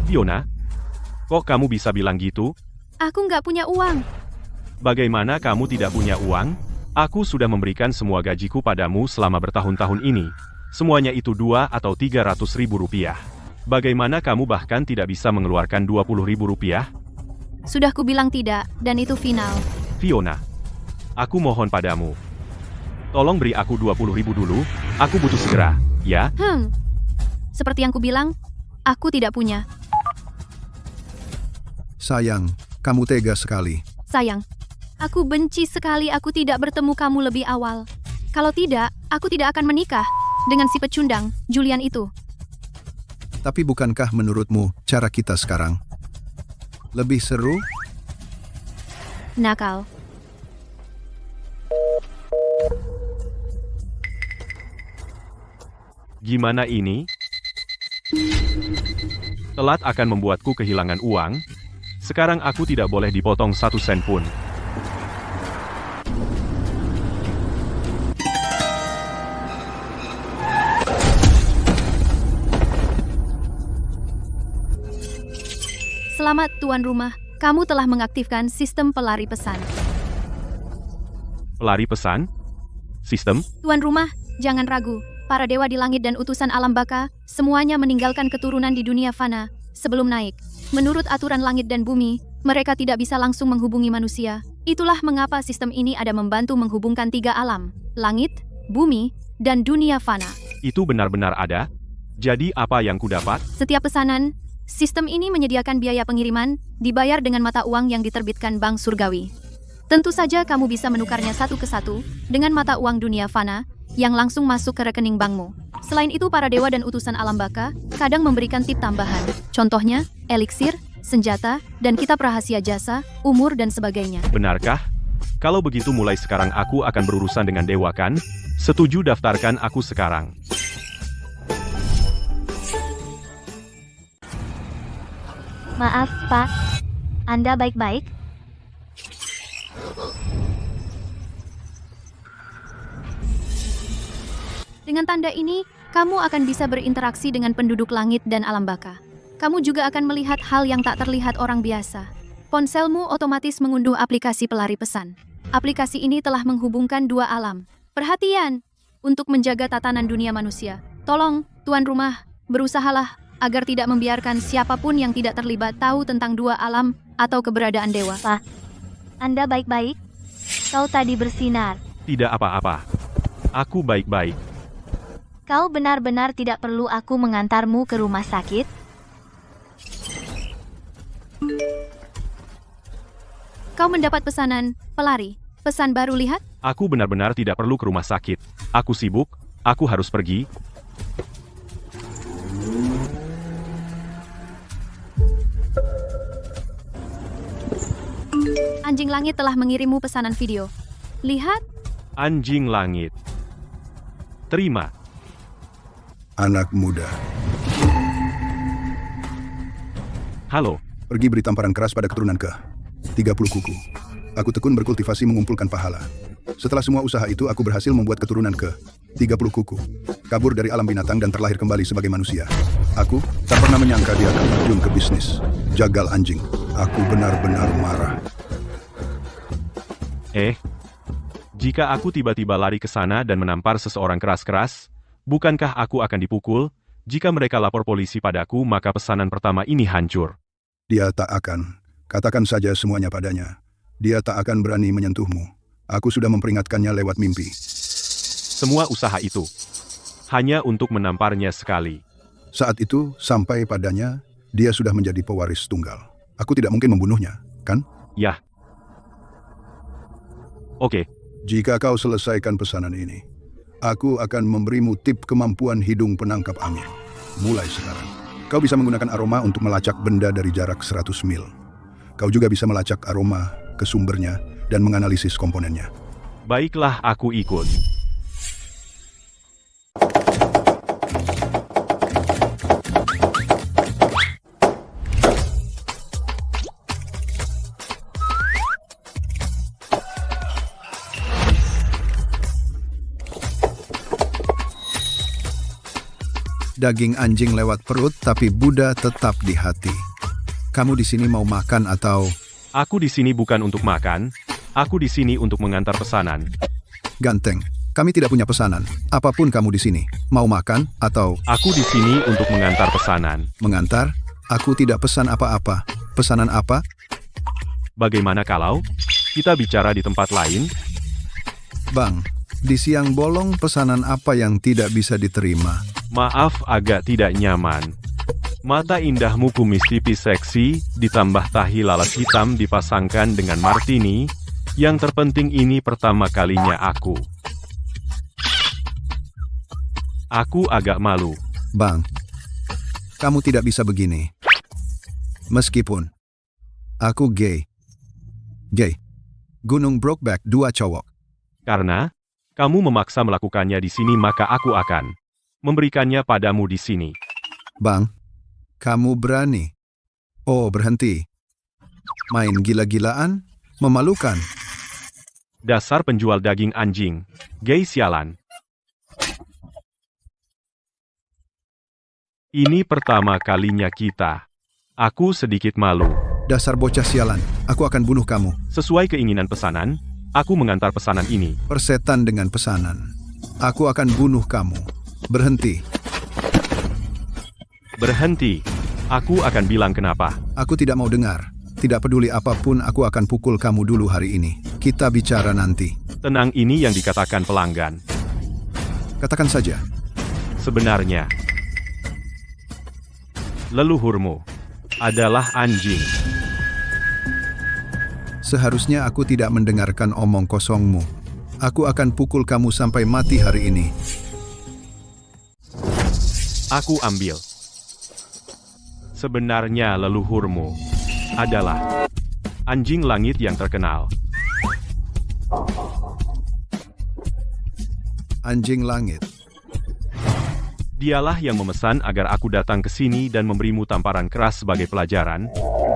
Fiona, kok kamu bisa bilang gitu? Aku nggak punya uang. Bagaimana kamu tidak punya uang? Aku sudah memberikan semua gajiku padamu selama bertahun-tahun ini. Semuanya itu 2 atau 300 ribu rupiah. Bagaimana kamu bahkan tidak bisa mengeluarkan 20 ribu rupiah? Sudah kubilang tidak, dan itu final. Fiona, aku mohon padamu. Tolong beri aku 20 ribu dulu, aku butuh segera, ya? Seperti yang kubilang, aku tidak punya. Sayang, kamu tega sekali. Sayang, aku benci sekali aku tidak bertemu kamu lebih awal. Kalau tidak, aku tidak akan menikah dengan si pecundang, Julian itu. Tapi bukankah menurutmu cara kita sekarang lebih seru? Nakal. Gimana ini? Telat akan membuatku kehilangan uang. Sekarang aku tidak boleh dipotong 1 sen pun. Selamat tuan rumah, kamu telah mengaktifkan sistem pelari pesan. Pelari pesan? Sistem? Tuan rumah, jangan ragu. Para dewa di langit dan utusan alam baka, semuanya meninggalkan keturunan di dunia fana sebelum naik. Menurut aturan langit dan bumi, mereka tidak bisa langsung menghubungi manusia. Itulah mengapa sistem ini ada membantu menghubungkan 3 alam, langit, bumi, dan dunia fana. Itu benar-benar ada? Jadi apa yang kudapat? Setiap pesanan, sistem ini menyediakan biaya pengiriman, dibayar dengan mata uang yang diterbitkan Bank Surgawi. Tentu saja kamu bisa menukarnya satu ke satu dengan mata uang dunia fana yang langsung masuk ke rekening bankmu. Selain itu, para dewa dan utusan alam baka kadang memberikan tip tambahan. Contohnya, eliksir, senjata, dan kitab rahasia jasa, umur, dan sebagainya. Benarkah? Kalau begitu mulai sekarang aku akan berurusan dengan dewa kan? Setuju, daftarkan aku sekarang. Maaf, Pak. Anda baik-baik? Dengan tanda ini, kamu akan bisa berinteraksi dengan penduduk langit dan alam baka. Kamu juga akan melihat hal yang tak terlihat orang biasa. Ponselmu otomatis mengunduh aplikasi pelari pesan. Aplikasi ini telah menghubungkan 2 alam. Perhatian! Untuk menjaga tatanan dunia manusia. Tolong, tuan rumah, berusahalah agar tidak membiarkan siapapun yang tidak terlibat tahu tentang 2 alam atau keberadaan dewa. Pak, Anda baik-baik? Kau tadi bersinar. Tidak apa-apa. Aku baik-baik. Kau benar-benar tidak perlu aku mengantarmu ke rumah sakit? Kau mendapat pesanan, pelari. Pesan baru, lihat. Aku benar-benar tidak perlu ke rumah sakit. Aku sibuk, aku harus pergi. Anjing langit telah mengirimmu pesanan video. Lihat. Anjing langit. Terima. Anak muda, Halo. pergi beri tamparan keras pada keturunan ke 30 kuku. Aku tekun berkultivasi mengumpulkan pahala. Setelah semua usaha itu, aku berhasil membuat keturunan ke 30 kuku. Kabur dari alam binatang dan terlahir kembali sebagai manusia. Aku tak pernah menyangka dia akan terjun ke bisnis. Jagal anjing. Aku benar-benar marah. Jika aku tiba-tiba lari ke sana dan menampar seseorang keras-keras, bukankah aku akan dipukul? Jika mereka lapor polisi padaku, maka pesanan pertama ini hancur. Dia tak akan. Katakan saja semuanya padanya. Dia tak akan berani menyentuhmu. Aku sudah memperingatkannya lewat mimpi. Semua usaha itu hanya untuk menamparnya sekali. Saat itu, sampai padanya, dia sudah menjadi pewaris tunggal. Aku tidak mungkin membunuhnya, kan? Yah. Oke. Jika kau selesaikan pesanan ini, aku akan memberimu tip kemampuan hidung penangkap angin. Mulai sekarang, kau bisa menggunakan aroma untuk melacak benda dari jarak 100 mil. Kau juga bisa melacak aroma ke sumbernya dan menganalisis komponennya. Baiklah, aku ikut. Daging anjing lewat perut, tapi Buddha tetap di hati. Kamu di sini mau makan atau... Aku di sini bukan untuk makan, aku di sini untuk mengantar pesanan. Ganteng, kami tidak punya pesanan. Apapun kamu di sini, mau makan atau... Aku di sini untuk mengantar pesanan. Mengantar? Aku tidak pesan apa-apa. Pesanan apa? Bagaimana kalau kita bicara di tempat lain? Bang, di siang bolong pesanan apa yang tidak bisa diterima? Maaf, agak tidak nyaman. Mata indahmu kumis tipis seksi, ditambah tahi lalat hitam dipasangkan dengan martini. Yang terpenting ini pertama kalinya aku. Aku agak malu. Bang, kamu tidak bisa begini. Meskipun aku gay. Gay. Gunung Brokeback 2 cowok. Karena kamu memaksa melakukannya di sini, maka aku akan memberikannya padamu di sini. Bang, kamu berani. Oh, berhenti. Main gila-gilaan, memalukan. Dasar penjual daging anjing. Gay sialan. Ini pertama kalinya kita. Aku sedikit malu. Dasar bocah sialan, aku akan bunuh kamu. Sesuai keinginan pesanan, aku mengantar pesanan ini. Persetan dengan pesanan. Aku akan bunuh kamu. Berhenti. Berhenti. Aku akan bilang kenapa. Aku tidak mau dengar. Tidak peduli apapun, aku akan pukul kamu dulu hari ini. Kita bicara nanti. Tenang, ini yang dikatakan pelanggan. Katakan saja. Sebenarnya, leluhurmu adalah anjing. Seharusnya aku tidak mendengarkan omong kosongmu. Aku akan pukul kamu sampai mati hari ini. Aku ambil. Sebenarnya leluhurmu adalah anjing langit yang terkenal. Anjing langit. Dialah yang memesan agar aku datang ke sini dan memberimu tamparan keras sebagai pelajaran.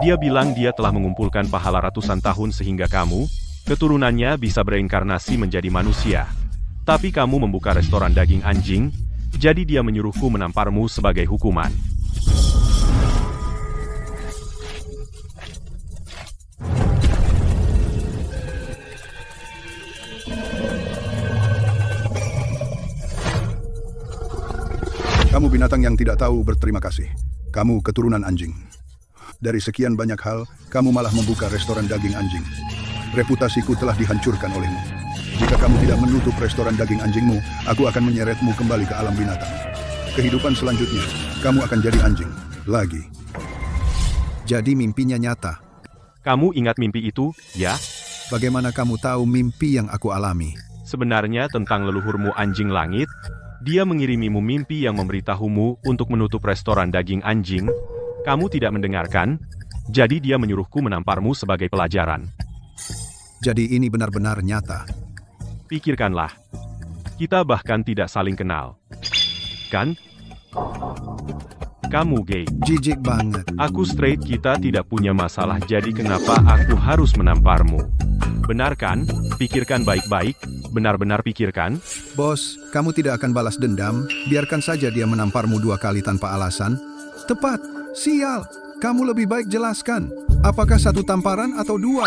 Dia bilang dia telah mengumpulkan pahala ratusan tahun sehingga kamu, keturunannya bisa bereinkarnasi menjadi manusia. Tapi kamu membuka restoran daging anjing, jadi dia menyuruhku menamparmu sebagai hukuman. Kamu binatang yang tidak tahu berterima kasih. Kamu keturunan anjing. Dari sekian banyak hal, kamu malah membuka restoran daging anjing. Reputasiku telah dihancurkan olehmu. Jika kamu tidak menutup restoran daging anjingmu, aku akan menyeretmu kembali ke alam binatang. Kehidupan selanjutnya, kamu akan jadi anjing. Lagi. Jadi mimpinya nyata. Kamu ingat mimpi itu, ya? Bagaimana kamu tahu mimpi yang aku alami? Sebenarnya tentang leluhurmu anjing langit, dia mengirimimu mimpi yang memberitahumu untuk menutup restoran daging anjing. Kamu tidak mendengarkan, jadi dia menyuruhku menamparmu sebagai pelajaran. Jadi ini benar-benar nyata. Pikirkanlah, kita bahkan tidak saling kenal. Kan? Kamu gay. Jijik banget. Aku straight, kita tidak punya masalah, jadi kenapa aku harus menamparmu? Benar kan? Pikirkan baik-baik, benar-benar pikirkan. Bos, kamu tidak akan balas dendam, biarkan saja dia menamparmu 2 kali tanpa alasan. Tepat, sial, kamu lebih baik jelaskan, apakah 1 tamparan atau 2?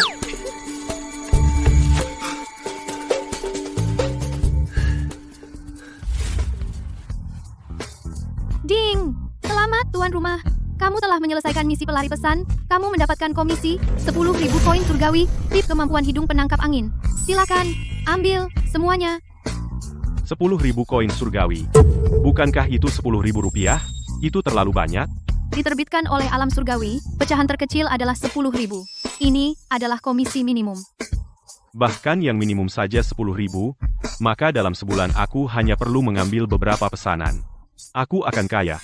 Ding! Selamat, tuan rumah. Kamu telah menyelesaikan misi pelari pesan. Kamu mendapatkan komisi 10.000 koin surgawi, tip kemampuan hidung penangkap angin. Silakan, ambil semuanya. 10.000 koin surgawi. Bukankah itu 10.000 rupiah? Itu terlalu banyak. Diterbitkan oleh alam surgawi, pecahan terkecil adalah 10.000. Ini adalah komisi minimum. Bahkan yang minimum saja 10.000, maka dalam sebulan aku hanya perlu mengambil beberapa pesanan. Aku akan kaya.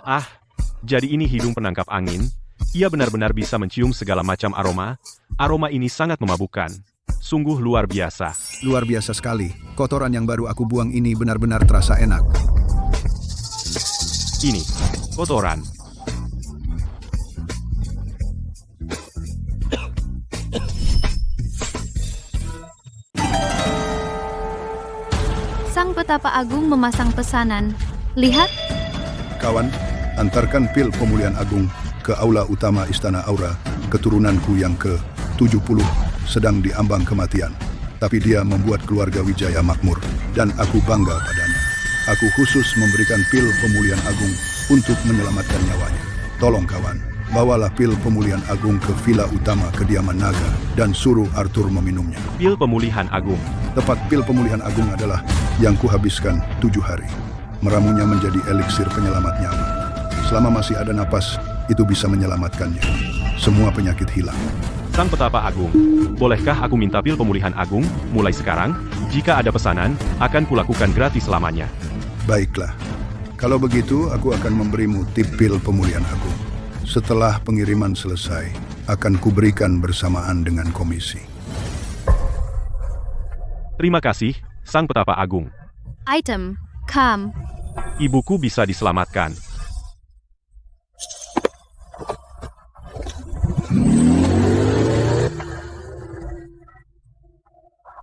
Ah, jadi ini hidung penangkap angin. Ia benar-benar bisa mencium segala macam aroma. Aroma ini sangat memabukkan. Sungguh luar biasa. Luar biasa sekali. Kotoran yang baru aku buang ini benar-benar terasa enak. Ini, kotoran. Sang petapa agung memasang pesanan. Lihat, Kawan, antarkan pil pemulihan agung ke aula utama Istana Aura. Keturunanku yang ke-70 sedang diambang kematian. Tapi dia membuat keluarga Wijaya makmur, dan aku bangga padanya. Aku khusus memberikan pil pemulihan agung untuk menyelamatkan nyawanya. Tolong kawan, bawalah pil pemulihan agung ke villa utama kediaman naga, dan suruh Arthur meminumnya. Pil pemulihan agung. Tepat pil pemulihan agung adalah yang kuhabiskan 7 hari. Meramunya menjadi eliksir penyelamat nyawa. Selama masih ada napas, itu bisa menyelamatkannya. Semua penyakit hilang. Sang petapa agung, bolehkah aku minta pil pemulihan agung mulai sekarang? Jika ada pesanan, akan kulakukan gratis selamanya. Baiklah. Kalau begitu, aku akan memberimu tip pil pemulihan agung. Setelah pengiriman selesai, akan kuberikan bersamaan dengan komisi. Terima kasih, Sang petapa agung. item, come. Ibuku bisa diselamatkan.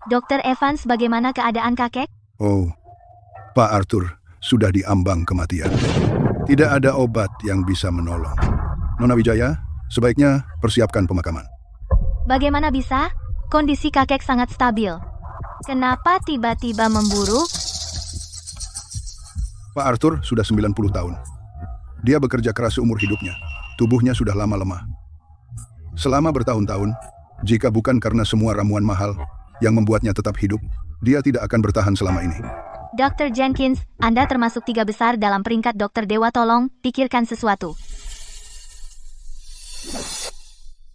Dokter Evans, bagaimana keadaan kakek? Oh, Pak Arthur sudah diambang kematian. Tidak ada obat yang bisa menolong. Nona Wijaya, sebaiknya persiapkan pemakaman. Bagaimana bisa? Kondisi kakek sangat stabil. Kenapa tiba-tiba memburuk? Pak Arthur sudah 90 tahun. Dia bekerja keras seumur hidupnya. Tubuhnya sudah lama lemah. Selama bertahun-tahun, jika bukan karena semua ramuan mahal yang membuatnya tetap hidup, dia tidak akan bertahan selama ini. Dr. Jenkins, Anda termasuk 3 besar dalam peringkat dokter dewa, tolong pikirkan sesuatu.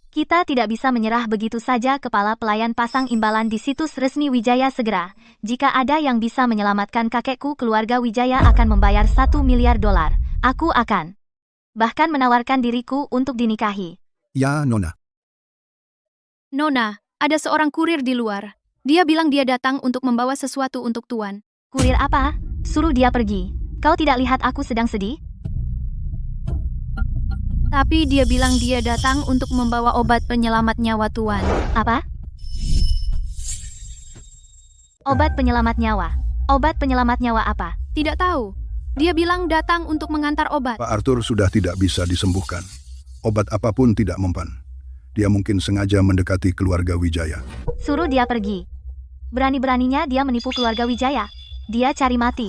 Kita tidak bisa menyerah begitu saja. Kepala pelayan pasang imbalan di situs resmi Wijaya segera. Jika ada yang bisa menyelamatkan kakekku, keluarga Wijaya akan membayar $1 miliar. Aku akan bahkan menawarkan diriku untuk dinikahi. Ya, Nona. Nona, ada seorang kurir di luar. Dia bilang dia datang untuk membawa sesuatu untuk Tuan. Kurir apa? Suruh dia pergi. Kau tidak lihat aku sedang sedih? Tapi dia bilang dia datang untuk membawa obat penyelamat nyawa Tuan. Apa? Obat penyelamat nyawa. Obat penyelamat nyawa apa? Tidak tahu. Dia bilang datang untuk mengantar obat. Pak Arthur sudah tidak bisa disembuhkan. Obat apapun tidak mempan. Dia mungkin sengaja mendekati keluarga Wijaya. Suruh dia pergi. Berani-beraninya dia menipu keluarga Wijaya. Dia cari mati.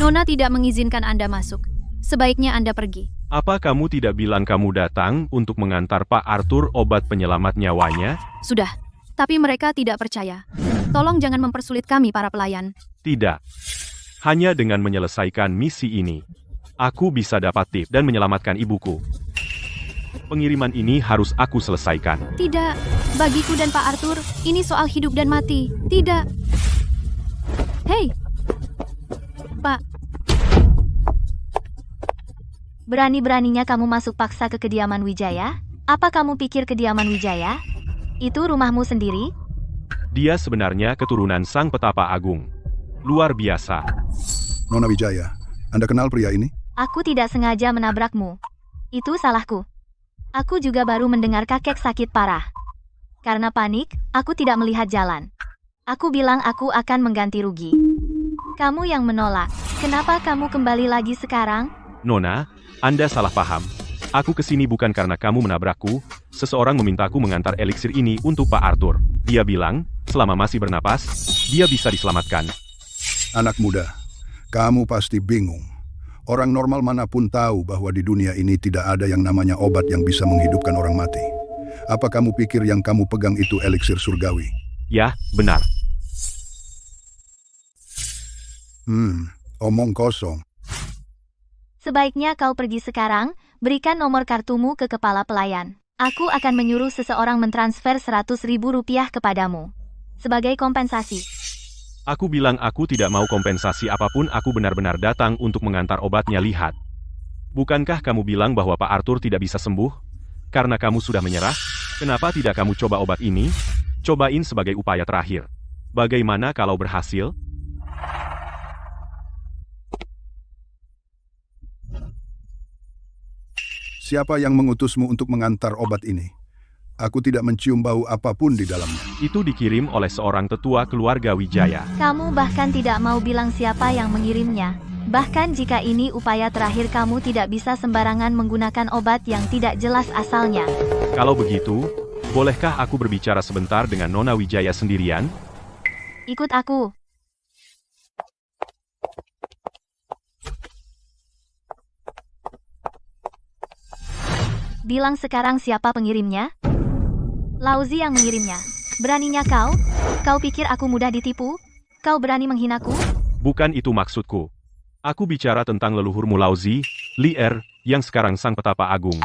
Nona tidak mengizinkan Anda masuk. Sebaiknya Anda pergi. Apa kamu tidak bilang kamu datang untuk mengantar Pak Arthur obat penyelamat nyawanya? Sudah. Tapi mereka tidak percaya. Tolong jangan mempersulit kami para pelayan. Tidak. Hanya dengan menyelesaikan misi ini, aku bisa dapat tip dan menyelamatkan ibuku. Pengiriman ini harus aku selesaikan. Tidak. Bagiku dan Pak Arthur, ini soal hidup dan mati. Tidak. Hei. Pak. Berani-beraninya kamu masuk paksa ke kediaman Wijaya? Apa kamu pikir kediaman Wijaya itu rumahmu sendiri? Dia sebenarnya keturunan Sang Petapa Agung. Luar biasa. Nona Wijaya, Anda kenal pria ini? Aku tidak sengaja menabrakmu. Itu salahku. Aku juga baru mendengar kakek sakit parah. Karena panik, aku tidak melihat jalan. Aku bilang aku akan mengganti rugi. Kamu yang menolak. Kenapa kamu kembali lagi sekarang? Nona, Anda salah paham. Aku kesini bukan karena kamu menabrakku. Seseorang memintaku mengantar eliksir ini untuk Pak Arthur. Dia bilang, selama masih bernapas, dia bisa diselamatkan. Anak muda, kamu pasti bingung. Orang normal manapun tahu bahwa di dunia ini tidak ada yang namanya obat yang bisa menghidupkan orang mati. Apa kamu pikir yang kamu pegang itu eliksir surgawi? Ya, benar. Omong kosong. Sebaiknya kau pergi sekarang, berikan nomor kartumu ke kepala pelayan. Aku akan menyuruh seseorang mentransfer Rp100.000 kepadamu. Sebagai kompensasi. Aku bilang aku tidak mau kompensasi apapun, aku benar-benar datang untuk mengantar obatnya. Lihat. Bukankah kamu bilang bahwa Pak Arthur tidak bisa sembuh? Karena kamu sudah menyerah? Kenapa tidak kamu coba obat ini? Cobain sebagai upaya terakhir. Bagaimana kalau berhasil? Siapa yang mengutusmu untuk mengantar obat ini? Aku tidak mencium bau apapun di dalamnya. Itu dikirim oleh seorang tetua keluarga Wijaya. Kamu bahkan tidak mau bilang siapa yang mengirimnya. Bahkan jika ini upaya terakhir, kamu tidak bisa sembarangan menggunakan obat yang tidak jelas asalnya. Kalau begitu, bolehkah aku berbicara sebentar dengan Nona Wijaya sendirian? Ikut aku. Bilang sekarang siapa pengirimnya? Lauzi yang mengirimnya. Beraninya kau? Kau pikir aku mudah ditipu? Kau berani menghinaku? Bukan itu maksudku. Aku bicara tentang leluhurmu Lauzi, Li Er, yang sekarang sang petapa agung.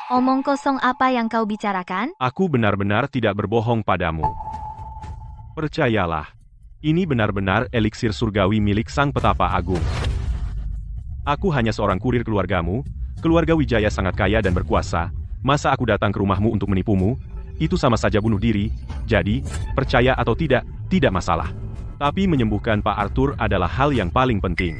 Omong kosong apa yang kau bicarakan? Aku benar-benar tidak berbohong padamu. Percayalah, ini benar-benar eliksir surgawi milik sang petapa agung. Aku hanya seorang kurir keluargamu, keluarga Wijaya sangat kaya dan berkuasa, masa aku datang ke rumahmu untuk menipumu? Itu sama saja bunuh diri, jadi, percaya atau tidak masalah. Tapi menyembuhkan Pak Arthur adalah hal yang paling penting.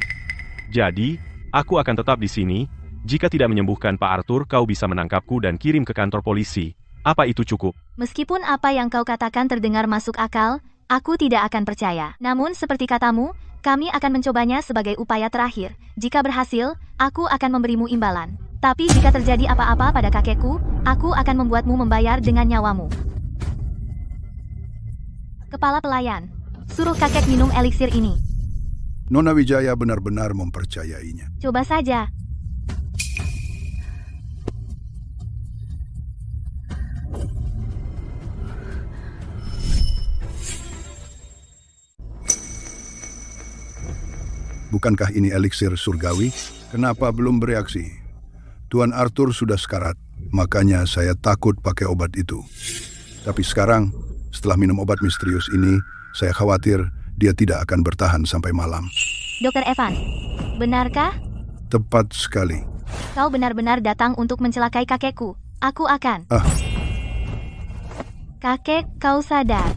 Jadi, aku akan tetap di sini. Jika tidak menyembuhkan Pak Arthur, kau bisa menangkapku dan kirim ke kantor polisi. Apa itu cukup? Meskipun apa yang kau katakan terdengar masuk akal, aku tidak akan percaya. Namun seperti katamu, kami akan mencobanya sebagai upaya terakhir. Jika berhasil, aku akan memberimu imbalan. Tapi jika terjadi apa-apa pada kakekku, aku akan membuatmu membayar dengan nyawamu. Kepala pelayan, suruh kakek minum eliksir ini. Nona Wijaya benar-benar mempercayainya. Coba saja. Bukankah ini eliksir surgawi? Kenapa belum bereaksi? Tuan Arthur sudah sekarat, makanya saya takut pakai obat itu. Tapi sekarang, setelah minum obat misterius ini, saya khawatir dia tidak akan bertahan sampai malam. Dr. Evans, benarkah? Tepat sekali. Kau benar-benar datang untuk mencelakai kakekku. Aku akan. Kakek, kau sadar.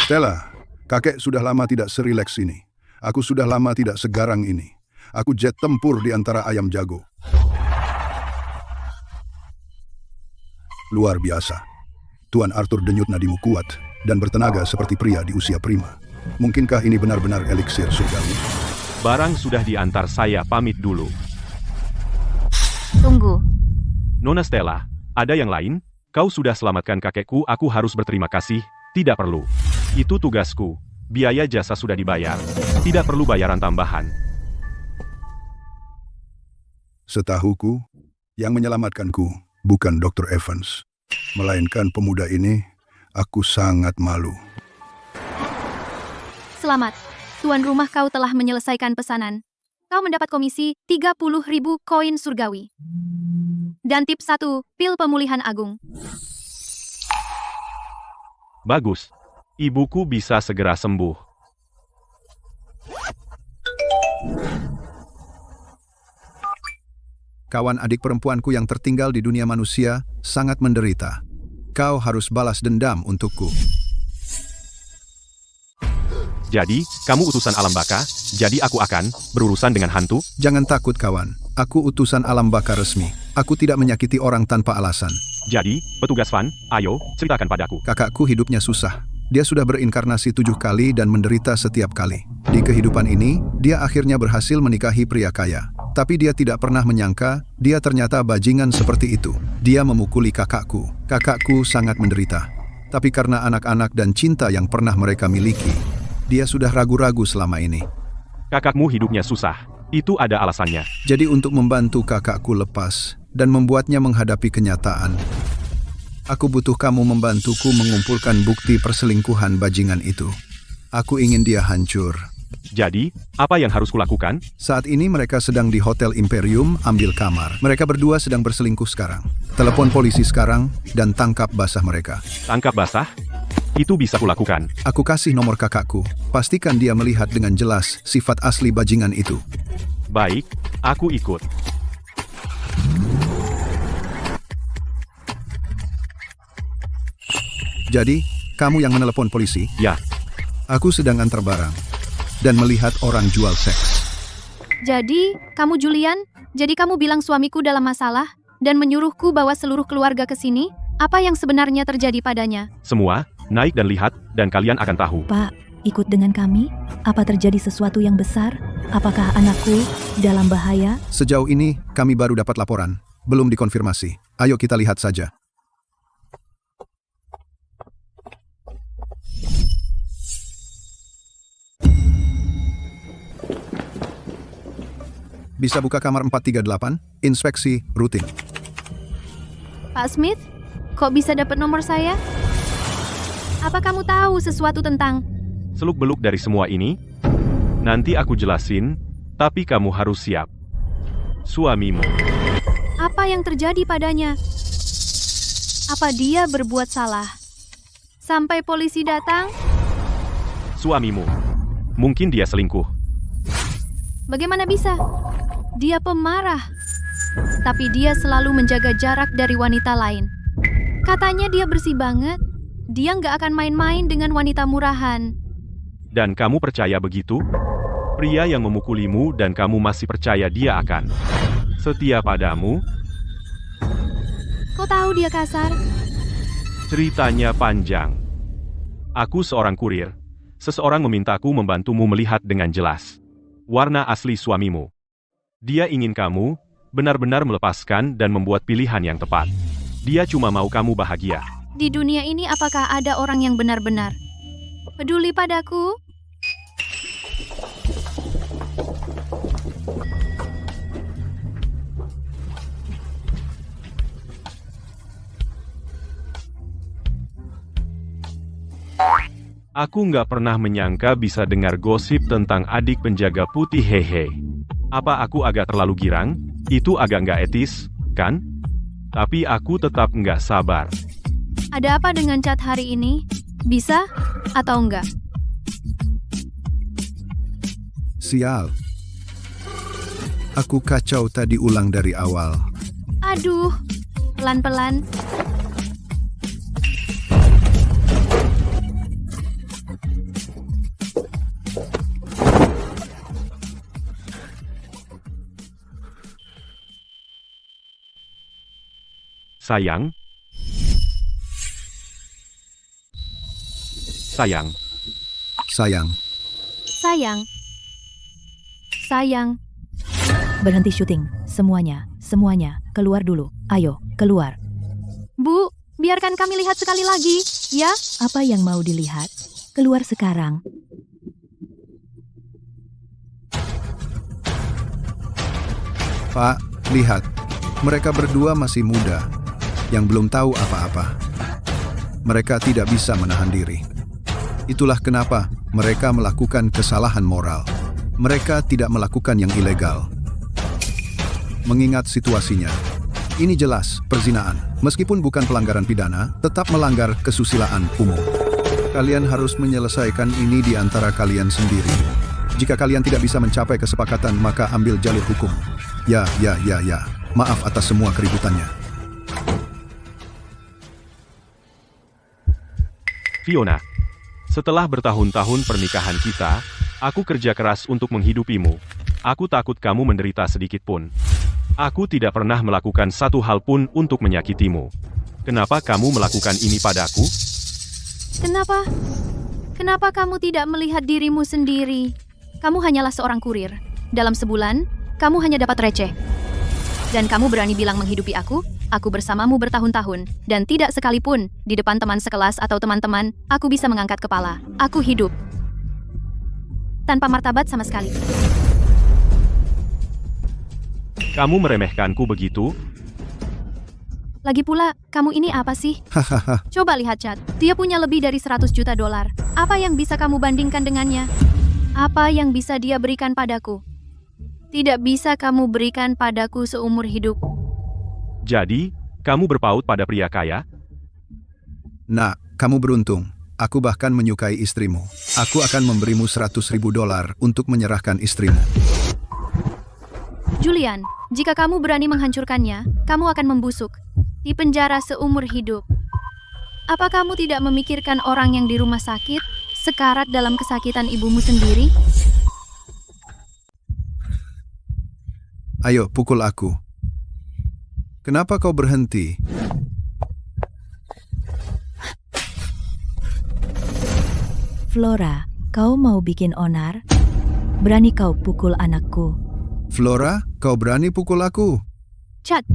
Stella, kakek sudah lama tidak serileks ini. Aku sudah lama tidak segarang ini. Aku jet tempur di antara ayam jago. Luar biasa. Tuan Arthur denyut nadimu kuat dan bertenaga seperti pria di usia prima. Mungkinkah ini benar-benar eliksir surgawi? Barang sudah diantar, saya pamit dulu. Tunggu. Nona Stella, ada yang lain? Kau sudah selamatkan kakekku, aku harus berterima kasih. Tidak perlu. Itu tugasku. Biaya jasa sudah dibayar. Tidak perlu bayaran tambahan. Setahuku, yang menyelamatkanku bukan Dr. Evans, melainkan pemuda ini. Aku sangat malu. Selamat. Tuan rumah kau telah menyelesaikan pesanan. Kau mendapat komisi 30.000 koin surgawi. Dan tip 1, pil pemulihan agung. Bagus. Ibuku bisa segera sembuh. Kawan adik perempuanku yang tertinggal di dunia manusia sangat menderita. Kau harus balas dendam untukku. Jadi, kamu utusan alam baka, jadi aku akan berurusan dengan hantu? Jangan takut kawan, aku utusan alam baka resmi. Aku tidak menyakiti orang tanpa alasan. Jadi, petugas Van, ayo, ceritakan padaku. Kakakku hidupnya susah. Dia sudah berinkarnasi 7 kali dan menderita setiap kali. Di kehidupan ini, dia akhirnya berhasil menikahi pria kaya. Tapi dia tidak pernah menyangka, dia ternyata bajingan seperti itu. Dia memukuli kakakku. Kakakku sangat menderita. Tapi karena anak-anak dan cinta yang pernah mereka miliki, dia sudah ragu-ragu selama ini. Kakakmu hidupnya susah. Itu ada alasannya. Jadi untuk membantu kakakku lepas dan membuatnya menghadapi kenyataan, aku butuh kamu membantuku mengumpulkan bukti perselingkuhan bajingan itu. Aku ingin dia hancur. Jadi, apa yang harus kulakukan? Saat ini mereka sedang di Hotel Imperium ambil kamar. Mereka berdua sedang berselingkuh sekarang. Telepon polisi sekarang dan tangkap basah mereka. Tangkap basah? Itu bisa kulakukan. Aku kasih nomor kakakku. Pastikan dia melihat dengan jelas sifat asli bajingan itu. Baik, aku ikut. Jadi, kamu yang menelepon polisi? Ya. Aku sedang antar barang dan melihat orang jual seks. Jadi, kamu Julian? Jadi kamu bilang suamiku dalam masalah dan menyuruhku bawa seluruh keluarga ke sini? Apa yang sebenarnya terjadi padanya? Semua, naik dan lihat, dan kalian akan tahu. Pak, ikut dengan kami? Apa terjadi sesuatu yang besar? Apakah anakku dalam bahaya? Sejauh ini, kami baru dapat laporan. Belum dikonfirmasi. Ayo kita lihat saja. Bisa buka kamar 438, inspeksi rutin. Pak Smith, kok bisa dapat nomor saya? Apa kamu tahu sesuatu tentang... Seluk-beluk dari semua ini, nanti aku jelasin, tapi kamu harus siap. Suamimu. Apa yang terjadi padanya? Apa dia berbuat salah? Sampai polisi datang? Suamimu. Mungkin dia selingkuh. Bagaimana bisa? Dia pemarah. Tapi dia selalu menjaga jarak dari wanita lain. Katanya dia bersih banget. Dia nggak akan main-main dengan wanita murahan. Dan kamu percaya begitu? Pria yang memukulimu dan kamu masih percaya dia akan setia padamu? Kau tahu dia kasar? Ceritanya panjang. Aku seorang kurir. Seseorang memintaku membantumu melihat dengan jelas warna asli suamimu. Dia ingin kamu benar-benar melepaskan dan membuat pilihan yang tepat. Dia cuma mau kamu bahagia. Di dunia ini apakah ada orang yang benar-benar peduli padaku? Aku nggak pernah menyangka bisa dengar gosip tentang adik penjaga putih hehe. Apa aku agak terlalu girang? Itu agak nggak etis, kan? Tapi aku tetap nggak sabar. Ada apa dengan chat hari ini? Bisa atau enggak? Sial. Aku kacau tadi ulang dari awal. Aduh, pelan-pelan. Sayang. Sayang. Sayang. Sayang. Sayang. Berhenti syuting. Semuanya. Keluar dulu. Ayo, keluar. Bu, biarkan kami lihat sekali lagi, ya? Apa yang mau dilihat? Keluar sekarang. Pak, lihat. Mereka berdua masih muda, yang belum tahu apa-apa. Mereka tidak bisa menahan diri. Itulah kenapa mereka melakukan kesalahan moral. Mereka tidak melakukan yang ilegal. Mengingat situasinya, ini jelas perzinaan. Meskipun bukan pelanggaran pidana, tetap melanggar kesusilaan umum. Kalian harus menyelesaikan ini di antara kalian sendiri. Jika kalian tidak bisa mencapai kesepakatan, maka ambil jalur hukum. Ya. Maaf atas semua keributannya. Fiona, setelah bertahun-tahun pernikahan kita, aku kerja keras untuk menghidupimu. Aku takut kamu menderita sedikit pun. Aku tidak pernah melakukan satu hal pun untuk menyakitimu. Kenapa kamu melakukan ini padaku? Kenapa? Kenapa kamu tidak melihat dirimu sendiri? Kamu hanyalah seorang kurir. Dalam sebulan, kamu hanya dapat receh. Dan kamu berani bilang menghidupi aku bersamamu bertahun-tahun, dan tidak sekalipun, di depan teman sekelas atau teman-teman, aku bisa mengangkat kepala. Aku hidup. Tanpa martabat sama sekali. Kamu meremehkanku begitu? Lagi pula, kamu ini apa sih? Hahaha. Coba lihat chat. Dia punya lebih dari 100 juta dolar. Apa yang bisa kamu bandingkan dengannya? Apa yang bisa dia berikan padaku? Tidak bisa kamu berikan padaku seumur hidup. Jadi, kamu berpaut pada pria kaya? Nak, kamu beruntung. Aku bahkan menyukai istrimu. Aku akan memberimu $100.000 untuk menyerahkan istrimu. Julian, jika kamu berani menghancurkannya, kamu akan membusuk. Di penjara seumur hidup. Apa kamu tidak memikirkan orang yang di rumah sakit, sekarat dalam kesakitan ibumu sendiri? Ayo, pukul aku. Kenapa kau berhenti? Flora, kau mau bikin onar? Berani kau pukul anakku? Flora, kau berani pukul aku? Chad,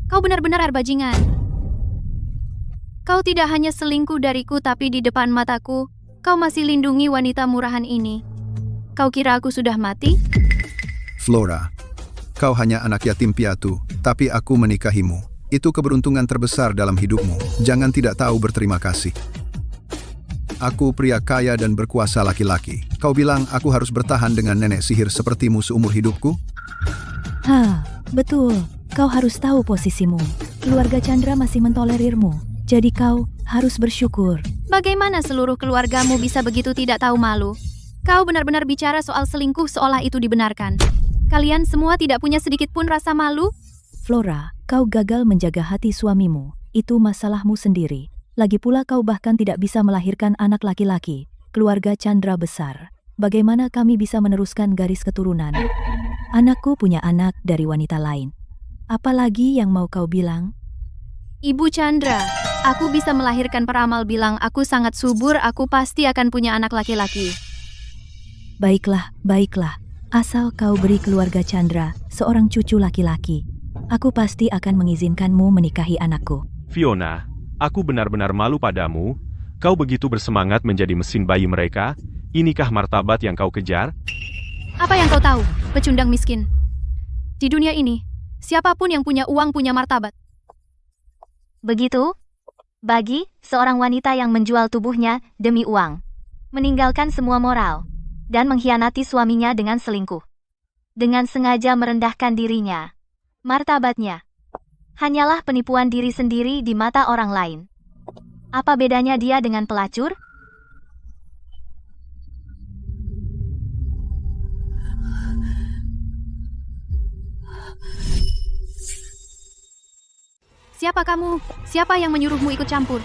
kau benar-benar bajingan. Kau tidak hanya selingkuh dariku tapi di depan mataku, kau masih lindungi wanita murahan ini. Kau kira aku sudah mati? Flora, kau hanya anak yatim piatu, tapi aku menikahimu. Itu keberuntungan terbesar dalam hidupmu. Jangan tidak tahu berterima kasih. Aku pria kaya dan berkuasa laki-laki. Kau bilang aku harus bertahan dengan nenek sihir sepertimu seumur hidupku? Betul. Kau harus tahu posisimu. Keluarga Chandra masih mentolerirmu. Jadi kau harus bersyukur. Bagaimana seluruh keluargamu bisa begitu tidak tahu malu? Kau benar-benar bicara soal selingkuh seolah itu dibenarkan. Kalian semua tidak punya sedikit pun rasa malu? Flora, kau gagal menjaga hati suamimu. Itu masalahmu sendiri. Lagi pula kau bahkan tidak bisa melahirkan anak laki-laki. Keluarga Chandra besar. Bagaimana kami bisa meneruskan garis keturunan? Anakku punya anak dari wanita lain. Apalagi yang mau kau bilang? Ibu Chandra, aku bisa melahirkan peramal bilang aku sangat subur, aku pasti akan punya anak laki-laki. Baiklah. Asal kau beri keluarga Chandra seorang cucu laki-laki. Aku pasti akan mengizinkanmu menikahi anakku. Fiona, aku benar-benar malu padamu. Kau begitu bersemangat menjadi mesin bayi mereka. Inikah martabat yang kau kejar? Apa yang kau tahu, pecundang miskin? Di dunia ini, siapapun yang punya uang punya martabat. Begitu? Bagi seorang wanita yang menjual tubuhnya demi uang, meninggalkan semua moral, dan mengkhianati suaminya dengan selingkuh, dengan sengaja merendahkan dirinya, martabatnya, hanyalah penipuan diri sendiri di mata orang lain. Apa bedanya dia dengan pelacur? Siapa kamu? Siapa yang menyuruhmu ikut campur?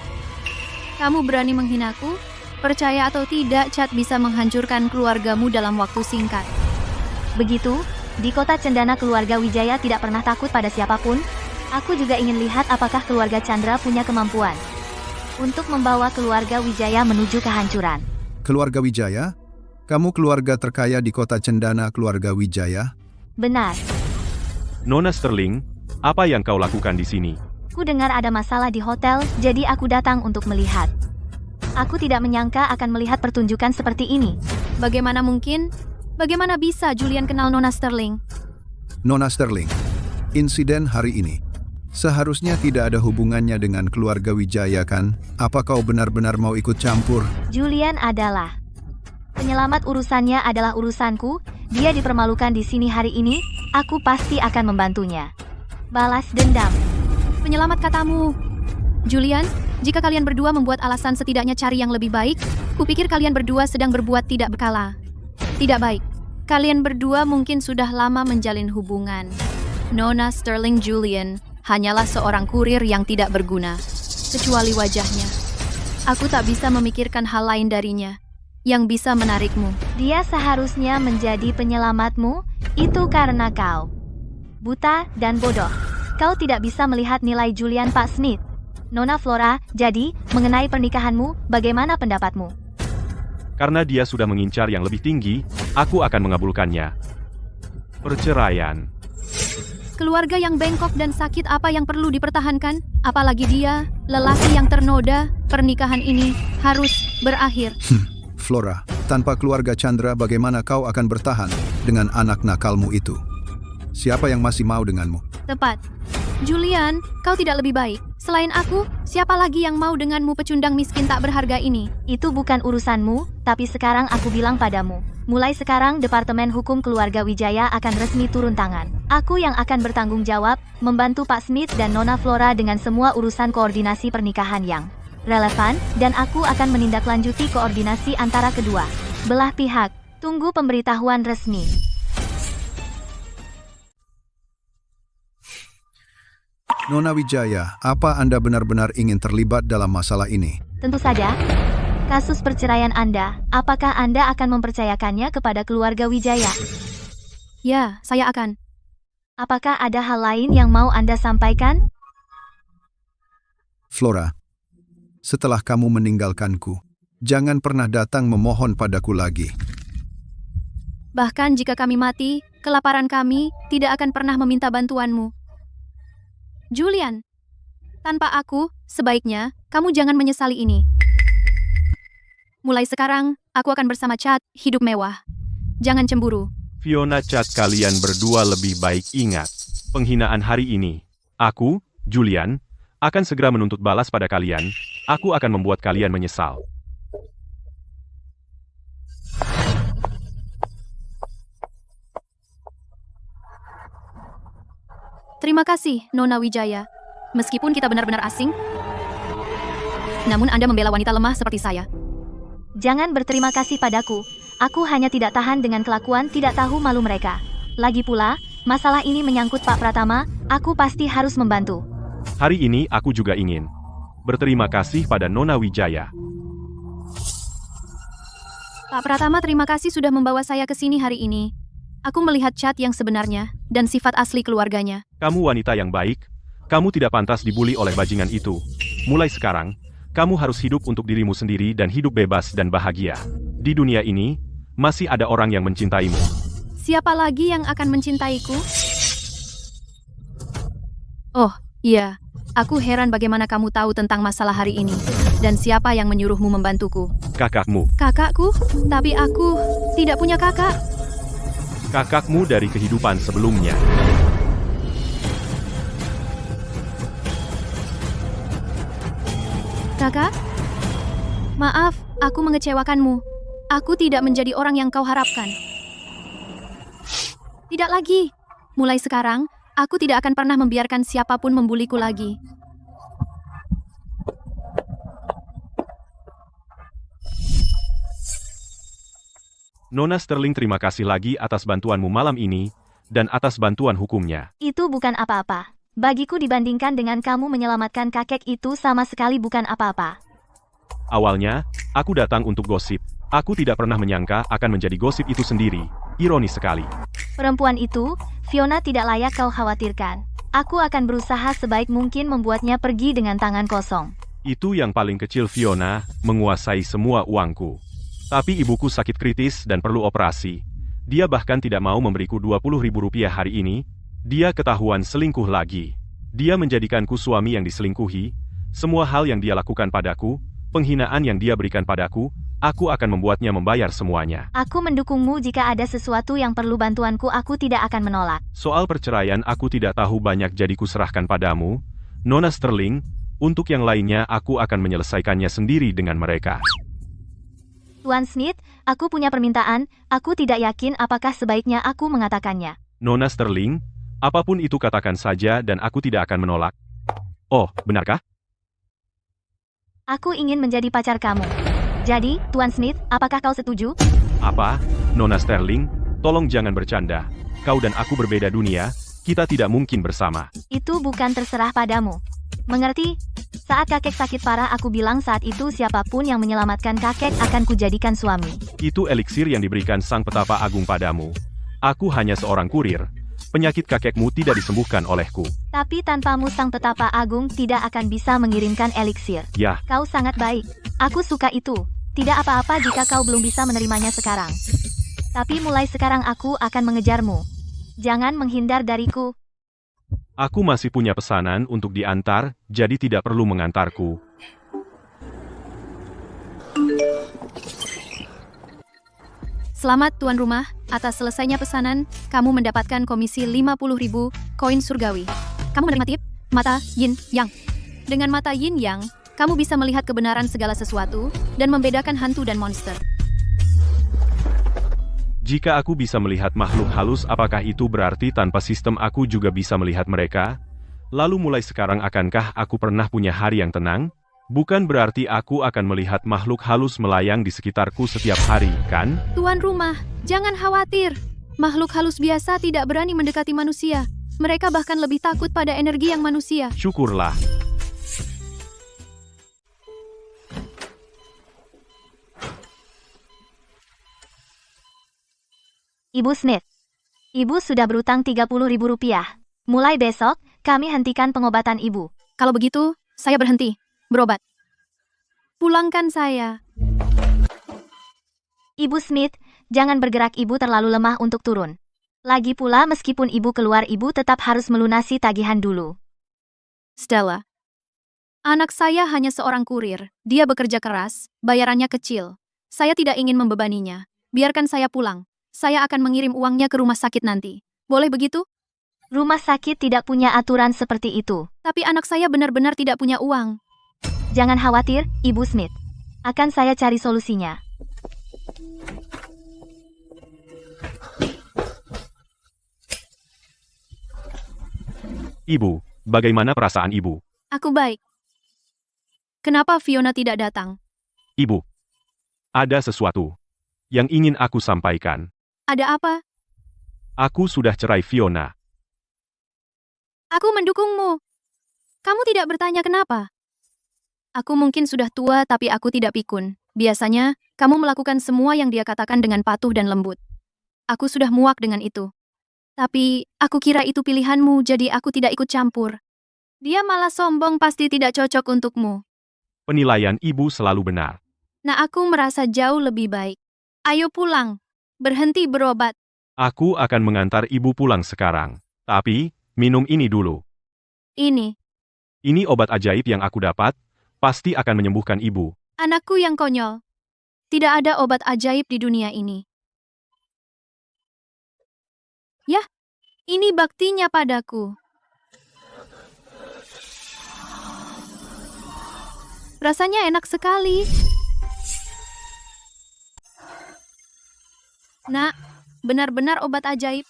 Kamu berani menghinaku? Percaya atau tidak, Chad bisa menghancurkan keluargamu dalam waktu singkat. Begitu, di kota Cendana keluarga Wijaya tidak pernah takut pada siapapun. Aku juga ingin lihat apakah keluarga Chandra punya kemampuan untuk membawa keluarga Wijaya menuju kehancuran. Keluarga Wijaya? Kamu keluarga terkaya di kota Cendana, keluarga Wijaya? Benar, Nona Sterling, apa yang kau lakukan di sini? ku dengar ada masalah di hotel, jadi aku datang untuk melihat. Aku tidak menyangka akan melihat pertunjukan seperti ini. Bagaimana mungkin? Bagaimana bisa Julian kenal Nona Sterling? Nona Sterling, insiden hari ini seharusnya tidak ada hubungannya dengan keluarga Wijaya kan? Apa kau benar-benar mau ikut campur? Julian adalah penyelamat, urusannya adalah urusanku. Dia dipermalukan di sini hari ini, aku pasti akan membantunya. Balas dendam. Penyelamat katamu. Julian, jika kalian berdua membuat alasan setidaknya cari yang lebih baik, kupikir kalian berdua sedang berbuat tidak berkala. Tidak baik. Kalian berdua mungkin sudah lama menjalin hubungan. Nona Sterling Julian hanyalah seorang kurir yang tidak berguna, kecuali wajahnya. Aku tak bisa memikirkan hal lain darinya yang bisa menarikmu. Dia seharusnya menjadi penyelamatmu, itu karena kau buta dan bodoh. Kau tidak bisa melihat nilai Julian, Pak Smith. Nona Flora, jadi, mengenai pernikahanmu, bagaimana pendapatmu? Karena dia sudah mengincar yang lebih tinggi, aku akan mengabulkannya. Perceraian. Keluarga yang bengkok dan sakit apa yang perlu dipertahankan? Apalagi dia, lelaki yang ternoda, pernikahan ini harus berakhir. Flora, tanpa keluarga Chandra bagaimana kau akan bertahan dengan anak nakalmu itu? Siapa yang masih mau denganmu? Tepat. Julian, kau tidak lebih baik. Selain aku, siapa lagi yang mau denganmu, pecundang miskin tak berharga ini? Itu bukan urusanmu, tapi sekarang aku bilang padamu. Mulai sekarang Departemen Hukum Keluarga Wijaya akan resmi turun tangan. Aku yang akan bertanggung jawab, membantu Pak Smith dan Nona Flora dengan semua urusan koordinasi pernikahan yang relevan, dan aku akan menindaklanjuti koordinasi antara kedua belah pihak. Tunggu pemberitahuan resmi. Nona Wijaya, apa Anda benar-benar ingin terlibat dalam masalah ini? Tentu saja. Kasus perceraian Anda, apakah Anda akan mempercayakannya kepada keluarga Wijaya? Ya, saya akan. Apakah ada hal lain yang mau Anda sampaikan? Flora, setelah kamu meninggalkanku, Jangan pernah datang memohon padaku lagi. Bahkan jika kami mati, kelaparan kami tidak akan pernah meminta bantuanmu. Julian, tanpa aku, sebaiknya kamu jangan menyesali ini. Mulai sekarang, aku akan bersama Chad, hidup mewah. Jangan cemburu. Fiona, Chad, kalian berdua lebih baik ingat. Penghinaan hari ini. Aku, Julian, akan segera menuntut balas pada kalian. Aku akan membuat kalian menyesal. Terima kasih, Nona Wijaya. Meskipun kita benar-benar asing, namun Anda membela wanita lemah seperti saya. Jangan berterima kasih padaku. Aku hanya tidak tahan dengan kelakuan tidak tahu malu mereka. Lagi pula, masalah ini menyangkut Pak Pratama, aku pasti harus membantu. Hari ini aku juga ingin berterima kasih pada Nona Wijaya. Pak Pratama, terima kasih sudah membawa saya ke sini hari ini. Aku melihat Chad yang sebenarnya dan sifat asli keluarganya. Kamu wanita yang baik. Kamu tidak pantas dibuli oleh bajingan itu. Mulai sekarang, kamu harus hidup untuk dirimu sendiri dan hidup bebas dan bahagia. Di dunia ini, masih ada orang yang mencintaimu. Siapa lagi yang akan mencintaiku? Oh, iya. Aku heran bagaimana kamu tahu tentang masalah hari ini. Dan siapa yang menyuruhmu membantuku? Kakakmu. Kakakku? Tapi aku tidak punya kakak. Kakakmu dari kehidupan sebelumnya. Kakak? Maaf, aku mengecewakanmu. Aku tidak menjadi orang yang kau harapkan. Tidak lagi. Mulai sekarang, aku tidak akan pernah membiarkan siapapun membuliku lagi. Nona Sterling, terima kasih lagi atas bantuanmu malam ini, dan atas bantuan hukumnya. Itu bukan apa-apa. Bagiku dibandingkan dengan kamu menyelamatkan kakek itu sama sekali bukan apa-apa. Awalnya, aku datang untuk gosip. Aku tidak pernah menyangka akan menjadi gosip itu sendiri. Ironis sekali. Perempuan itu, Fiona tidak layak kau khawatirkan. Aku akan berusaha sebaik mungkin membuatnya pergi dengan tangan kosong. Itu yang paling kecil. Fiona menguasai semua uangku. Tapi ibuku sakit kritis dan perlu operasi. Dia bahkan tidak mau memberiku Rp20.000 hari ini. Dia ketahuan selingkuh lagi. Dia menjadikanku suami yang diselingkuhi. Semua hal yang dia lakukan padaku, penghinaan yang dia berikan padaku, aku akan membuatnya membayar semuanya. Aku mendukungmu jika ada sesuatu yang perlu bantuanku, aku tidak akan menolak. Soal perceraian aku tidak tahu banyak, jadi kuserahkan padamu, Nona Sterling. Untuk yang lainnya aku akan menyelesaikannya sendiri dengan mereka. Tuan Smith, aku punya permintaan. Aku tidak yakin apakah sebaiknya aku mengatakannya. Nona Sterling, apapun itu katakan saja dan aku tidak akan menolak. Oh, benarkah? Aku ingin menjadi pacar kamu. Jadi, Tuan Smith, apakah kau setuju? Apa? Nona Sterling, tolong jangan bercanda. Kau dan aku berbeda dunia, kita tidak mungkin bersama. Itu bukan terserah padamu. Mengerti? Saat kakek sakit parah, aku bilang saat itu siapapun yang menyelamatkan kakek akan kujadikan suami. Itu eliksir yang diberikan Sang Petapa Agung padamu. Aku hanya seorang kurir. Penyakit kakekmu tidak disembuhkan olehku. Tapi tanpamu Sang Petapa Agung tidak akan bisa mengirimkan eliksir. Ya, Kau sangat baik. Aku suka itu. Tidak apa-apa jika kau belum bisa menerimanya sekarang. Tapi mulai sekarang aku akan mengejarmu. Jangan menghindar dariku. aku masih punya pesanan untuk diantar, jadi tidak perlu mengantarku. Selamat tuan rumah, atas selesainya pesanan, kamu mendapatkan komisi 50.000 koin surgawi. Kamu menerima tip, mata yin yang. Dengan mata yin yang, kamu bisa melihat kebenaran segala sesuatu, dan membedakan hantu dan monster. Jika aku bisa melihat makhluk halus, apakah itu berarti tanpa sistem aku juga bisa melihat mereka? Lalu mulai sekarang akankah aku pernah punya hari yang tenang? Bukan berarti aku akan melihat makhluk halus melayang di sekitarku setiap hari, kan? Tuan rumah, jangan khawatir. Makhluk halus biasa tidak berani mendekati manusia. Mereka bahkan lebih takut pada energi yang manusia. Syukurlah. Ibu Smith. Ibu sudah berutang Rp30.000. Mulai besok, kami hentikan pengobatan ibu. Kalau begitu, saya berhenti berobat. Pulangkan saya. Ibu Smith, jangan bergerak, ibu terlalu lemah untuk turun. Lagi pula meskipun ibu keluar, ibu tetap harus melunasi tagihan dulu. Stella. Anak saya hanya seorang kurir. Dia bekerja keras, bayarannya kecil. Saya tidak ingin membebaninya. Biarkan saya pulang. Saya akan mengirim uangnya ke rumah sakit nanti. Boleh begitu? Rumah sakit tidak punya aturan seperti itu. Tapi anak saya benar-benar tidak punya uang. Jangan khawatir, Ibu Smith. Akan saya cari solusinya. Ibu, bagaimana perasaan ibu? Aku baik. Kenapa Fiona tidak datang? Ibu, ada sesuatu yang ingin aku sampaikan. Ada apa? Aku sudah cerai Fiona. Aku mendukungmu. Kamu tidak bertanya kenapa? Aku mungkin sudah tua tapi aku tidak pikun. Biasanya, kamu melakukan semua yang dia katakan dengan patuh dan lembut. Aku sudah muak dengan itu. Tapi, aku kira itu pilihanmu, jadi aku tidak ikut campur. Dia malah sombong, pasti tidak cocok untukmu. Penilaian ibu selalu benar. Nah, aku merasa jauh lebih baik. Ayo pulang. Berhenti berobat. Aku akan mengantar ibu pulang sekarang. Tapi, minum ini dulu. Ini, Ini obat ajaib yang aku dapat, pasti akan menyembuhkan ibu. anakku yang konyol. Tidak ada obat ajaib di dunia ini. Yah, ini baktinya padaku. Rasanya enak sekali. Nak, benar-benar obat ajaib.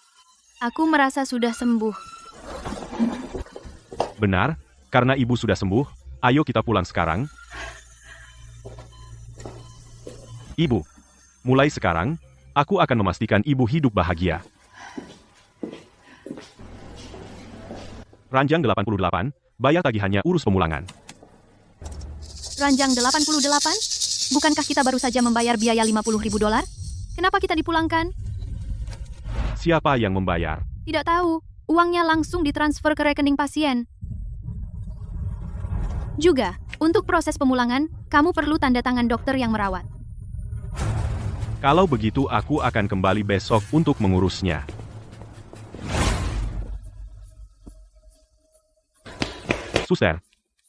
Aku merasa sudah sembuh. Benar, karena ibu sudah sembuh, ayo kita pulang sekarang. Ibu, mulai sekarang, aku akan memastikan ibu hidup bahagia. Ranjang 88, bayar tagihannya, urus pemulangan. Ranjang 88? Bukankah kita baru saja membayar biaya $50.000? Kenapa kita dipulangkan? Siapa yang membayar? Tidak tahu. Uangnya langsung ditransfer ke rekening pasien. Juga, untuk proses pemulangan, kamu perlu tanda tangan dokter yang merawat. Kalau begitu aku akan kembali besok untuk mengurusnya. Suster,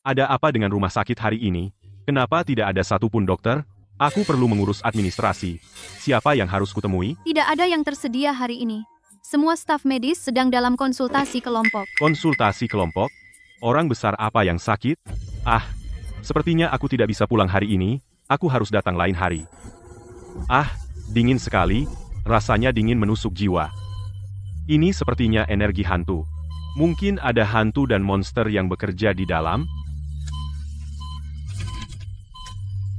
ada apa dengan rumah sakit hari ini? Kenapa tidak ada satupun dokter? Aku perlu mengurus administrasi. Siapa yang harus kutemui? Tidak ada yang tersedia hari ini. Semua staf medis sedang dalam konsultasi kelompok. Konsultasi kelompok? Orang besar apa yang sakit? Ah, sepertinya aku tidak bisa pulang hari ini. Aku harus datang lain hari. Ah, dingin sekali. Rasanya dingin menusuk jiwa. Ini sepertinya energi hantu. Mungkin ada hantu dan monster yang bekerja di dalam.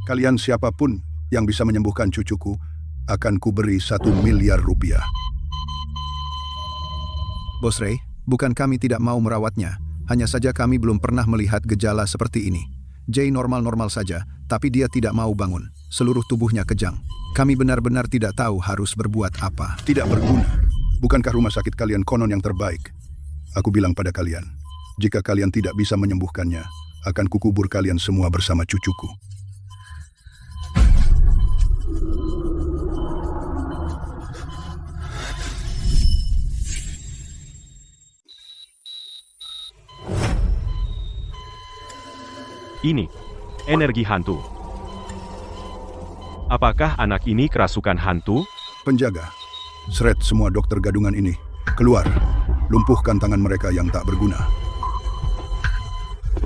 Kalian siapapun yang bisa menyembuhkan cucuku, akan kuberi $1 miliar. Bos Ray, bukan kami tidak mau merawatnya. Hanya saja kami belum pernah melihat gejala seperti ini. Jay normal-normal saja, tapi dia tidak mau bangun. Seluruh tubuhnya kejang. Kami benar-benar tidak tahu harus berbuat apa. Tidak berguna. Bukankah rumah sakit kalian konon yang terbaik? Aku bilang pada kalian, jika kalian tidak bisa menyembuhkannya, akan kukubur kalian semua bersama cucuku. Ini, energi hantu. Apakah anak ini kerasukan hantu? Penjaga, seret semua dokter gadungan ini. Keluar, lumpuhkan tangan mereka yang tak berguna.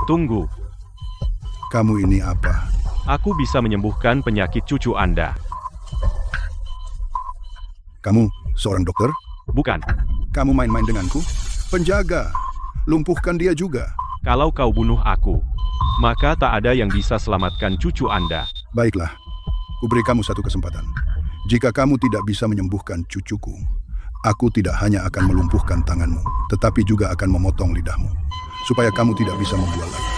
Tunggu, Kamu ini apa? aku bisa menyembuhkan penyakit cucu Anda. Kamu seorang dokter? Bukan, Kamu main-main denganku? Penjaga, lumpuhkan dia juga. kalau kau bunuh aku, maka tak ada yang bisa selamatkan cucu Anda. Baiklah, kuberi kamu satu kesempatan. Jika kamu tidak bisa menyembuhkan cucuku, aku tidak hanya akan melumpuhkan tanganmu, tetapi juga akan memotong lidahmu, supaya kamu tidak bisa membual lagi.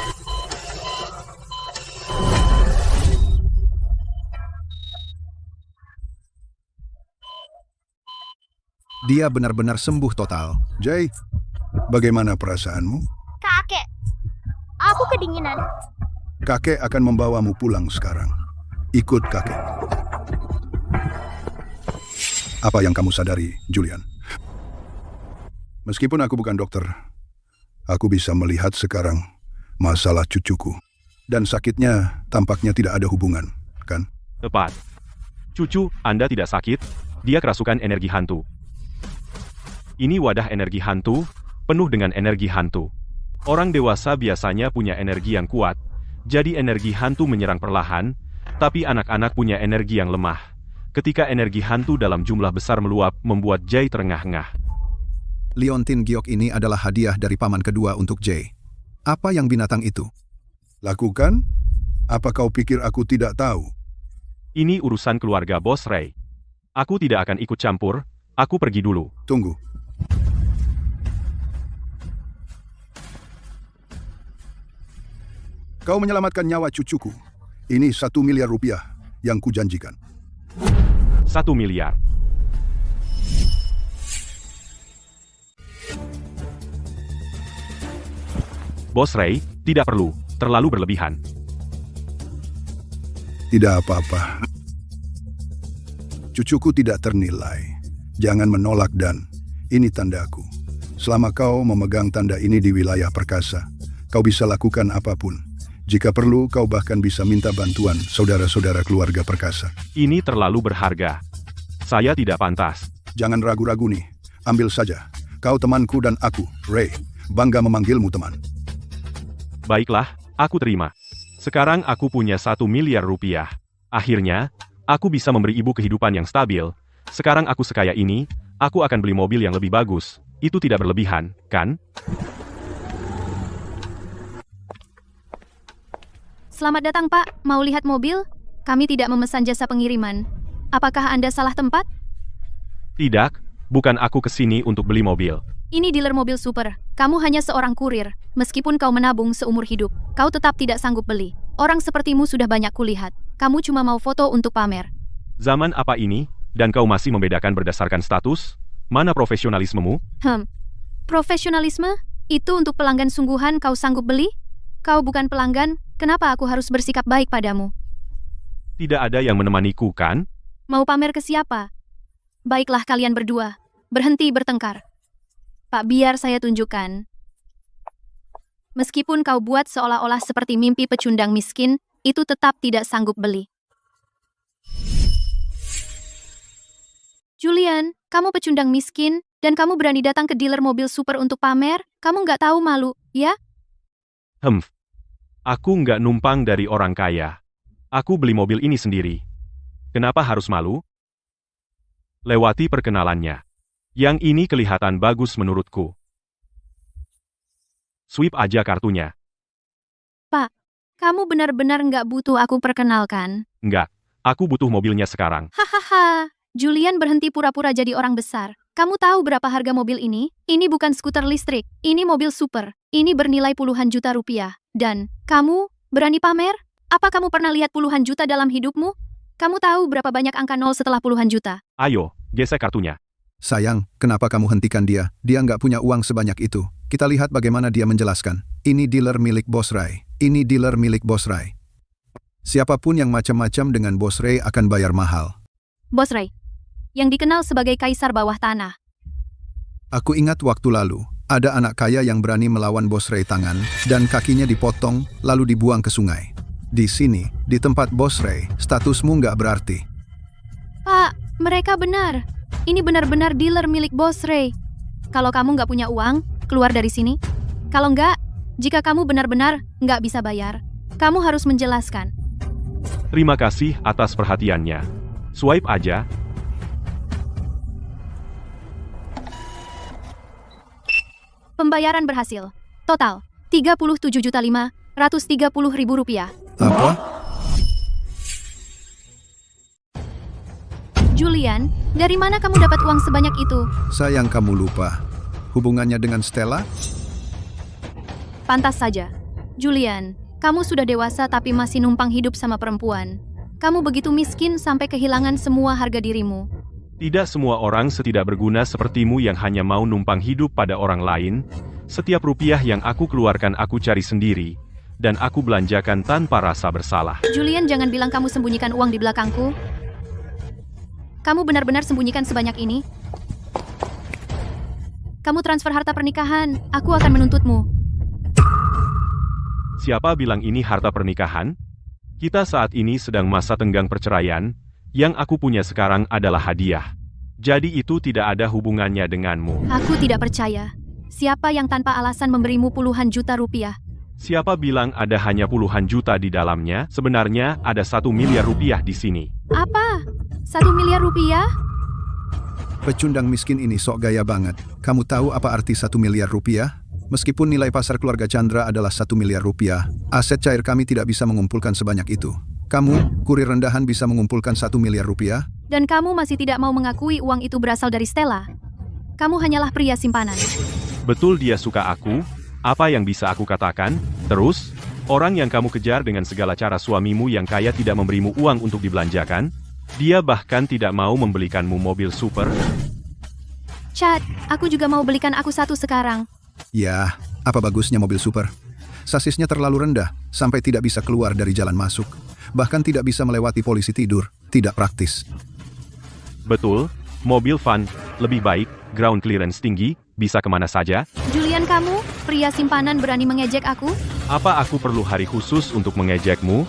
Dia benar-benar sembuh total. Jay, bagaimana perasaanmu? Kakek, aku kedinginan. Kakek akan membawamu pulang sekarang. Ikut kakek. Apa yang kamu sadari, Julian? Meskipun aku bukan dokter, aku bisa melihat sekarang masalah cucuku. Dan sakitnya tampaknya tidak ada hubungan, kan? Tepat. Cucu, Anda tidak sakit, dia kerasukan energi hantu. Ini wadah energi hantu, penuh dengan energi hantu. Orang dewasa biasanya punya energi yang kuat, jadi energi hantu menyerang perlahan, tapi anak-anak punya energi yang lemah. Ketika energi hantu dalam jumlah besar meluap, membuat Jay terengah-engah. Leontin giok ini adalah hadiah dari paman kedua untuk Jay. Apa yang binatang itu? Lakukan? Apa kau pikir aku tidak tahu? Ini urusan keluarga Bos Ray. Aku tidak akan ikut campur, aku pergi dulu. Tunggu. Kau menyelamatkan nyawa cucuku. Ini 1 miliar rupiah yang kujanjikan. 1 miliar. Bos Ray, tidak perlu, terlalu berlebihan. Tidak apa-apa. Cucuku tidak ternilai. Jangan menolak dan ini tandaku. Selama kau memegang tanda ini di wilayah perkasa, kau bisa lakukan apapun. Jika perlu, kau bahkan bisa minta bantuan saudara-saudara keluarga perkasa. Ini terlalu berharga. Saya tidak pantas. Jangan ragu-ragu nih. Ambil saja. Kau temanku dan aku, Ray, bangga memanggilmu teman. Baiklah, aku terima. Sekarang aku punya 1 miliar rupiah. Akhirnya, aku bisa memberi ibu kehidupan yang stabil. Sekarang aku sekaya ini, aku akan beli mobil yang lebih bagus. Itu tidak berlebihan, kan? Selamat datang, Pak. Mau lihat mobil? Kami tidak memesan jasa pengiriman. Apakah Anda salah tempat? Tidak, bukan aku kesini untuk beli mobil. Ini dealer mobil super. Kamu hanya seorang kurir. Meskipun kau menabung seumur hidup, kau tetap tidak sanggup beli. Orang sepertimu sudah banyak kulihat. Kamu cuma mau foto untuk pamer. Zaman apa ini, dan kau masih membedakan berdasarkan status? Mana profesionalismemu? Profesionalisme? Itu untuk pelanggan sungguhan kau sanggup beli? Kau bukan pelanggan, kenapa aku harus bersikap baik padamu? Tidak ada yang menemaniku, kan? Mau pamer ke siapa? Baiklah kalian berdua. Berhenti bertengkar. Pak, biar saya tunjukkan. Meskipun kau buat seolah-olah seperti mimpi pecundang miskin, itu tetap tidak sanggup beli. Julian, kamu pecundang miskin, dan kamu berani datang ke dealer mobil super untuk pamer? Kamu nggak tahu malu, ya? Aku nggak numpang dari orang kaya. Aku beli mobil ini sendiri. Kenapa harus malu? Lewati perkenalannya. Yang ini kelihatan bagus menurutku. Swipe aja kartunya. Pak, kamu benar-benar nggak butuh aku perkenalkan. Nggak, aku butuh mobilnya sekarang. Hahaha, Julian berhenti pura-pura jadi orang besar. Kamu tahu berapa harga mobil ini? Ini bukan skuter listrik, ini mobil super. Ini bernilai puluhan juta rupiah. Dan, kamu berani pamer? Apa kamu pernah lihat puluhan juta dalam hidupmu? Kamu tahu berapa banyak angka nol setelah puluhan juta? Ayo, gesek kartunya. Sayang, kenapa kamu hentikan dia? Dia nggak punya uang sebanyak itu. Kita lihat bagaimana dia menjelaskan. Ini dealer milik Bos Ray. Ini dealer milik Bos Ray. Siapapun yang macam-macam dengan Bos Ray akan bayar mahal. Bos Ray, yang dikenal sebagai kaisar bawah tanah. Aku ingat waktu lalu, ada anak kaya yang berani melawan Bos Ray tangan, dan kakinya dipotong, lalu dibuang ke sungai. Di sini, di tempat Bos Ray, statusmu nggak berarti. Pak, mereka benar. Ini benar-benar dealer milik Bos Ray. Kalau kamu nggak punya uang, keluar dari sini. Kalau nggak, jika kamu benar-benar nggak bisa bayar, kamu harus menjelaskan. Terima kasih atas perhatiannya. Swipe aja. Pembayaran berhasil. Total, 37.530.000 rupiah. Apa? Julian, dari mana kamu dapat uang sebanyak itu? Sayang kamu lupa. Hubungannya dengan Stella? Pantas saja. Julian, kamu sudah dewasa tapi masih numpang hidup sama perempuan. Kamu begitu miskin sampai kehilangan semua harga dirimu. Tidak semua orang setidak berguna sepertimu yang hanya mau numpang hidup pada orang lain. Setiap rupiah yang aku keluarkan aku cari sendiri, dan aku belanjakan tanpa rasa bersalah. Julian, jangan bilang kamu sembunyikan uang di belakangku. Kamu benar-benar sembunyikan sebanyak ini? Kamu transfer harta pernikahan. Aku akan menuntutmu. Siapa bilang ini harta pernikahan? Kita saat ini sedang masa tenggang perceraian. Yang aku punya sekarang adalah hadiah. Jadi itu tidak ada hubungannya denganmu. Aku tidak percaya. Siapa yang tanpa alasan memberimu puluhan juta rupiah? Siapa bilang ada hanya puluhan juta di dalamnya? Sebenarnya ada 1 miliar rupiah di sini. Apa? 1 miliar rupiah? Pecundang miskin ini sok gaya banget. Kamu tahu apa arti 1 miliar rupiah? Meskipun nilai pasar keluarga Chandra adalah 1 miliar rupiah, aset cair kami tidak bisa mengumpulkan sebanyak itu. Kamu, kurir rendahan bisa mengumpulkan 1 miliar rupiah? Dan kamu masih tidak mau mengakui uang itu berasal dari Stella? Kamu hanyalah pria simpanan. Betul dia suka aku? Apa yang bisa aku katakan? Terus, orang yang kamu kejar dengan segala cara suamimu yang kaya tidak memberimu uang untuk dibelanjakan? Dia bahkan tidak mau membelikanmu mobil super? Chad, aku juga mau belikan aku satu sekarang. Ya, apa bagusnya mobil super? Sasisnya terlalu rendah, sampai tidak bisa keluar dari jalan masuk. Bahkan tidak bisa melewati polisi tidur. Tidak praktis. Betul, mobil van, lebih baik, ground clearance tinggi, bisa kemana saja. Julian, kamu, pria simpanan, berani mengejek aku? Apa aku perlu hari khusus untuk mengejekmu?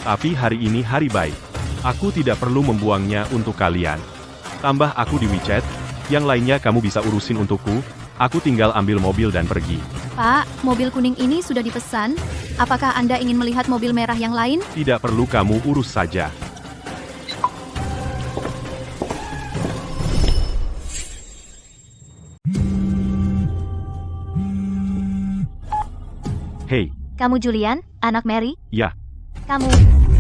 Tapi hari ini hari baik. Aku tidak perlu membuangnya untuk kalian. Tambah aku di WeChat, yang lainnya kamu bisa urusin untukku. Aku tinggal ambil mobil dan pergi. Pak, mobil kuning ini sudah dipesan. Apakah Anda ingin melihat mobil merah yang lain? Tidak perlu kamu urus saja. Hei, Kamu Julian, anak Mary? ya, Kamu,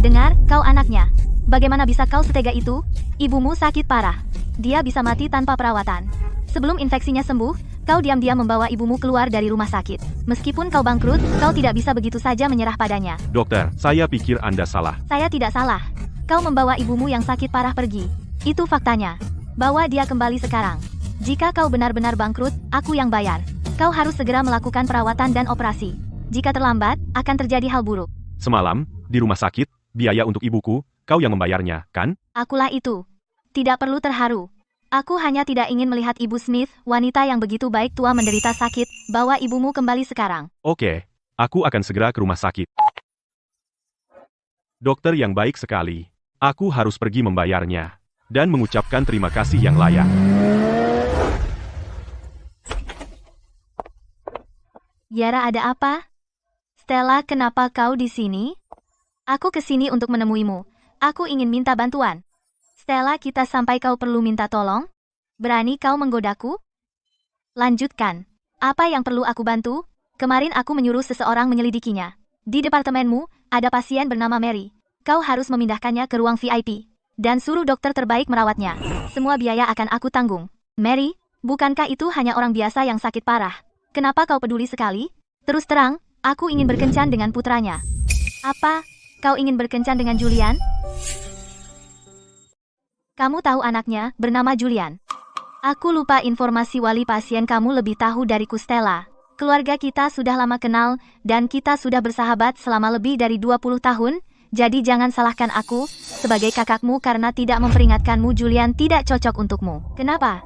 dengar, kau anaknya. Bagaimana bisa kau setega itu? Ibumu sakit parah. Dia bisa mati tanpa perawatan. Sebelum infeksinya sembuh, kau diam-diam membawa ibumu keluar dari rumah sakit. Meskipun kau bangkrut, kau tidak bisa begitu saja menyerah padanya. dokter, saya pikir Anda salah. Saya tidak salah. Kau membawa ibumu yang sakit parah pergi. Itu faktanya. Bawa dia kembali sekarang. Jika kau benar-benar bangkrut, aku yang bayar. Kau harus segera melakukan perawatan dan operasi. Jika terlambat, akan terjadi hal buruk. Semalam, di rumah sakit, biaya untuk ibuku, kau yang membayarnya, kan? Akulah itu. Tidak perlu terharu. Aku hanya tidak ingin melihat Ibu Smith, wanita yang begitu baik tua menderita sakit. Bawa ibumu kembali sekarang. Oke, aku akan segera ke rumah sakit. Dokter yang baik sekali. Aku harus pergi membayarnya. Dan mengucapkan terima kasih yang layak. Yara, ada apa? Stella, kenapa kau di sini? Aku ke sini untuk menemuimu. Aku ingin minta bantuan. Stella, kita sampai kau perlu minta tolong? Berani kau menggodaku? Lanjutkan. Apa yang perlu aku bantu? Kemarin aku menyuruh seseorang menyelidikinya. Di departemenmu, ada pasien bernama Mary. Kau harus memindahkannya ke ruang VIP. Dan suruh dokter terbaik merawatnya. Semua biaya akan aku tanggung. Mary, bukankah itu hanya orang biasa yang sakit parah? Kenapa kau peduli sekali? Terus terang, aku ingin berkencan dengan putranya. Apa? Kau ingin berkencan dengan Julian? Kamu tahu anaknya, bernama Julian. Aku lupa informasi wali pasien kamu lebih tahu dariku, Stella. Keluarga kita sudah lama kenal, dan kita sudah bersahabat selama lebih dari 20 tahun, jadi jangan salahkan aku, sebagai kakakmu karena tidak memperingatkanmu Julian tidak cocok untukmu. Kenapa?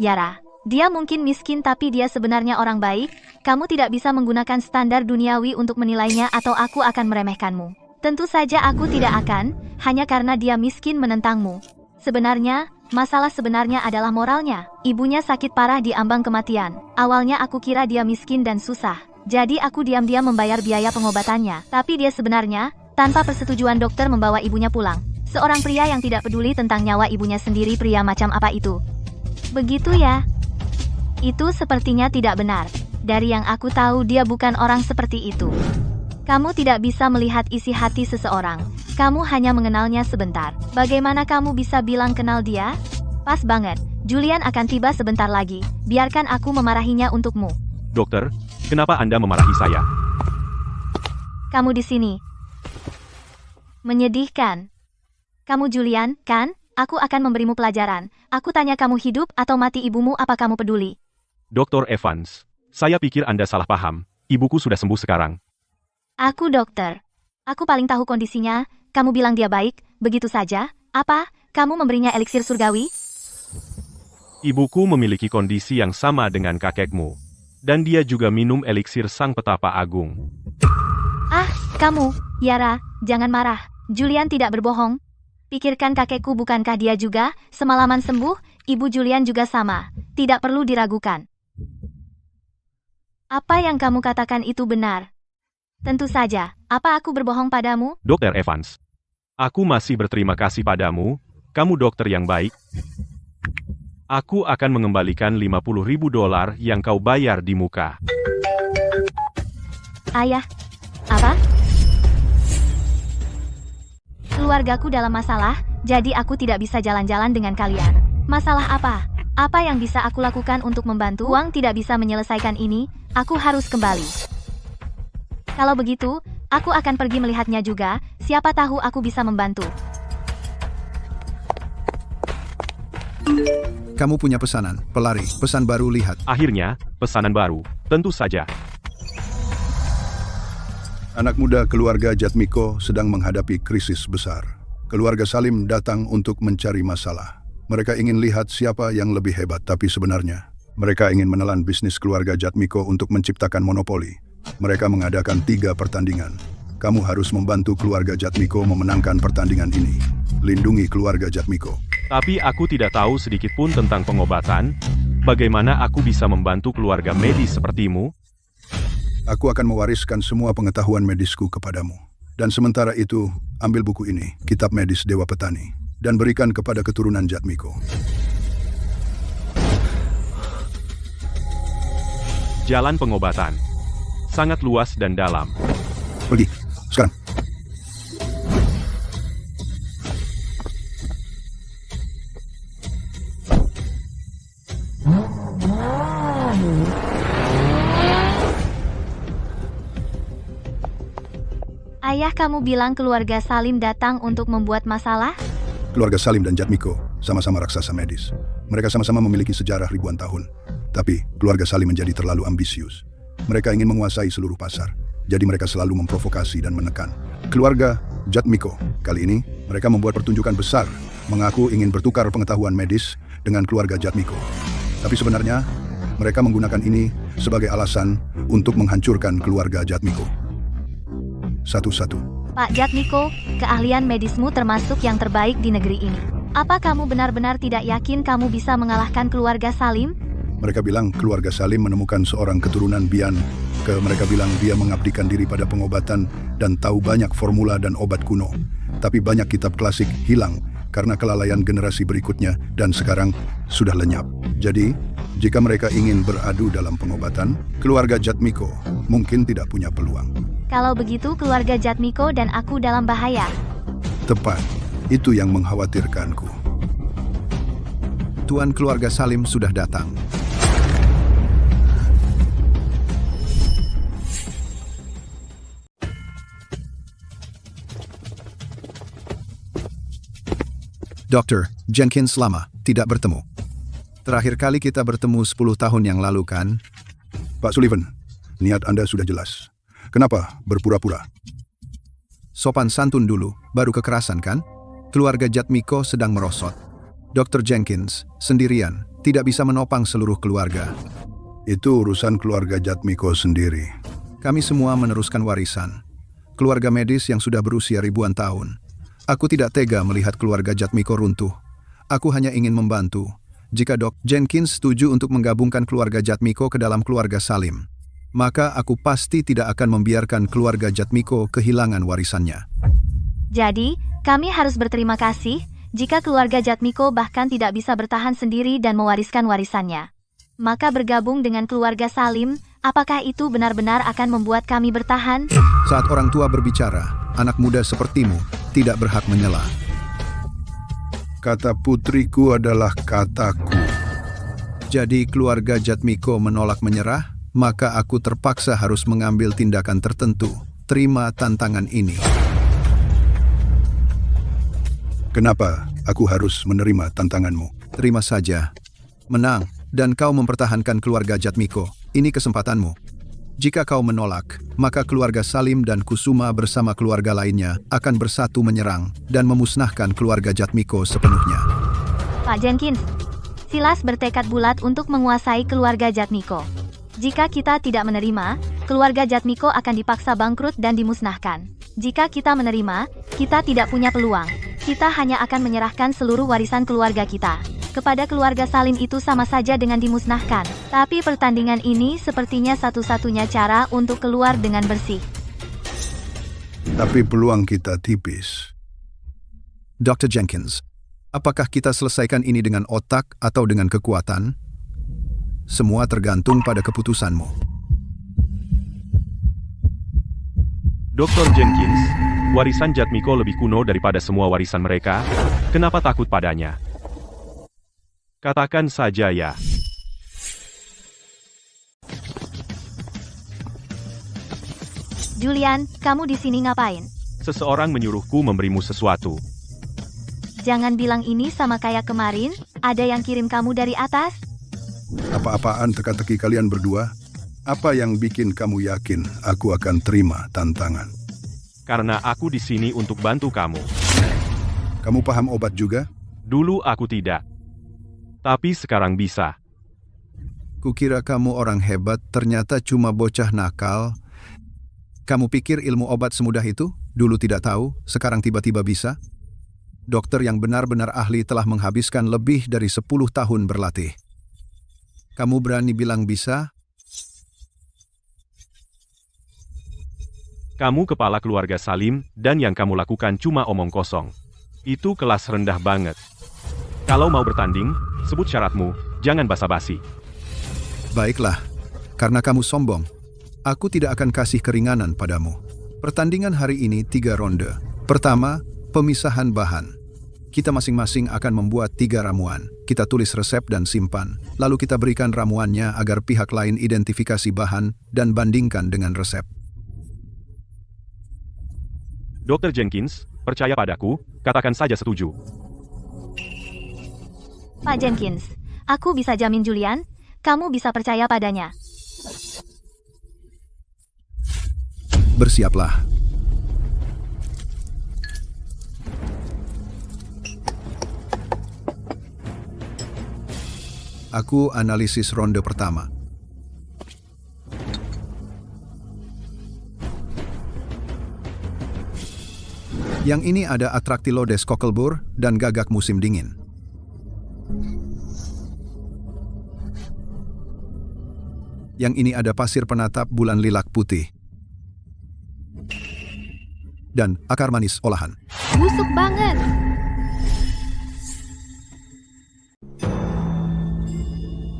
Yara, dia mungkin miskin tapi dia sebenarnya orang baik, kamu tidak bisa menggunakan standar duniawi untuk menilainya atau aku akan meremehkanmu. Tentu saja aku tidak akan, hanya karena dia miskin menentangmu. Sebenarnya, masalah sebenarnya adalah moralnya. Ibunya sakit parah di ambang kematian. Awalnya aku kira dia miskin dan susah. Jadi aku diam-diam membayar biaya pengobatannya. Tapi dia sebenarnya, tanpa persetujuan dokter membawa ibunya pulang. Seorang pria yang tidak peduli tentang nyawa ibunya sendiri, pria macam apa itu? Begitu ya? Itu sepertinya tidak benar. Dari yang aku tahu dia bukan orang seperti itu. Kamu tidak bisa melihat isi hati seseorang. Kamu hanya mengenalnya sebentar. Bagaimana kamu bisa bilang kenal dia? Pas banget. Julian akan tiba sebentar lagi. Biarkan aku memarahinya untukmu. Dokter, kenapa Anda memarahi saya? Kamu di sini. Menyedihkan. Kamu Julian, kan? Aku akan memberimu pelajaran. Aku tanya kamu hidup atau mati ibumu, apa kamu peduli? Dr. Evans, saya pikir Anda salah paham. Ibuku sudah sembuh sekarang. Aku dokter. Aku paling tahu kondisinya. Kamu bilang dia baik, begitu saja. Apa? kamu memberinya eliksir surgawi? Ibuku memiliki kondisi yang sama dengan kakekmu. Dan dia juga minum eliksir sang petapa agung. Ah, kamu, Yara, jangan marah. Julian tidak berbohong. Pikirkan kakekku, bukankah dia juga semalaman sembuh? Ibu Julian juga sama. Tidak perlu diragukan. Apa yang kamu katakan itu benar? Tentu saja. Apa aku berbohong padamu? Dr. Evans. Aku masih berterima kasih padamu. Kamu dokter yang baik. Aku akan mengembalikan $50.000 yang kau bayar di muka. Ayah. Apa? Keluargaku dalam masalah, jadi aku tidak bisa jalan-jalan dengan kalian. Masalah apa? Apa yang bisa aku lakukan untuk membantu? Uang tidak bisa menyelesaikan ini, aku harus kembali. Kalau begitu, aku akan pergi melihatnya juga, siapa tahu aku bisa membantu. Kamu punya pesanan, pelari, pesan baru lihat. Akhirnya, pesanan baru. Tentu saja. Anak muda keluarga Jatmiko sedang menghadapi krisis besar. Keluarga Salim datang untuk mencari masalah. Mereka ingin lihat siapa yang lebih hebat, tapi sebenarnya mereka ingin menelan bisnis keluarga Jatmiko untuk menciptakan monopoli. Mereka mengadakan 3 pertandingan. Kamu harus membantu keluarga Jatmiko memenangkan pertandingan ini. Lindungi keluarga Jatmiko. Tapi aku tidak tahu sedikit pun tentang pengobatan. Bagaimana aku bisa membantu keluarga medis sepertimu? Aku akan mewariskan semua pengetahuan medisku kepadamu. Dan sementara itu, ambil buku ini, Kitab Medis Dewa Petani, dan berikan kepada keturunan Jatmiko. Jalan pengobatan. Sangat luas dan dalam. Pergi, sekarang. Ayah, kamu bilang keluarga Salim datang untuk membuat masalah? Keluarga Salim dan Jatmiko sama-sama raksasa medis. Mereka sama-sama memiliki sejarah ribuan tahun. Tapi, keluarga Salim menjadi terlalu ambisius. Mereka ingin menguasai seluruh pasar. Jadi mereka selalu memprovokasi dan menekan. Keluarga Jatmiko, kali ini mereka membuat pertunjukan besar, mengaku ingin bertukar pengetahuan medis dengan keluarga Jatmiko. Tapi sebenarnya, mereka menggunakan ini sebagai alasan untuk menghancurkan keluarga Jatmiko. Satu-satu. Pak Jatmiko, keahlian medismu termasuk yang terbaik di negeri ini. Apa kamu benar-benar tidak yakin kamu bisa mengalahkan keluarga Salim? Mereka bilang keluarga Salim menemukan seorang keturunan Bian. Mereka bilang dia mengabdikan diri pada pengobatan dan tahu banyak formula dan obat kuno. Tapi banyak kitab klasik hilang karena kelalaian generasi berikutnya dan sekarang sudah lenyap. Jadi, jika mereka ingin beradu dalam pengobatan, keluarga Jatmiko mungkin tidak punya peluang. Kalau begitu keluarga Jatmiko dan aku dalam bahaya. Tepat, itu yang mengkhawatirkanku. Tuan keluarga Salim sudah datang. Dr. Jenkins lama tidak bertemu. Terakhir kali kita bertemu 10 tahun yang lalu, kan? Pak Sullivan, niat Anda sudah jelas. Kenapa berpura-pura? Sopan santun dulu, baru kekerasan, kan? Keluarga Jatmiko sedang merosot. Dr. Jenkins, sendirian, tidak bisa menopang seluruh keluarga. Itu urusan keluarga Jatmiko sendiri. Kami semua meneruskan warisan. Keluarga medis yang sudah berusia ribuan tahun. Aku tidak tega melihat keluarga Jatmiko runtuh. Aku hanya ingin membantu. Jika Dr. Jenkins setuju untuk menggabungkan keluarga Jatmiko ke dalam keluarga Salim, maka aku pasti tidak akan membiarkan keluarga Jatmiko kehilangan warisannya. Jadi, kami harus berterima kasih jika keluarga Jatmiko bahkan tidak bisa bertahan sendiri dan mewariskan warisannya. Maka bergabung dengan keluarga Salim, apakah itu benar-benar akan membuat kami bertahan? Saat orang tua berbicara, anak muda sepertimu tidak berhak menyela. Kata putriku adalah kataku. Jadi keluarga Jatmiko menolak menyerah, maka aku terpaksa harus mengambil tindakan tertentu. Terima tantangan ini. Kenapa aku harus menerima tantanganmu? Terima saja. Menang, dan kau mempertahankan keluarga Jatmiko. Ini kesempatanmu. Jika kau menolak, maka keluarga Salim dan Kusuma bersama keluarga lainnya akan bersatu menyerang dan memusnahkan keluarga Jatmiko sepenuhnya. Pak Jenkins, Silas bertekad bulat untuk menguasai keluarga Jatmiko. Jika kita tidak menerima, keluarga Jatmiko akan dipaksa bangkrut dan dimusnahkan. Jika kita menerima, kita tidak punya peluang. Kita hanya akan menyerahkan seluruh warisan keluarga kita kepada keluarga Salim, itu sama saja dengan dimusnahkan. Tapi pertandingan ini sepertinya satu-satunya cara untuk keluar dengan bersih. Tapi peluang kita tipis. Dr. Jenkins, apakah kita selesaikan ini dengan otak atau dengan kekuatan? Semua tergantung pada keputusanmu. Dr. Jenkins, warisan Jatmiko lebih kuno daripada semua warisan mereka. Kenapa takut padanya? Katakan saja ya. Julian, kamu di sini ngapain? Seseorang menyuruhku memberimu sesuatu. Jangan bilang ini sama kayak kemarin, ada yang kirim kamu dari atas? Apa-apaan teka-teki kalian berdua? Apa yang bikin kamu yakin aku akan terima tantangan? Karena aku di sini untuk bantu kamu. Kamu paham obat juga? Dulu aku tidak. Tapi sekarang bisa. Kukira kamu orang hebat, ternyata cuma bocah nakal. Kamu pikir ilmu obat semudah itu? Dulu tidak tahu, sekarang tiba-tiba bisa? Dokter yang benar-benar ahli telah menghabiskan lebih dari 10 tahun berlatih. Kamu berani bilang bisa? Kamu kepala keluarga Salim, dan yang kamu lakukan cuma omong kosong. Itu kelas rendah banget. Kalau mau bertanding, sebut syaratmu, jangan basa-basi. Baiklah, karena kamu sombong, aku tidak akan kasih keringanan padamu. Pertandingan hari ini 3 ronde. Pertama, pemisahan bahan. Kita masing-masing akan membuat 3 ramuan. Kita tulis resep dan simpan. Lalu kita berikan ramuannya agar pihak lain identifikasi bahan dan bandingkan dengan resep. Dr. Jenkins, percaya padaku, katakan saja setuju. Pak Jenkins, aku bisa jamin Julian, kamu bisa percaya padanya. Bersiaplah. Aku analisis ronde pertama. Yang ini ada Atractylodes cocklebur dan gagak musim dingin. Yang ini ada pasir penatap bulan lilac putih. Dan akar manis olahan. Busuk banget.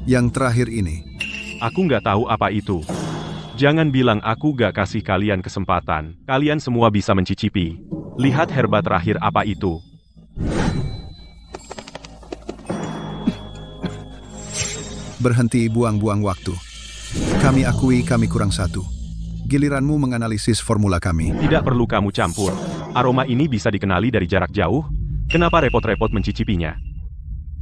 Yang terakhir ini. Aku nggak tahu apa itu. Jangan bilang aku gak kasih kalian kesempatan. Kalian semua bisa mencicipi. Lihat herba terakhir apa itu. Berhenti buang-buang waktu. Kami akui kami kurang satu. Giliranmu menganalisis formula kami. Tidak perlu kamu campur. Aroma ini bisa dikenali dari jarak jauh. Kenapa repot-repot mencicipinya?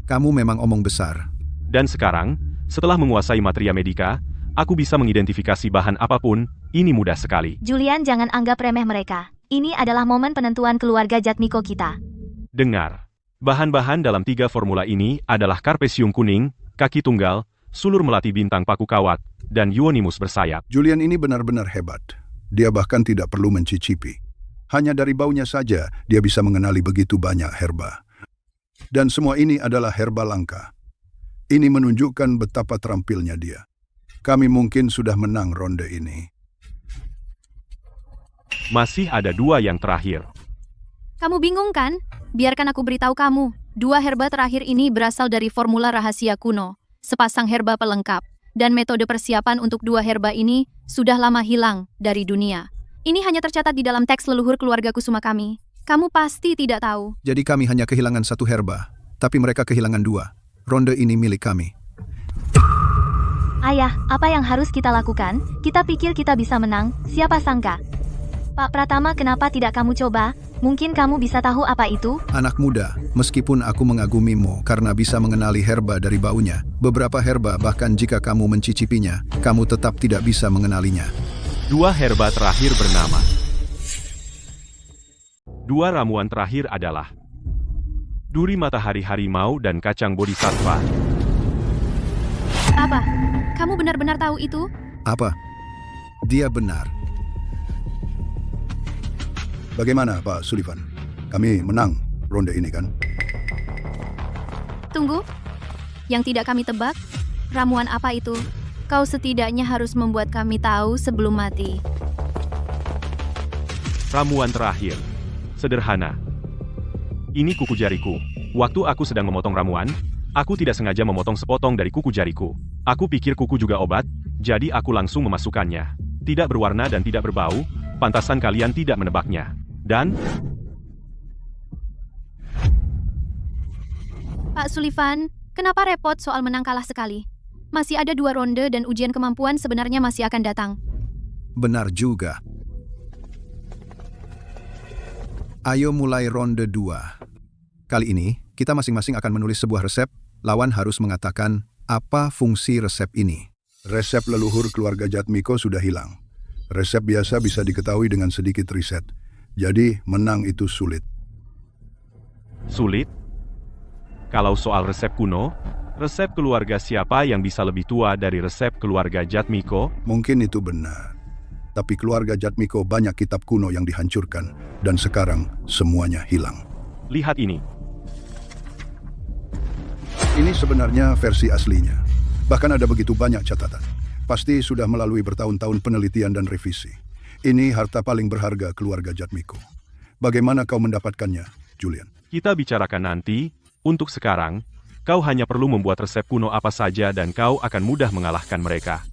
Kamu memang omong besar. Dan sekarang, setelah menguasai materia medika, aku bisa mengidentifikasi bahan apapun. Ini mudah sekali. Julian, jangan anggap remeh mereka. Ini adalah momen penentuan keluarga Jatmiko kita. Dengar. Bahan-bahan dalam 3 formula ini adalah karpesium kuning, kaki tunggal, sulur melati bintang paku kawat, dan Euonymus bersayap. Julian ini benar-benar hebat. Dia bahkan tidak perlu mencicipi. Hanya dari baunya saja, dia bisa mengenali begitu banyak herba. Dan semua ini adalah herba langka. Ini menunjukkan betapa terampilnya dia. Kami mungkin sudah menang ronde ini. Masih ada 2 yang terakhir. Kamu bingung kan? Biarkan aku beritahu kamu. 2 herba terakhir ini berasal dari formula rahasia kuno. Sepasang herba pelengkap. Dan metode persiapan untuk 2 herba ini sudah lama hilang dari dunia. Ini hanya tercatat di dalam teks leluhur keluarga Kusuma kami. Kamu pasti tidak tahu. Jadi kami hanya kehilangan 1 herba, tapi mereka kehilangan 2. Ronde ini milik kami. Ayah, apa yang harus kita lakukan? Kita pikir kita bisa menang, siapa sangka? Pak Pratama, kenapa tidak kamu coba Mungkin kamu bisa tahu apa itu? Anak muda, meskipun aku mengagumimu karena bisa mengenali herba dari baunya, beberapa herba bahkan jika kamu mencicipinya, kamu tetap tidak bisa mengenalinya. 2 herba terakhir bernama. 2 ramuan terakhir adalah duri matahari harimau dan kacang bodhisattva. Apa? Kamu benar-benar tahu itu? Apa? Dia benar. Bagaimana, Pak Sullivan? Kami menang ronde ini, kan? Tunggu. Yang tidak kami tebak, ramuan apa itu? Kau setidaknya harus membuat kami tahu sebelum mati. Ramuan terakhir. Sederhana. Ini kuku jariku. Waktu aku sedang memotong ramuan, aku tidak sengaja memotong sepotong dari kuku jariku. Aku pikir kuku juga obat, jadi aku langsung memasukkannya. Tidak berwarna dan tidak berbau, pantasan kalian tidak menebaknya. Dan Pak Sullivan, kenapa repot soal menang kalah sekali? Masih ada 2 ronde dan ujian kemampuan sebenarnya masih akan datang. Benar juga. Ayo mulai ronde 2. Kali ini, kita masing-masing akan menulis sebuah resep. Lawan harus mengatakan apa fungsi resep ini. Resep leluhur keluarga Jatmiko sudah hilang. Resep biasa bisa diketahui dengan sedikit riset. Jadi, menang itu sulit. sulit? Kalau soal resep kuno, resep keluarga siapa yang bisa lebih tua dari resep keluarga Jatmiko? Mungkin itu benar. Tapi keluarga Jatmiko banyak kitab kuno yang dihancurkan. Dan sekarang semuanya hilang. Lihat ini. Ini sebenarnya versi aslinya. Bahkan ada begitu banyak catatan. Pasti sudah melalui bertahun-tahun penelitian dan revisi. Ini harta paling berharga keluarga Jatmiko. Bagaimana kau mendapatkannya, Julian? Kita bicarakan nanti. Untuk sekarang, kau hanya perlu membuat resep kuno apa saja dan kau akan mudah mengalahkan mereka.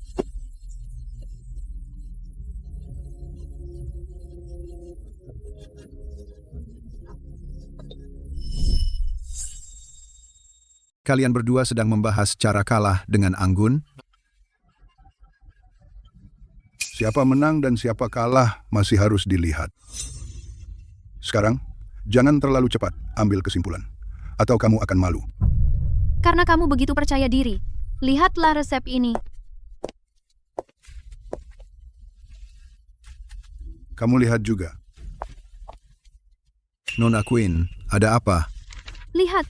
Kalian berdua sedang membahas cara kalah dengan Anggun? Siapa menang dan siapa kalah masih harus dilihat. Sekarang, jangan terlalu cepat ambil kesimpulan. Atau kamu akan malu. Karena kamu begitu percaya diri. Lihatlah resep ini. Kamu lihat juga. Nona Queen, ada apa? Lihat,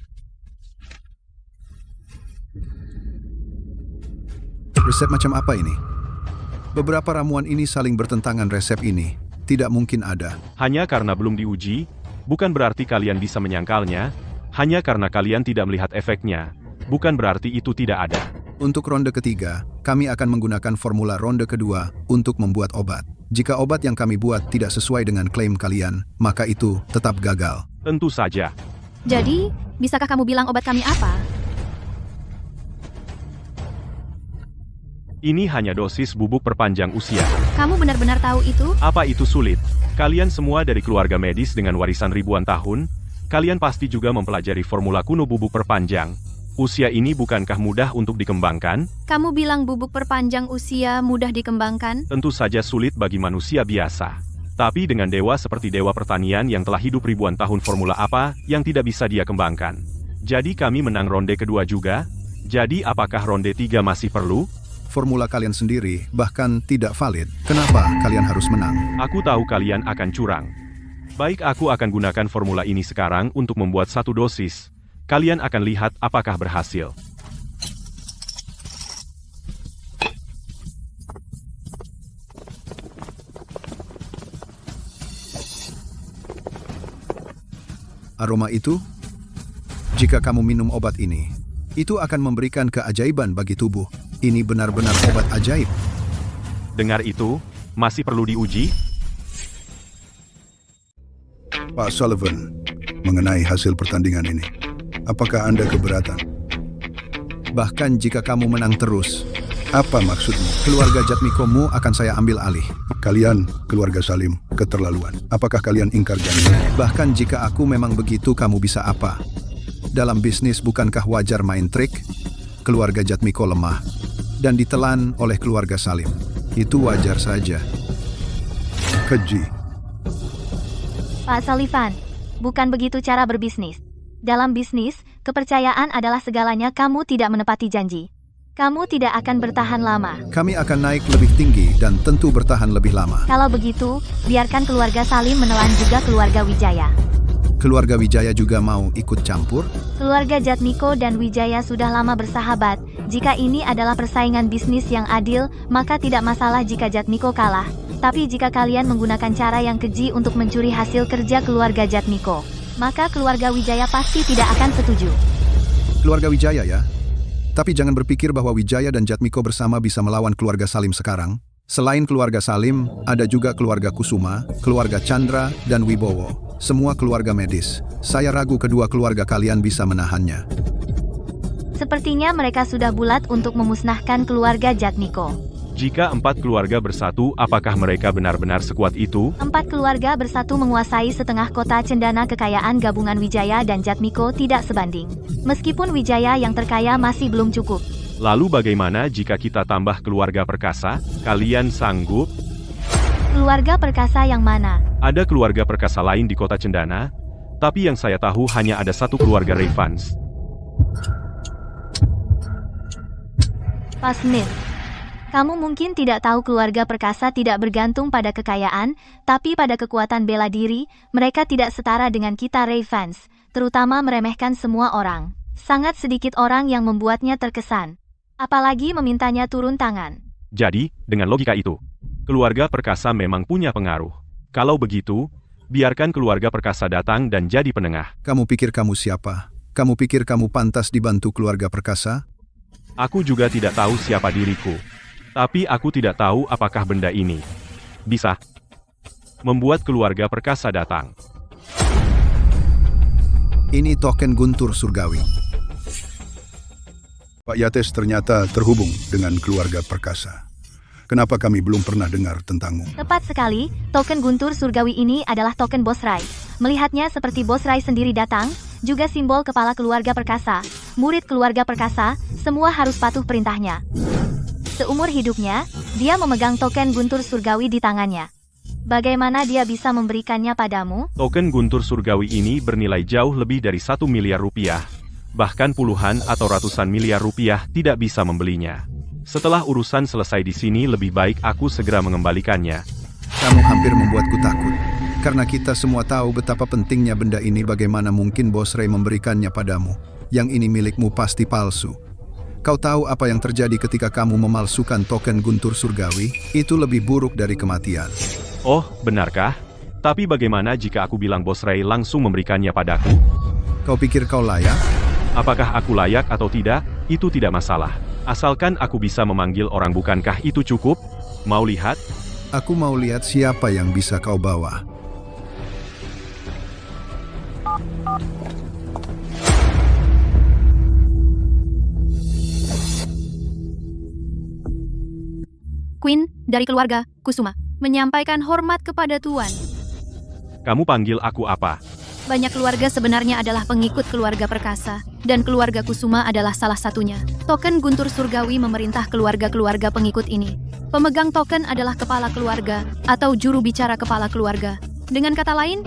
Resep macam apa ini? Beberapa ramuan ini saling bertentangan resep ini. Tidak mungkin ada. Hanya karena belum diuji, bukan berarti kalian bisa menyangkalnya. Hanya karena kalian tidak melihat efeknya, bukan berarti itu tidak ada. Untuk ronde ketiga, kami akan menggunakan formula ronde kedua untuk membuat obat. Jika obat yang kami buat tidak sesuai dengan klaim kalian, maka itu tetap gagal. Tentu saja. jadi, bisakah kamu bilang obat kami apa? Ini hanya dosis bubuk perpanjang usia. Kamu benar-benar tahu itu? Apa itu sulit? Kalian semua dari keluarga medis dengan warisan ribuan tahun, kalian pasti juga mempelajari formula kuno bubuk perpanjang. Usia ini bukankah mudah untuk dikembangkan? Kamu bilang bubuk perpanjang usia mudah dikembangkan? Tentu saja sulit bagi manusia biasa. Tapi dengan dewa seperti dewa pertanian yang telah hidup ribuan tahun, formula apa yang tidak bisa dia kembangkan? Jadi kami menang ronde kedua juga? Jadi apakah ronde 3 masih perlu? Formula kalian sendiri bahkan tidak valid. Kenapa kalian harus menang? Aku tahu kalian akan curang. Baik, aku akan gunakan formula ini sekarang untuk membuat 1 dosis. Kalian akan lihat apakah berhasil. Aroma itu? Jika kamu minum obat ini, itu akan memberikan keajaiban bagi tubuh. Ini benar-benar obat ajaib. Dengar itu, masih perlu diuji? Pak Sullivan, mengenai hasil pertandingan ini, apakah Anda keberatan? Bahkan jika kamu menang terus, apa maksudmu? Keluarga Jatmikomu akan saya ambil alih. Kalian, keluarga Salim, keterlaluan. Apakah kalian ingkar janji? Bahkan jika aku memang begitu, kamu bisa apa? Dalam bisnis bukankah wajar main trik? Keluarga Jatmiko lemah dan ditelan oleh keluarga Salim. Itu wajar saja. Keji. Pak Sullivan, bukan begitu cara berbisnis. Dalam bisnis, kepercayaan adalah segalanya. Kamu tidak menepati janji. Kamu tidak akan bertahan lama. Kami akan naik lebih tinggi dan tentu bertahan lebih lama. Kalau begitu, biarkan keluarga Salim menelan juga keluarga Wijaya. Keluarga Wijaya juga mau ikut campur? Keluarga Jatmiko dan Wijaya sudah lama bersahabat. Jika ini adalah persaingan bisnis yang adil, maka tidak masalah jika Jatmiko kalah. Tapi jika kalian menggunakan cara yang keji untuk mencuri hasil kerja keluarga Jatmiko, maka keluarga Wijaya pasti tidak akan setuju. Keluarga Wijaya ya? Tapi jangan berpikir bahwa Wijaya dan Jatmiko bersama bisa melawan keluarga Salim sekarang. Selain keluarga Salim, ada juga keluarga Kusuma, keluarga Chandra, dan Wibowo. Semua keluarga medis. Saya ragu kedua keluarga kalian bisa menahannya. Sepertinya mereka sudah bulat untuk memusnahkan keluarga Jatmiko. Jika 4 keluarga bersatu, apakah mereka benar-benar sekuat itu? 4 keluarga bersatu menguasai setengah kota Cendana. Kekayaan gabungan Wijaya dan Jatmiko tidak sebanding. Meskipun Wijaya yang terkaya masih belum cukup. Lalu bagaimana jika kita tambah keluarga perkasa? Kalian sanggup? Keluarga perkasa yang mana? Ada keluarga perkasa lain di kota Cendana, tapi yang saya tahu hanya ada satu keluarga Revans. Pak Smith, kamu mungkin tidak tahu keluarga perkasa tidak bergantung pada kekayaan, tapi pada kekuatan bela diri. Mereka tidak setara dengan kita Revans, terutama meremehkan semua orang. Sangat sedikit orang yang membuatnya terkesan. Apalagi memintanya turun tangan. Jadi, dengan logika itu, keluarga perkasa memang punya pengaruh. Kalau begitu, biarkan keluarga perkasa datang dan jadi penengah. Kamu pikir kamu siapa? Kamu pikir kamu pantas dibantu keluarga perkasa? Aku juga tidak tahu siapa diriku. Tapi aku tidak tahu apakah benda ini bisa membuat keluarga perkasa datang. Ini token guntur surgawi. Pak Yates ternyata terhubung dengan keluarga perkasa. Kenapa kami belum pernah dengar tentangmu? Tepat sekali, token guntur surgawi ini adalah token Bos Rai. Melihatnya seperti Bos Rai sendiri datang, juga simbol kepala keluarga perkasa, murid keluarga perkasa, semua harus patuh perintahnya. Seumur hidupnya, dia memegang token guntur surgawi di tangannya. Bagaimana dia bisa memberikannya padamu? Token guntur surgawi ini bernilai jauh lebih dari 1 miliar rupiah. Bahkan puluhan atau ratusan miliar rupiah tidak bisa membelinya. Setelah urusan selesai di sini, lebih baik aku segera mengembalikannya. Kamu hampir membuatku takut. Karena kita semua tahu betapa pentingnya benda ini, bagaimana mungkin Bos Ray memberikannya padamu. Yang ini milikmu pasti palsu. Kau tahu apa yang terjadi ketika kamu memalsukan token guntur surgawi? Itu lebih buruk dari kematian. Oh, benarkah? Tapi bagaimana jika aku bilang Bos Ray langsung memberikannya padaku? Kau pikir kau layak? Apakah aku layak atau tidak, itu tidak masalah. Asalkan aku bisa memanggil orang, bukankah itu cukup? Mau lihat? Aku mau lihat siapa yang bisa kau bawa. Queen, dari keluarga Kusuma, menyampaikan hormat kepada Tuan. Kamu panggil aku apa? Banyak keluarga sebenarnya adalah pengikut keluarga perkasa, dan keluarga Kusuma adalah salah satunya. Token guntur surgawi memerintah keluarga-keluarga pengikut ini. Pemegang token adalah kepala keluarga, atau juru bicara kepala keluarga. Dengan kata lain,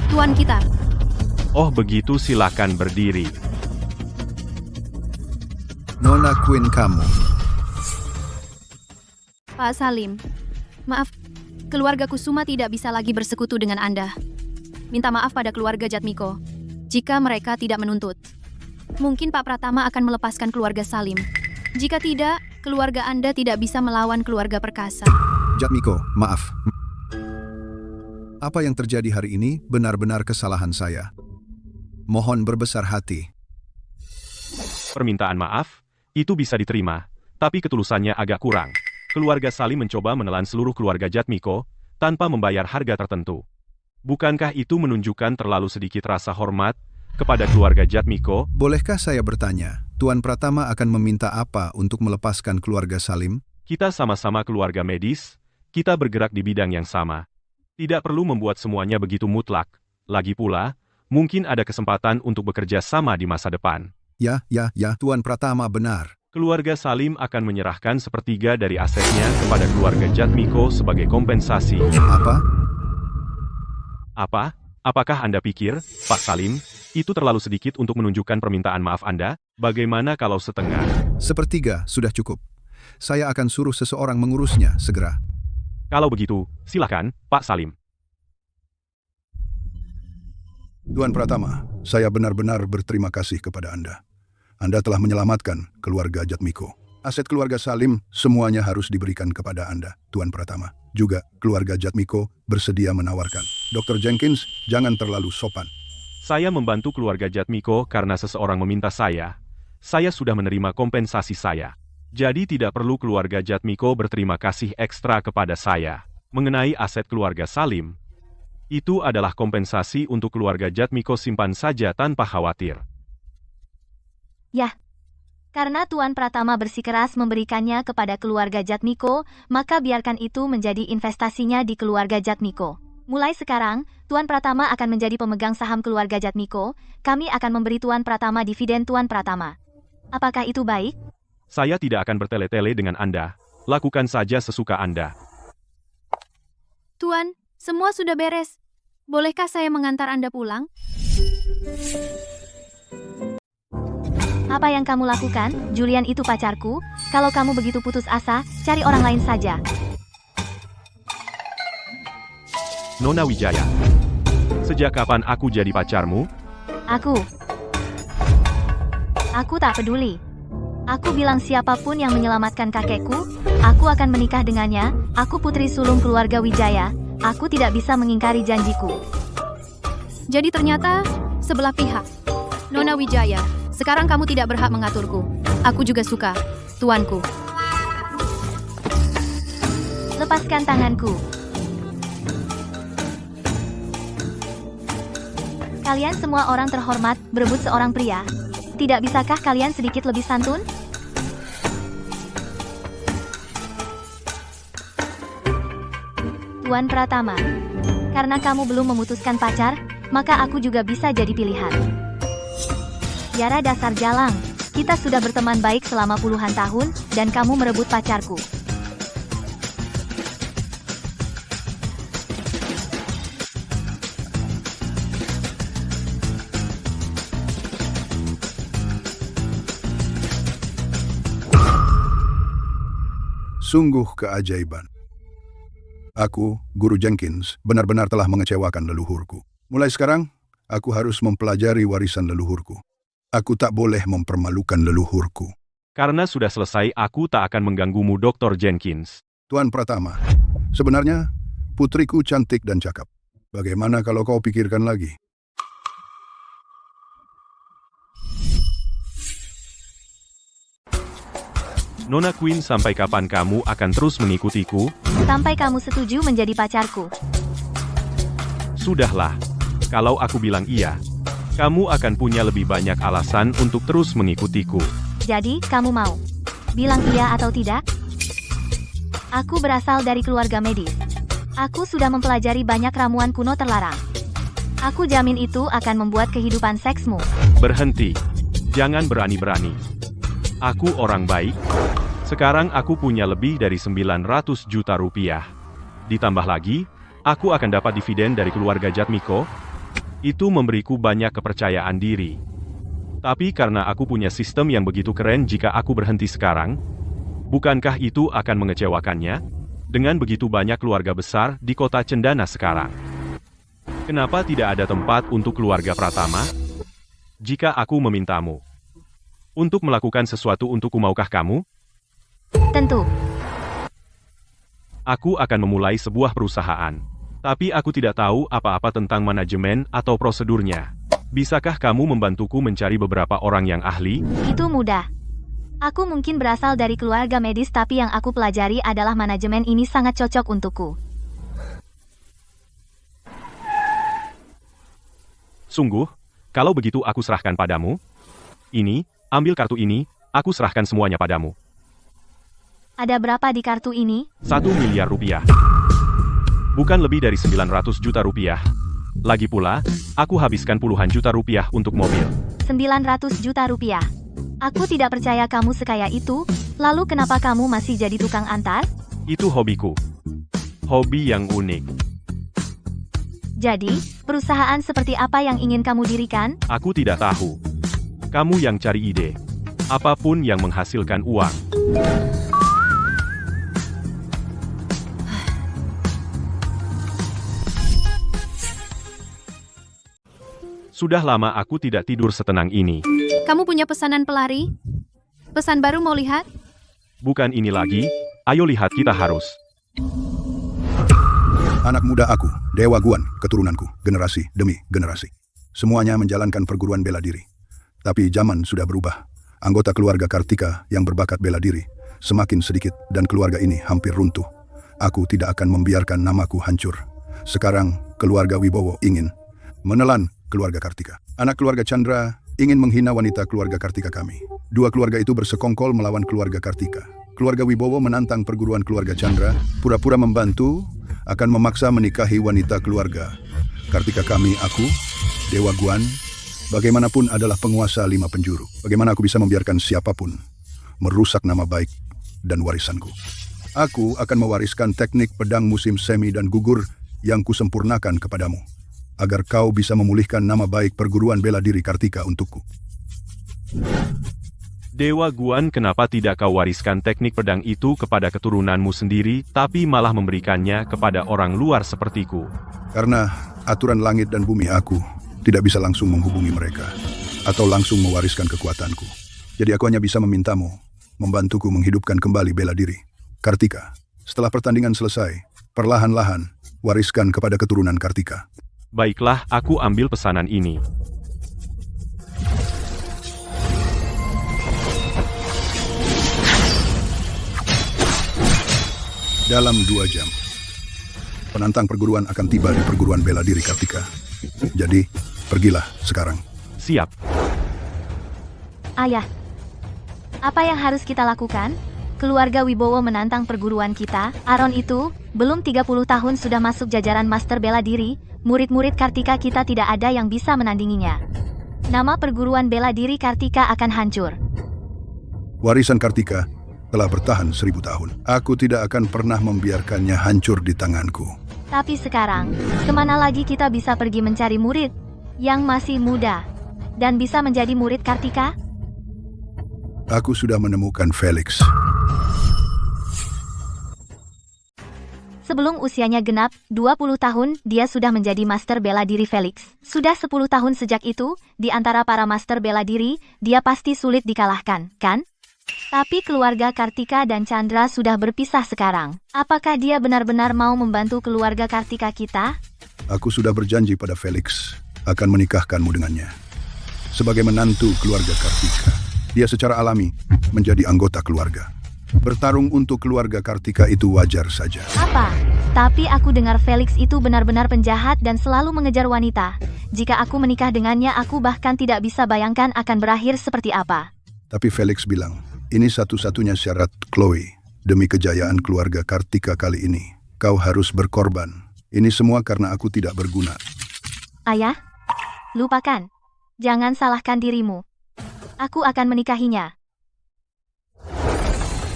Tuan kita. Oh begitu, silakan berdiri. Nona Queen kamu. Pak Salim, maaf, keluarga Kusuma tidak bisa lagi bersekutu dengan Anda. Minta maaf pada keluarga Jatmiko, jika mereka tidak menuntut. Mungkin Pak Pratama akan melepaskan keluarga Salim. Jika tidak, keluarga Anda tidak bisa melawan keluarga perkasa. Jatmiko, maaf. Apa yang terjadi hari ini benar-benar kesalahan saya. Mohon berbesar hati. Permintaan maaf, itu bisa diterima, tapi ketulusannya agak kurang. Keluarga Salim mencoba menelan seluruh keluarga Jatmiko, tanpa membayar harga tertentu. Bukankah itu menunjukkan terlalu sedikit rasa hormat kepada keluarga Jatmiko? Bolehkah saya bertanya, Tuan Pratama akan meminta apa untuk melepaskan keluarga Salim? Kita sama-sama keluarga medis, kita bergerak di bidang yang sama. Tidak perlu membuat semuanya begitu mutlak. Lagi pula, mungkin ada kesempatan untuk bekerja sama di masa depan. Ya, Tuan Pratama benar. Keluarga Salim akan menyerahkan sepertiga dari asetnya kepada keluarga Jatmiko sebagai kompensasi. Apa? Apa? Apakah Anda pikir, Pak Salim, itu terlalu sedikit untuk menunjukkan permintaan maaf Anda? Bagaimana kalau setengah? Sepertiga sudah cukup. Saya akan suruh seseorang mengurusnya segera. Kalau begitu, silakan, Pak Salim. Tuan Pratama, saya benar-benar berterima kasih kepada Anda. Anda telah menyelamatkan keluarga Jatmiko. Aset keluarga Salim semuanya harus diberikan kepada Anda, Tuan Pratama. Juga keluarga Jatmiko bersedia menawarkan. Dr. Jenkins, jangan terlalu sopan. Saya membantu keluarga Jatmiko karena seseorang meminta saya. Saya sudah menerima kompensasi saya. Jadi tidak perlu keluarga Jatmiko berterima kasih ekstra kepada saya. Mengenai aset keluarga Salim, itu adalah kompensasi untuk keluarga Jatmiko, simpan saja tanpa khawatir. Yah. Karena Tuan Pratama bersikeras memberikannya kepada keluarga Jatmiko, maka biarkan itu menjadi investasinya di keluarga Jatmiko. Mulai sekarang, Tuan Pratama akan menjadi pemegang saham keluarga Jatmiko. Kami akan memberi Tuan Pratama dividen Tuan Pratama. Apakah itu baik? Saya tidak akan bertele-tele dengan Anda. Lakukan saja sesuka Anda. Tuan, semua sudah beres. Bolehkah saya mengantar Anda pulang? Apa yang kamu lakukan? Julian itu pacarku. Kalau kamu begitu putus asa, cari orang lain saja. Nona Wijaya, sejak kapan aku jadi pacarmu? Aku tak peduli. Aku bilang siapapun yang menyelamatkan kakekku, aku akan menikah dengannya. Aku putri sulung keluarga Wijaya. Aku tidak bisa mengingkari janjiku. Jadi ternyata sebelah pihak. Nona Wijaya, sekarang kamu tidak berhak mengaturku. Aku juga suka, tuanku. Lepaskan tanganku. Kalian semua orang terhormat, berebut seorang pria. Tidak bisakah kalian sedikit lebih santun? Tuan Pratama, karena kamu belum memutuskan pacar, maka aku juga bisa jadi pilihan. Yara dasar jalang, kita sudah berteman baik selama puluhan tahun, dan kamu merebut pacarku. Sungguh keajaiban. Aku, Guru Jenkins, benar-benar telah mengecewakan leluhurku. Mulai sekarang, aku harus mempelajari warisan leluhurku. Aku tak boleh mempermalukan leluhurku. Karena sudah selesai, aku tak akan mengganggumu, Dr. Jenkins. Tuan Pratama, sebenarnya putriku cantik dan cakap. Bagaimana kalau kau pikirkan lagi? Nona Queen, sampai kapan kamu akan terus mengikutiku? Sampai kamu setuju menjadi pacarku. Sudahlah. Kalau aku bilang iya, kamu akan punya lebih banyak alasan untuk terus mengikutiku. Jadi, kamu mau bilang iya atau tidak? Aku berasal dari keluarga medis. Aku sudah mempelajari banyak ramuan kuno terlarang. Aku jamin itu akan membuat kehidupan seksmu. Berhenti. Jangan berani-berani. Aku orang baik. Sekarang aku punya lebih dari 900 juta rupiah. Ditambah lagi, aku akan dapat dividen dari keluarga Jatmiko. Itu memberiku banyak kepercayaan diri. Tapi karena aku punya sistem yang begitu keren, jika aku berhenti sekarang, bukankah itu akan mengecewakannya? Dengan begitu banyak keluarga besar di kota Cendana sekarang. Kenapa tidak ada tempat untuk keluarga Pratama? Jika aku memintamu untuk melakukan sesuatu untukku, maukah kamu? Tentu. Aku akan memulai sebuah perusahaan. Tapi aku tidak tahu apa-apa tentang manajemen atau prosedurnya. Bisakah kamu membantuku mencari beberapa orang yang ahli? Itu mudah. Aku mungkin berasal dari keluarga medis, tapi yang aku pelajari adalah manajemen. Ini sangat cocok untukku. Sungguh? Kalau begitu aku serahkan padamu. Ini, ambil kartu ini, aku serahkan semuanya padamu. Ada berapa di kartu ini? 1 miliar rupiah. Bukan lebih dari 900 juta rupiah. Lagi pula, aku habiskan puluhan juta rupiah untuk mobil. 900 juta rupiah. Aku tidak percaya kamu sekaya itu. Lalu kenapa kamu masih jadi tukang antar? Itu hobiku. Hobi yang unik. Jadi, perusahaan seperti apa yang ingin kamu dirikan? Aku tidak tahu. Kamu yang cari ide. Apapun yang menghasilkan uang. Sudah lama aku tidak tidur setenang ini. Kamu punya pesanan pelari? Pesan baru mau lihat? Bukan ini lagi, ayo lihat kita harus. Anak muda aku, Dewa Guan, keturunanku, generasi demi generasi. Semuanya menjalankan perguruan bela diri. Tapi zaman sudah berubah. Anggota keluarga Kartika yang berbakat bela diri semakin sedikit dan keluarga ini hampir runtuh. Aku tidak akan membiarkan namaku hancur. Sekarang keluarga Wibowo ingin menelan keluarga Kartika. Anak keluarga Chandra ingin menghina wanita keluarga Kartika kami. Dua keluarga itu bersekongkol melawan keluarga Kartika. Keluarga Wibowo menantang perguruan keluarga Chandra, pura-pura membantu, akan memaksa menikahi wanita keluarga Kartika kami. Aku, Dewa Guan, bagaimanapun adalah penguasa 5 penjuru. Bagaimana aku bisa membiarkan siapapun merusak nama baik dan warisanku? Aku akan mewariskan teknik pedang musim semi dan gugur yang kusempurnakan kepadamu, agar kau bisa memulihkan nama baik perguruan bela diri Kartika untukku. Dewa Guan, kenapa tidak kau wariskan teknik pedang itu kepada keturunanmu sendiri, tapi malah memberikannya kepada orang luar sepertiku? Karena aturan langit dan bumi, aku tidak bisa langsung menghubungi mereka, atau langsung mewariskan kekuatanku. Jadi aku hanya bisa memintamu membantuku menghidupkan kembali bela diri Kartika. Setelah pertandingan selesai, perlahan-lahan wariskan kepada keturunan Kartika. Baiklah, aku ambil pesanan ini. Dalam 2 jam, penantang perguruan akan tiba di perguruan bela diri Kartika. Jadi, pergilah sekarang. Siap. Ayah, apa yang harus kita lakukan? Keluarga Wibowo menantang perguruan kita. Aron itu, belum 30 tahun sudah masuk jajaran master bela diri. Murid-murid Kartika kita tidak ada yang bisa menandinginya. Nama perguruan bela diri Kartika akan hancur. Warisan Kartika telah bertahan 1000 tahun. Aku tidak akan pernah membiarkannya hancur di tanganku. Tapi sekarang, kemana lagi kita bisa pergi mencari murid yang masih muda dan bisa menjadi murid Kartika? Aku sudah menemukan Felix. Sebelum usianya genap 20 tahun, dia sudah menjadi master bela diri Felix. Sudah 10 tahun sejak itu, di antara para master bela diri, dia pasti sulit dikalahkan, kan? Tapi keluarga Kartika dan Chandra sudah berpisah sekarang. Apakah dia benar-benar mau membantu keluarga Kartika kita? Aku sudah berjanji pada Felix akan menikahkanmu dengannya. Sebagai menantu keluarga Kartika, dia secara alami menjadi anggota keluarga. Bertarung untuk keluarga Kartika itu wajar saja. Apa? Tapi aku dengar Felix itu benar-benar penjahat dan selalu mengejar wanita. Jika aku menikah dengannya, aku bahkan tidak bisa bayangkan akan berakhir seperti apa. Tapi Felix bilang, ini satu-satunya syarat Chloe. Demi kejayaan keluarga Kartika kali ini, kau harus berkorban. Ini semua karena aku tidak berguna. Ayah, lupakan. Jangan salahkan dirimu. Aku akan menikahinya.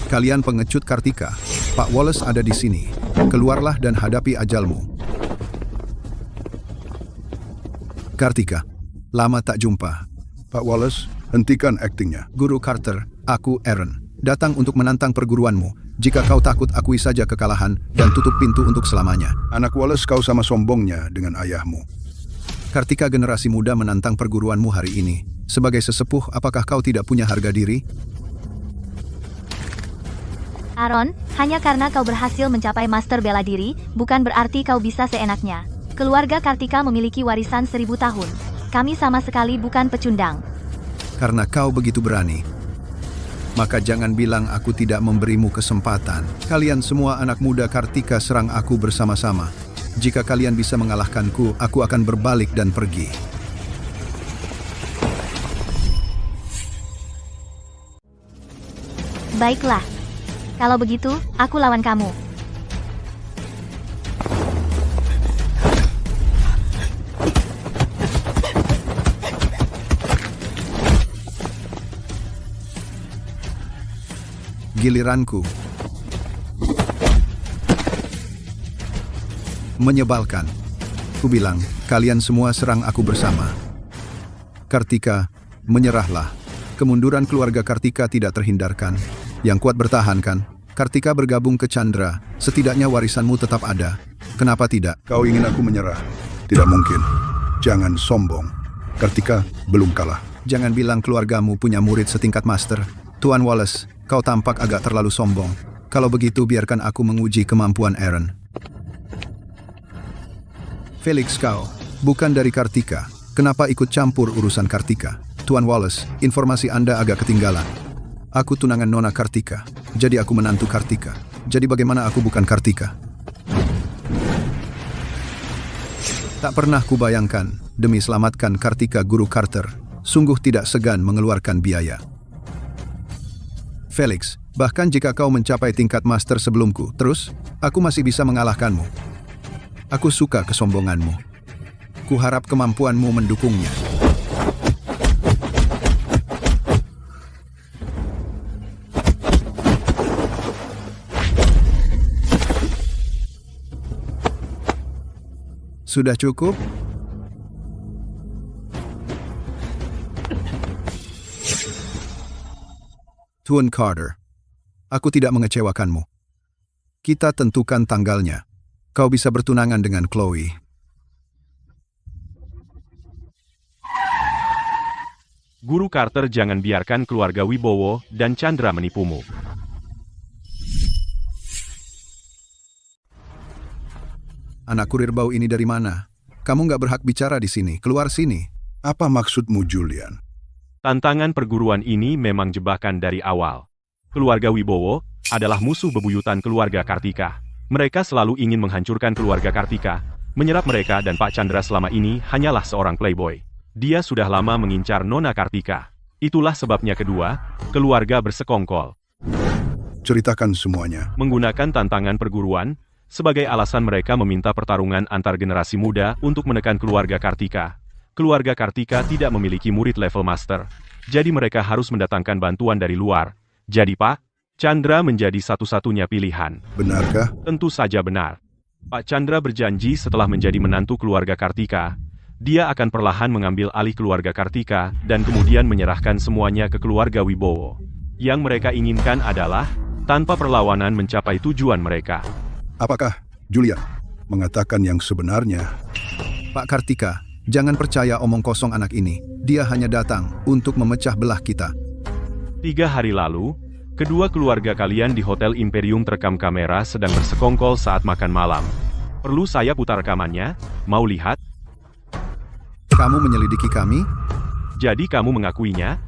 Kalian pengecut Kartika, Pak Wallace ada di sini. Keluarlah dan hadapi ajalmu. Kartika, lama tak jumpa. Pak Wallace, hentikan aktingnya. Guru Carter, aku Aaron. Datang untuk menantang perguruanmu. Jika kau takut, akui saja kekalahan dan tutup pintu untuk selamanya. Anak Wallace, kau sama sombongnya dengan ayahmu. Kartika, generasi muda menantang perguruanmu hari ini. Sebagai sesepuh, apakah kau tidak punya harga diri? Aaron, hanya karena kau berhasil mencapai master bela diri, bukan berarti kau bisa seenaknya. Keluarga Kartika memiliki warisan 1000 tahun. Kami sama sekali bukan pecundang. Karena kau begitu berani, maka jangan bilang aku tidak memberimu kesempatan. Kalian semua anak muda Kartika serang aku bersama-sama. Jika kalian bisa mengalahkanku, aku akan berbalik dan pergi. Baiklah. Kalau begitu, aku lawan kamu. Giliranku. Menyebalkan. Ku bilang, kalian semua serang aku bersama. Kartika, menyerahlah. Kemunduran keluarga Kartika tidak terhindarkan. Yang kuat bertahan kan? Kartika bergabung ke Chandra, setidaknya warisanmu tetap ada. Kenapa tidak? Kau ingin aku menyerah? Tidak mungkin. Jangan sombong. Kartika belum kalah. Jangan bilang keluargamu punya murid setingkat master. Tuan Wallace, kau tampak agak terlalu sombong. Kalau begitu biarkan aku menguji kemampuan Aaron. Felix, kau bukan dari Kartika. Kenapa ikut campur urusan Kartika? Tuan Wallace, informasi Anda agak ketinggalan. Aku tunangan Nona Kartika, jadi aku menantu Kartika. Jadi bagaimana aku bukan Kartika? Tak pernah kubayangkan, demi selamatkan Kartika Guru Carter, sungguh tidak segan mengeluarkan biaya. Felix, bahkan jika kau mencapai tingkat master sebelumku, terus, aku masih bisa mengalahkanmu. Aku suka kesombonganmu. Kuharap kemampuanmu mendukungnya. Sudah cukup? Tuan Carter, aku tidak mengecewakanmu. Kita tentukan tanggalnya. Kau bisa bertunangan dengan Chloe. Guru Carter, jangan biarkan keluarga Wibowo dan Chandra menipumu. Anak kurir bau ini dari mana? Kamu nggak berhak bicara di sini. Keluar sini. Apa maksudmu, Julian? Tantangan perguruan ini memang jebakan dari awal. Keluarga Wibowo adalah musuh bebuyutan keluarga Kartika. Mereka selalu ingin menghancurkan keluarga Kartika. Menyerap mereka dan Pak Chandra selama ini hanyalah seorang playboy. Dia sudah lama mengincar Nona Kartika. Itulah sebabnya kedua keluarga bersekongkol. Ceritakan semuanya. Menggunakan tantangan perguruan, sebagai alasan mereka meminta pertarungan antar generasi muda untuk menekan keluarga Kartika. Keluarga Kartika tidak memiliki murid level master, jadi mereka harus mendatangkan bantuan dari luar. Jadi Pak Chandra menjadi satu-satunya pilihan. Benarkah? Tentu saja benar. Pak Chandra berjanji setelah menjadi menantu keluarga Kartika, dia akan perlahan mengambil alih keluarga Kartika dan kemudian menyerahkan semuanya ke keluarga Wibowo. Yang mereka inginkan adalah, tanpa perlawanan mencapai tujuan mereka. Apakah Julian mengatakan yang sebenarnya? Pak Kartika, jangan percaya omong kosong anak ini. Dia hanya datang untuk memecah belah kita. 3 hari lalu, kedua keluarga kalian di Hotel Imperium terekam kamera sedang bersekongkol saat makan malam. Perlu saya putar rekamannya? Mau lihat? Kamu menyelidiki kami? Jadi kamu mengakuinya?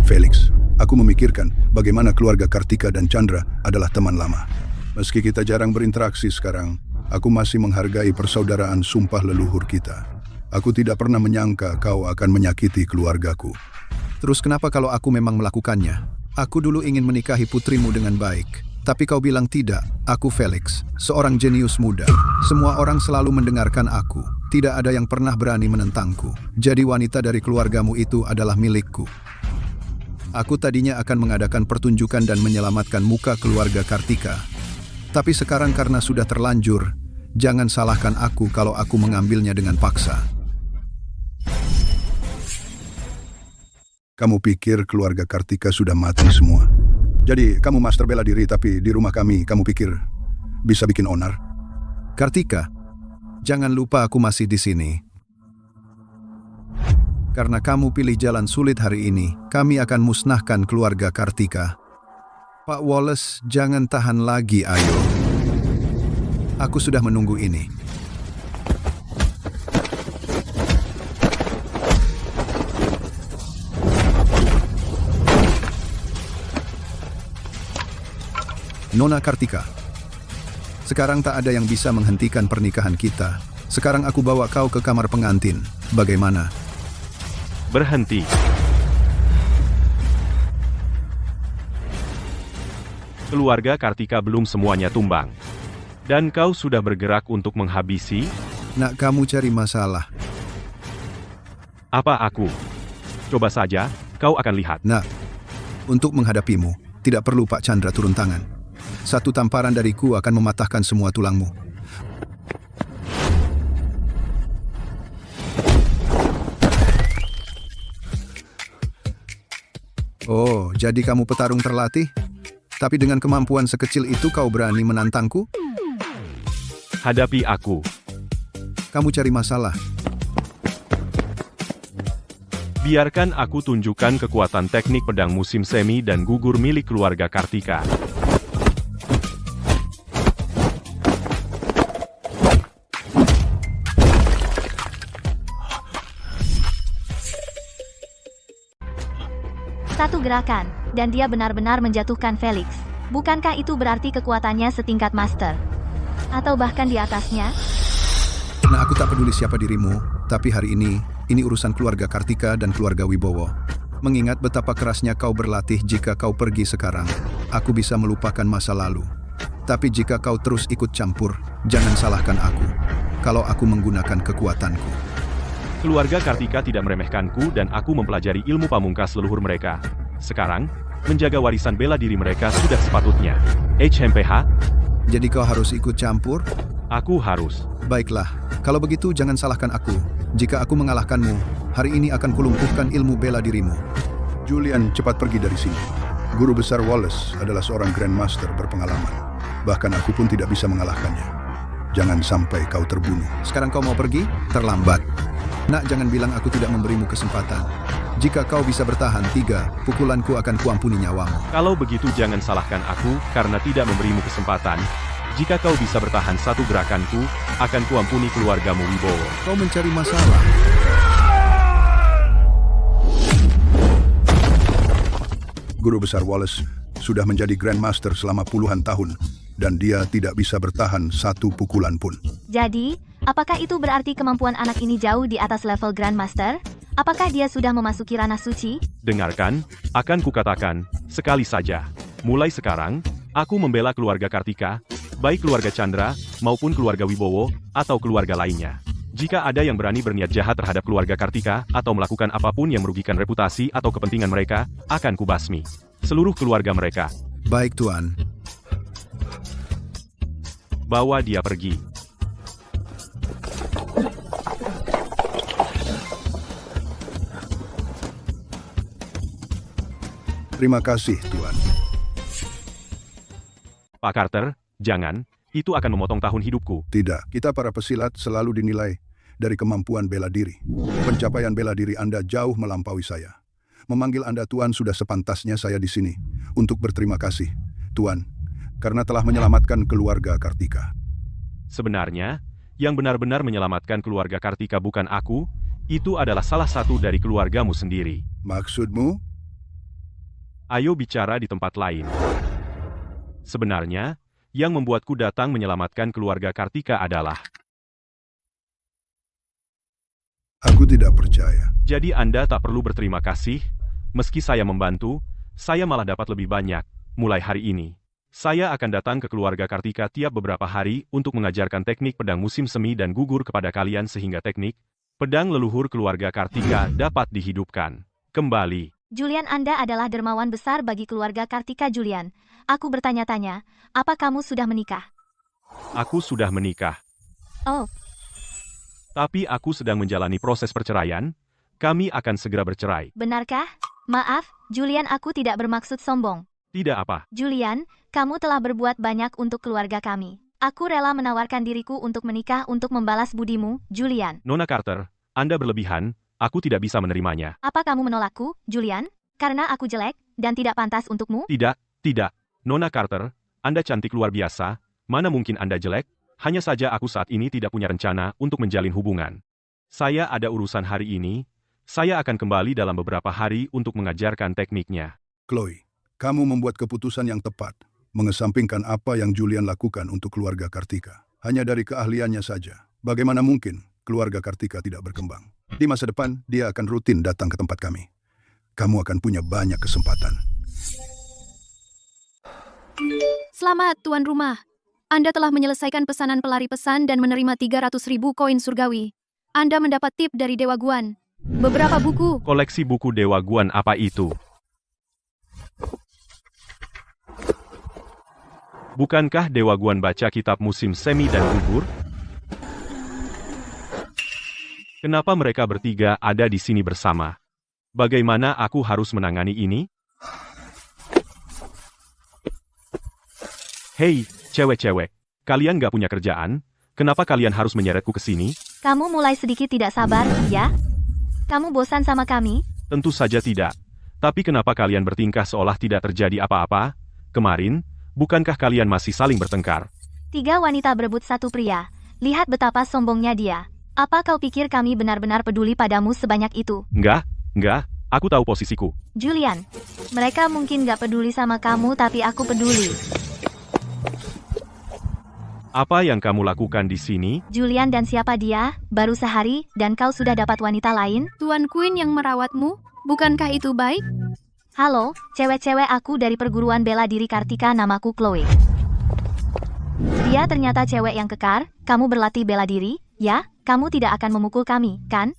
Felix, aku memikirkan bagaimana keluarga Kartika dan Chandra adalah teman lama. Meski kita jarang berinteraksi sekarang, aku masih menghargai persaudaraan sumpah leluhur kita. Aku tidak pernah menyangka kau akan menyakiti keluargaku. Terus kenapa kalau aku memang melakukannya? Aku dulu ingin menikahi putrimu dengan baik. Tapi kau bilang tidak. Aku Felix, seorang jenius muda. Semua orang selalu mendengarkan aku. Tidak ada yang pernah berani menentangku. Jadi wanita dari keluargamu itu adalah milikku. Aku tadinya akan mengadakan pertunjukan dan menyelamatkan muka keluarga Kartika. Tapi sekarang karena sudah terlanjur, jangan salahkan aku kalau aku mengambilnya dengan paksa. Kamu pikir keluarga Kartika sudah mati semua? Jadi kamu master bela diri tapi di rumah kami kamu pikir bisa bikin onar? Kartika, jangan lupa aku masih di sini. Karena kamu pilih jalan sulit hari ini, kami akan musnahkan keluarga Kartika. Pak Wallace, jangan tahan lagi, ayo. Aku sudah menunggu ini. Nona Kartika, sekarang tak ada yang bisa menghentikan pernikahan kita. Sekarang aku bawa kau ke kamar pengantin. Bagaimana? Berhenti. Keluarga Kartika belum semuanya tumbang. Dan kau sudah bergerak untuk menghabisi? Nak kamu cari masalah. Apa aku? Coba saja, kau akan lihat. Nak, untuk menghadapimu, tidak perlu Pak Chandra turun tangan. Satu tamparan dariku akan mematahkan semua tulangmu. Oh, jadi kamu petarung terlatih? Tapi dengan kemampuan sekecil itu kau berani menantangku? Hadapi aku. Kamu cari masalah. Biarkan aku tunjukkan kekuatan teknik pedang musim semi dan gugur milik keluarga Kartika. Satu gerakan, dan dia benar-benar menjatuhkan Felix. Bukankah itu berarti kekuatannya setingkat master? Atau bahkan di atasnya? Nah, aku tak peduli siapa dirimu, tapi hari ini urusan keluarga Kartika dan keluarga Wibowo. Mengingat betapa kerasnya kau berlatih, jika kau pergi sekarang, aku bisa melupakan masa lalu. Tapi jika kau terus ikut campur, jangan salahkan aku, kalau aku menggunakan kekuatanku. Keluarga Kartika tidak meremehkanku dan aku mempelajari ilmu pamungkas leluhur mereka. Sekarang, menjaga warisan bela diri mereka sudah sepatutnya. HMPH, Jadi kau harus ikut campur? aku harus. Baiklah, kalau begitu jangan salahkan aku. Jika aku mengalahkanmu, hari ini akan kulumpuhkan ilmu bela dirimu. Julian, cepat pergi dari sini. Guru besar Wallace adalah seorang Grandmaster berpengalaman. Bahkan aku pun tidak bisa mengalahkannya. Jangan sampai kau terbunuh. Sekarang kau mau pergi? Terlambat. Nak, jangan bilang aku tidak memberimu kesempatan. Jika kau bisa bertahan 3, pukulanku akan kuampuni nyawamu. Kalau begitu jangan salahkan aku karena tidak memberimu kesempatan. Jika kau bisa bertahan 1 gerakanku, akan kuampuni keluargamu Wibowo. Kau mencari masalah. Guru besar Wallace sudah menjadi Grandmaster selama puluhan tahun, dan dia tidak bisa bertahan 1 pukulan pun. Jadi, apakah itu berarti kemampuan anak ini jauh di atas level Grandmaster? Apakah dia sudah memasuki ranah suci? Dengarkan, akan kukatakan, sekali saja. Mulai sekarang, aku membela keluarga Kartika, baik keluarga Chandra, maupun keluarga Wibowo, atau keluarga lainnya. Jika ada yang berani berniat jahat terhadap keluarga Kartika, atau melakukan apapun yang merugikan reputasi atau kepentingan mereka, akan kubasmi. Seluruh keluarga mereka. Baik, Tuan. Bawa dia pergi. Terima kasih, Tuan. Pak Carter, jangan, itu akan memotong tahun hidupku. Tidak, kita para pesilat selalu dinilai dari kemampuan bela diri. Pencapaian bela diri Anda jauh melampaui saya. Memanggil Anda Tuan sudah sepantasnya saya di sini untuk berterima kasih, Tuan, karena telah menyelamatkan keluarga Kartika. Sebenarnya, yang benar-benar menyelamatkan keluarga Kartika bukan aku, itu adalah salah satu dari keluargamu sendiri. Maksudmu? Ayo bicara di tempat lain. Sebenarnya, yang membuatku datang menyelamatkan keluarga Kartika adalah... Aku tidak percaya. Jadi Anda tak perlu berterima kasih, meski saya membantu, saya malah dapat lebih banyak. Mulai hari ini, saya akan datang ke keluarga Kartika tiap beberapa hari untuk mengajarkan teknik pedang musim semi dan gugur kepada kalian sehingga teknik pedang leluhur keluarga Kartika dapat dihidupkan kembali. Julian, Anda adalah dermawan besar bagi keluarga Kartika. Julian, aku bertanya-tanya, apa kamu sudah menikah? Aku sudah menikah. Oh, Tapi aku sedang menjalani proses perceraian, kami akan segera bercerai. benarkah? Maaf, Julian, aku tidak bermaksud sombong. Tidak apa. Julian, kamu telah berbuat banyak untuk keluarga kami. Aku rela menawarkan diriku untuk menikah untuk membalas budimu, Julian. Nona Carter, Anda berlebihan, aku tidak bisa menerimanya. Apa kamu menolakku, Julian? Karena aku jelek dan tidak pantas untukmu? Tidak, tidak. Nona Carter, Anda cantik luar biasa, mana mungkin Anda jelek? Hanya saja aku saat ini tidak punya rencana untuk menjalin hubungan. Saya ada urusan hari ini, saya akan kembali dalam beberapa hari untuk mengajarkan tekniknya. Chloe, kamu membuat keputusan yang tepat, mengesampingkan apa yang Julian lakukan untuk keluarga Kartika. Hanya dari keahliannya saja, bagaimana mungkin keluarga Kartika tidak berkembang? Di masa depan, dia akan rutin datang ke tempat kami. Kamu akan punya banyak kesempatan. Selamat, tuan rumah. Anda telah menyelesaikan pesanan pelari pesan dan menerima 300.000 koin surgawi. Anda mendapat tip dari Dewa Guan. Beberapa buku. Koleksi buku Dewa Guan apa itu? Bukankah Dewa Guan baca kitab musim semi dan gugur? Kenapa mereka bertiga ada di sini bersama? Bagaimana aku harus menangani ini? Hei, cewek-cewek. Kalian gak punya kerjaan? Kenapa kalian harus menyeretku ke sini? Kamu mulai sedikit tidak sabar, ya? Kamu bosan sama kami? Tentu saja tidak. Tapi kenapa kalian bertingkah seolah tidak terjadi apa-apa? Kemarin, bukankah kalian masih saling bertengkar? 3 wanita berebut satu pria. Lihat betapa sombongnya dia. Apa kau pikir kami benar-benar peduli padamu sebanyak itu? Enggak, aku tahu posisiku. Julian, mereka mungkin gak peduli sama kamu tapi aku peduli. Apa yang kamu lakukan di sini? Julian dan siapa dia? Baru sehari, dan kau sudah dapat wanita lain? Tuan Queen yang merawatmu, bukankah itu baik? Halo, cewek-cewek aku dari perguruan bela diri Kartika, namaku Chloe. Dia ternyata cewek yang kekar, kamu berlatih bela diri, ya? Kamu tidak akan memukul kami, kan?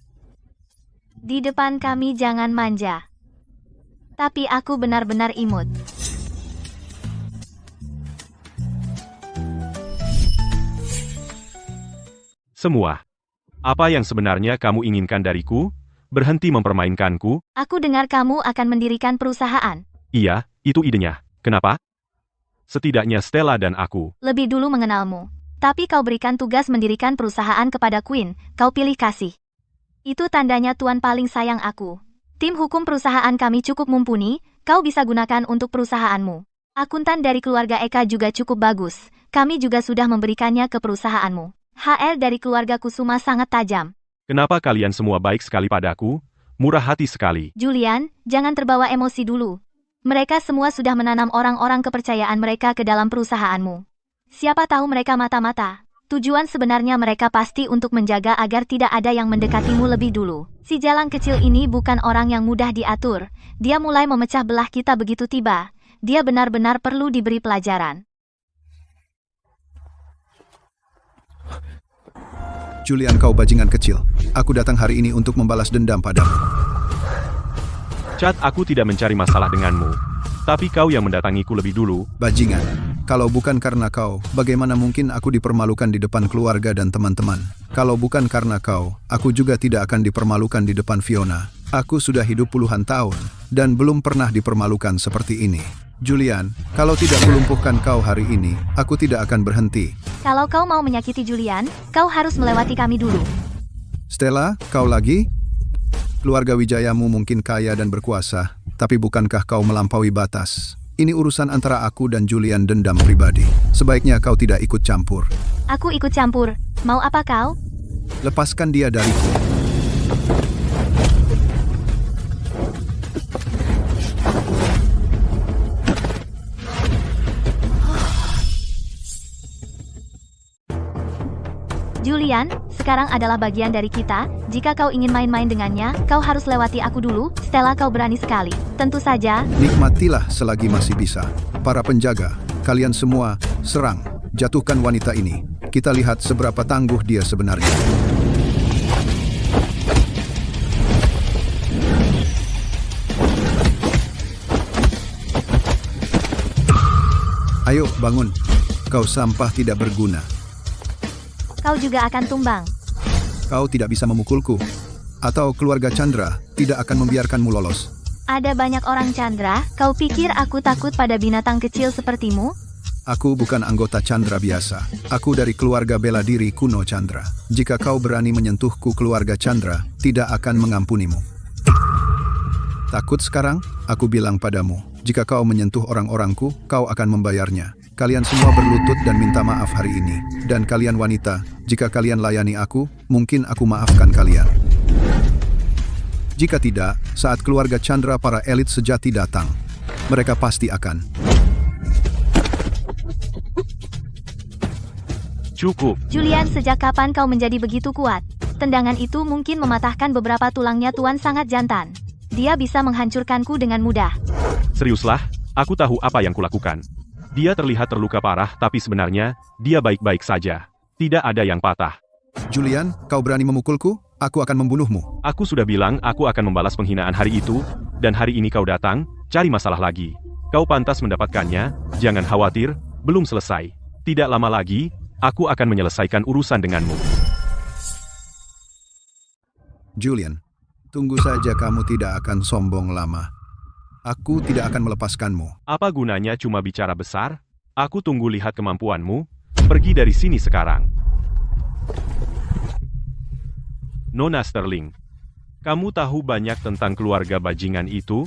Di depan kami jangan manja. Tapi aku benar-benar imut. Semua. Apa yang sebenarnya kamu inginkan dariku? Berhenti mempermainkanku? Aku dengar kamu akan mendirikan perusahaan. Iya, itu idenya. Kenapa? Setidaknya Stella dan aku. Lebih dulu mengenalmu. Tapi kau berikan tugas mendirikan perusahaan kepada Queen, kau pilih kasih. Itu tandanya Tuan paling sayang aku. Tim hukum perusahaan kami cukup mumpuni, kau bisa gunakan untuk perusahaanmu. Akuntan dari keluarga Eka juga cukup bagus, kami juga sudah memberikannya ke perusahaanmu. HR dari keluarga Kusuma sangat tajam. Kenapa kalian semua baik sekali padaku? Murah hati sekali. Julian, jangan terbawa emosi dulu. Mereka semua sudah menanam orang-orang kepercayaan mereka ke dalam perusahaanmu. Siapa tahu mereka mata-mata. Tujuan sebenarnya mereka pasti untuk menjaga agar tidak ada yang mendekatimu lebih dulu. Si jalan kecil ini bukan orang yang mudah diatur. Dia mulai memecah belah kita begitu tiba. Dia benar-benar perlu diberi pelajaran. Julian, kau bajingan kecil. Aku datang hari ini untuk membalas dendam padamu. Chad, aku tidak mencari masalah denganmu. Tapi kau yang mendatangiku lebih dulu. Bajingan. Kalau bukan karena kau, bagaimana mungkin aku dipermalukan di depan keluarga dan teman-teman? Kalau bukan karena kau, aku juga tidak akan dipermalukan di depan Fiona. Aku sudah hidup puluhan tahun, dan belum pernah dipermalukan seperti ini. Julian, kalau tidak kulumpuhkan kau hari ini, aku tidak akan berhenti. Kalau kau mau menyakiti Julian, kau harus melewati kami dulu. Stella, kau lagi? Keluarga Wijayamu mungkin kaya dan berkuasa, tapi bukankah kau melampaui batas? Ini urusan antara aku dan Julian, dendam pribadi. Sebaiknya kau tidak ikut campur. Aku ikut campur. Mau apa kau? Lepaskan dia dariku. Julian, sekarang adalah bagian dari kita. Jika kau ingin main-main dengannya, kau harus lewati aku dulu. Stella, kau berani sekali. Tentu saja. Nikmatilah selagi masih bisa. Para penjaga, kalian semua, serang. Jatuhkan wanita ini. Kita lihat seberapa tangguh dia sebenarnya. Ayo, bangun. Kau sampah tidak berguna. Kau juga akan tumbang. Kau tidak bisa memukulku. Atau keluarga Chandra tidak akan membiarkanmu lolos. Ada banyak orang Chandra, kau pikir aku takut pada binatang kecil sepertimu? Aku bukan anggota Chandra biasa. Aku dari keluarga bela diri kuno Chandra. Jika kau berani menyentuhku, keluarga Chandra tidak akan mengampunimu. Takut sekarang? Aku bilang padamu, jika kau menyentuh orang-orangku, kau akan membayarnya. Kalian semua berlutut dan minta maaf hari ini. Dan kalian wanita, jika kalian layani aku, mungkin aku maafkan kalian. Jika tidak, saat keluarga Chandra para elit sejati datang, mereka pasti akan. Cukup. Julian, sejak kapan kau menjadi begitu kuat? Tendangan itu mungkin mematahkan beberapa tulangnya. Tuan sangat jantan. Dia bisa menghancurkanku dengan mudah. Seriuslah, aku tahu apa yang kulakukan. Dia terlihat terluka parah, tapi sebenarnya, dia baik-baik saja. Tidak ada yang patah. Julian, kau berani memukulku? Aku akan membunuhmu. Aku sudah bilang aku akan membalas penghinaan hari itu, dan hari ini kau datang, cari masalah lagi. Kau pantas mendapatkannya, jangan khawatir, belum selesai. Tidak lama lagi, aku akan menyelesaikan urusan denganmu. Julian, tunggu saja, kamu tidak akan sombong lama. Aku tidak akan melepaskanmu. Apa gunanya cuma bicara besar? Aku tunggu lihat kemampuanmu. Pergi dari sini sekarang. Nona Sterling, kamu tahu banyak tentang keluarga bajingan itu?